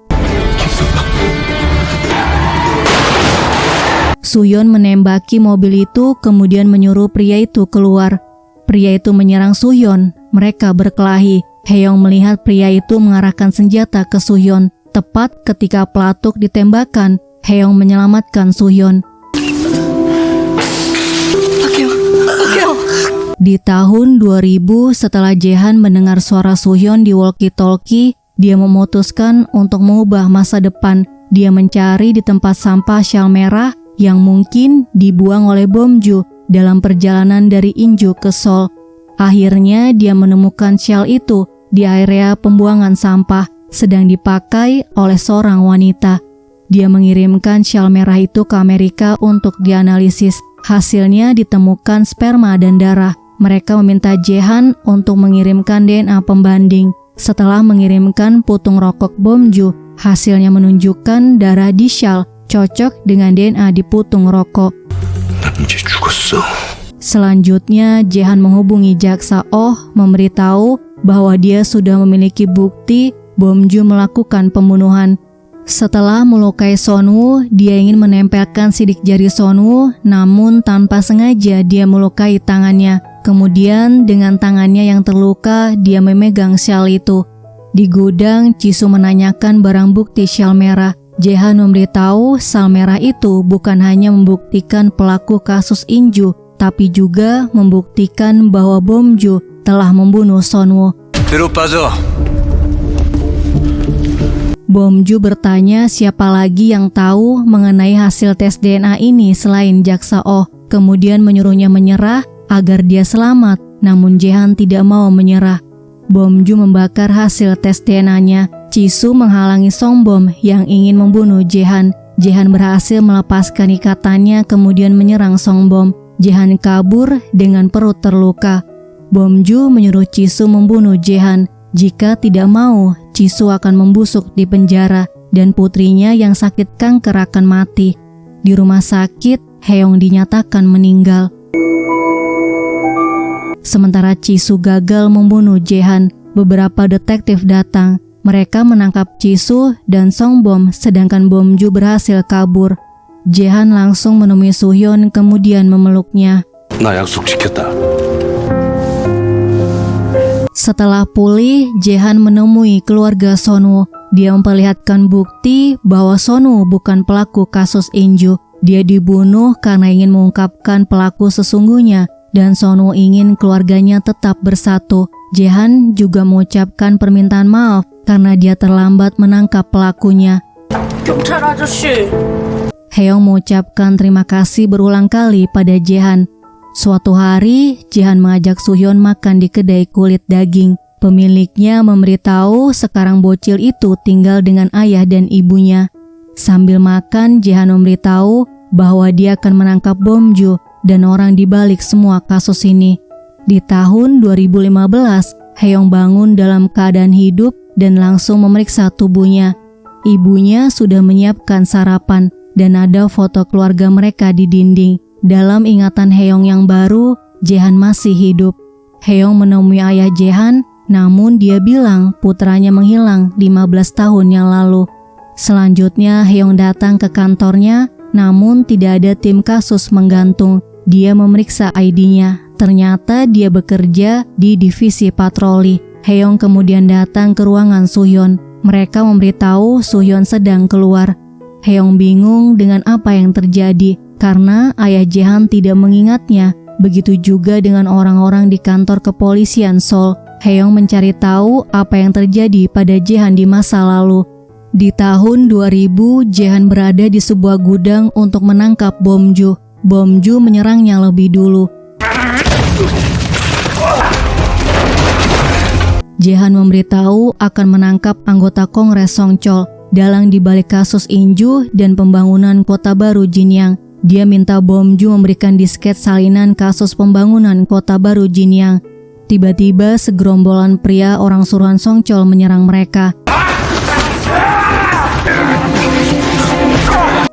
Soo-hyun menembaki mobil itu kemudian menyuruh pria itu keluar. Pria itu menyerang Soo-hyun. Mereka berkelahi. Hae-yong melihat pria itu mengarahkan senjata ke Soo-hyun. Tepat ketika pelatuk ditembakkan, Hae-yong menyelamatkan Soo-hyun. Di tahun 2000, setelah Jehan mendengar suara Soo-hyun di walkie-talkie, dia memutuskan untuk mengubah masa depan. Dia mencari di tempat sampah syal merah yang mungkin dibuang oleh Bomju dalam perjalanan dari Inju ke Seoul. Akhirnya dia menemukan syal itu di area pembuangan sampah sedang dipakai oleh seorang wanita. Dia mengirimkan syal merah itu ke Amerika untuk dianalisis. Hasilnya ditemukan sperma dan darah. Mereka meminta Jehan untuk mengirimkan DNA pembanding. Setelah mengirimkan putung rokok Bomju, hasilnya menunjukkan darah di syal cocok dengan DNA di putung rokok. Selanjutnya, Jehan menghubungi jaksa Oh memberitahu bahwa dia sudah memiliki bukti Bomju melakukan pembunuhan. Setelah melukai Sonwoo, dia ingin menempelkan sidik jari Sonwoo, namun tanpa sengaja dia melukai tangannya. Kemudian dengan tangannya yang terluka, dia memegang syal itu. Di gudang, Jisoo menanyakan barang bukti syal merah. Jehan memberitahu syal merah itu bukan hanya membuktikan pelaku kasus Inju, tapi juga membuktikan bahwa Bomju telah membunuh Sonwoo. Bom Ju bertanya siapa lagi yang tahu mengenai hasil tes DNA ini selain jaksa Oh, kemudian menyuruhnya menyerah agar dia selamat, namun Jehan tidak mau menyerah. Bom Ju membakar hasil tes DNA-nya. Chisu menghalangi Song Bom yang ingin membunuh Jehan. Jehan berhasil melepaskan ikatannya kemudian menyerang Song Bom. Jehan kabur dengan perut terluka. Bom Ju menyuruh Chisu membunuh Jehan. Jika tidak mau, Chisu akan membusuk di penjara dan putrinya yang sakit kanker akan mati. Di rumah sakit, Heong dinyatakan meninggal. Sementara Chisu gagal membunuh Jehan, beberapa detektif datang. Mereka menangkap Chisu dan Song Bom sedangkan Bom Ju berhasil kabur. Jehan langsung menemui Suhyun kemudian memeluknya. 나 약속지켰다. Setelah pulih, Jehan menemui keluarga Sonu. Dia memperlihatkan bukti bahwa Sonu bukan pelaku kasus Inju. Dia dibunuh karena ingin mengungkapkan pelaku sesungguhnya dan Sonu ingin keluarganya tetap bersatu. Jehan juga mengucapkan permintaan maaf karena dia terlambat menangkap pelakunya. 경찰 아저씨. Heong mengucapkan terima kasih berulang kali pada Jehan. Suatu hari, Jehan mengajak Suhyun makan di kedai kulit daging. Pemiliknya memberitahu sekarang bocil itu tinggal dengan ayah dan ibunya. Sambil makan, Jehan memberitahu bahwa dia akan menangkap Bom Ju dan orang di balik semua kasus ini. Di tahun 2015, Heong bangun dalam keadaan hidup dan langsung memeriksa tubuhnya. Ibunya sudah menyiapkan sarapan dan ada foto keluarga mereka di dinding. Dalam ingatan Heong yang baru, Jehan masih hidup. Heong menemui ayah Jehan, namun dia bilang putranya menghilang 15 tahun yang lalu. Selanjutnya Heong datang ke kantornya, namun tidak ada tim kasus menggantung. Dia memeriksa ID-nya. Ternyata dia bekerja di divisi patroli. Heong kemudian datang ke ruangan Suhyun. Mereka memberitahu Suhyun sedang keluar. Heong bingung dengan apa yang terjadi karena ayah Jehan tidak mengingatnya. Begitu juga dengan orang-orang di kantor kepolisian Seoul. Heong mencari tahu apa yang terjadi pada Jehan di masa lalu. Di tahun 2000, Jehan berada di sebuah gudang untuk menangkap Bom Ju. Bom Ju menyerangnya lebih dulu. Jehan memberitahu akan menangkap anggota Kongres Songchol dalang dibalik kasus Inju dan pembangunan kota baru Jinyang. Dia minta Bom Ju memberikan disket salinan kasus pembangunan kota baru Jinyang. Tiba-tiba segerombolan pria orang suruhan Songchol menyerang mereka.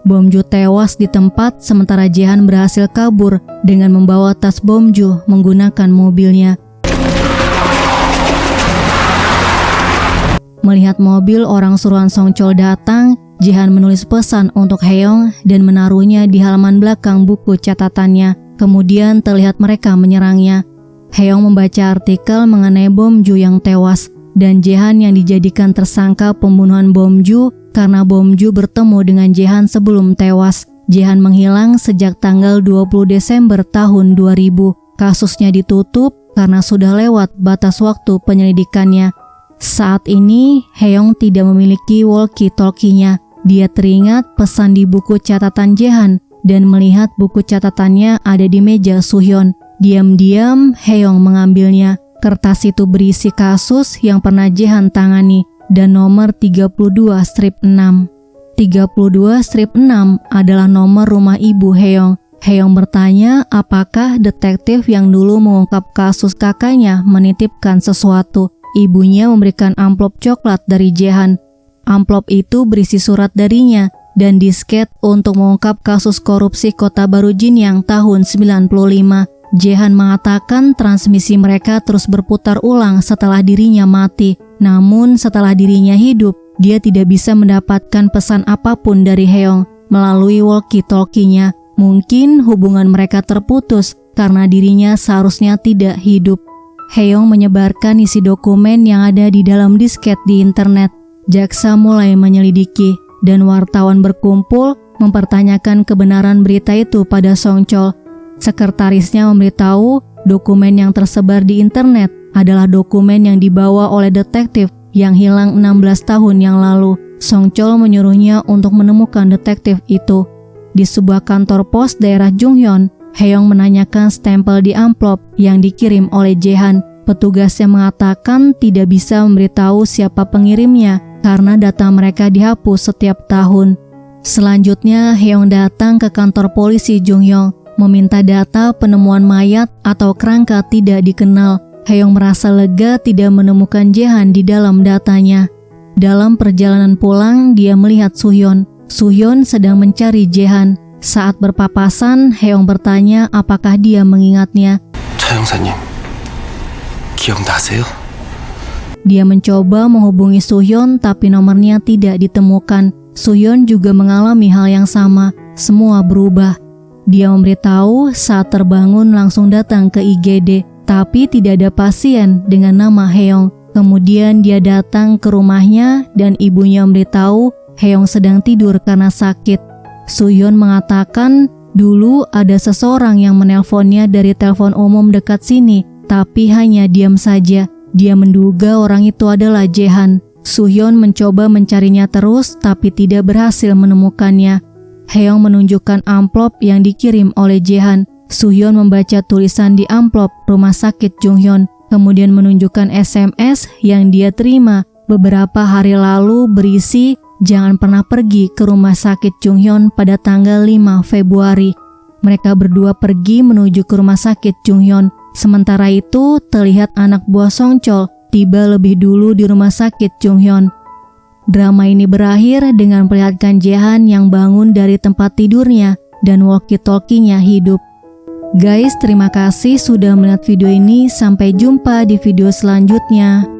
Bom Ju tewas di tempat sementara Jehan berhasil kabur dengan membawa tas Bom Ju menggunakan mobilnya. Melihat mobil orang suruhan Songchol datang, Jehan menulis pesan untuk Heong dan menaruhnya di halaman belakang buku catatannya. Kemudian terlihat mereka menyerangnya. Heong membaca artikel mengenai Bom Ju yang tewas dan Jehan yang dijadikan tersangka pembunuhan Bom Ju karena Bom Ju bertemu dengan Jehan sebelum tewas. Jehan menghilang sejak tanggal 20 Desember tahun 2000. Kasusnya ditutup karena sudah lewat batas waktu penyelidikannya. Saat ini, Heong tidak memiliki walkie-talkie-nya. Dia teringat pesan di buku catatan Jehan dan melihat buku catatannya ada di meja Suhyun. Diam-diam, Heong mengambilnya. Kertas itu berisi kasus yang pernah Jehan tangani dan nomor 32/6. 32/6 adalah nomor rumah ibu Heong. Heong bertanya apakah detektif yang dulu mengungkap kasus kakaknya menitipkan sesuatu. Ibunya memberikan amplop coklat dari Jehan. Amplop itu berisi surat darinya dan disket untuk mengungkap kasus korupsi Kota Baru Jinyang tahun 95. Jehan mengatakan transmisi mereka terus berputar ulang setelah dirinya mati. Namun setelah dirinya hidup, dia tidak bisa mendapatkan pesan apapun dari Heong melalui walkie-talkie-nya. Mungkin hubungan mereka terputus karena dirinya seharusnya tidak hidup. Heong menyebarkan isi dokumen yang ada di dalam disket di internet. Jaksa mulai menyelidiki dan wartawan berkumpul mempertanyakan kebenaran berita itu pada Songchol. Sekretarisnya memberitahu dokumen yang tersebar di internet adalah dokumen yang dibawa oleh detektif yang hilang 16 tahun yang lalu. Song Chol menyuruhnya untuk menemukan detektif itu. Di sebuah kantor pos daerah Jonghyun, Haeyoung menanyakan stempel di amplop yang dikirim oleh Jaehan. Petugasnya mengatakan tidak bisa memberitahu siapa pengirimnya karena data mereka dihapus setiap tahun. Selanjutnya, Haeyoung datang ke kantor polisi Jonghyun, meminta data penemuan mayat atau kerangka tidak dikenal. Haeyoung merasa lega tidak menemukan Jaehan di dalam datanya. Dalam perjalanan pulang, dia melihat Suhyun. Suhyun sedang mencari Jaehan. Saat berpapasan, Haeyoung bertanya apakah dia mengingatnya. 차 형사님, 기억나세요? Dia mencoba menghubungi Suhyun tapi nomornya tidak ditemukan. Suhyun juga mengalami hal yang sama. Semua berubah. Dia memberitahu saat terbangun langsung datang ke IGD. Tapi tidak ada pasien dengan nama Haeyoung. Kemudian dia datang ke rumahnya dan ibunya memberitahu Haeyoung sedang tidur karena sakit. Suhyun mengatakan dulu ada seseorang yang menelponnya dari telepon umum dekat sini, tapi hanya diam saja. Dia menduga orang itu adalah Jaehan. Suhyun mencoba mencarinya terus tapi tidak berhasil menemukannya. Haeyoung menunjukkan amplop yang dikirim oleh Jaehan. Suhyun membaca tulisan di amplop rumah sakit Jonghyun, kemudian menunjukkan SMS yang dia terima beberapa hari lalu berisi jangan pernah pergi ke rumah sakit Jonghyun pada tanggal 5 Februari. Mereka berdua pergi menuju ke rumah sakit Jonghyun. Sementara itu, terlihat anak buah Song Chol tiba lebih dulu di rumah sakit Jonghyun. Drama ini berakhir dengan memperlihatkan Jaehan yang bangun dari tempat tidurnya dan walkie-talkie-nya hidup. Guys, terima kasih sudah melihat video ini. Sampai jumpa di video selanjutnya.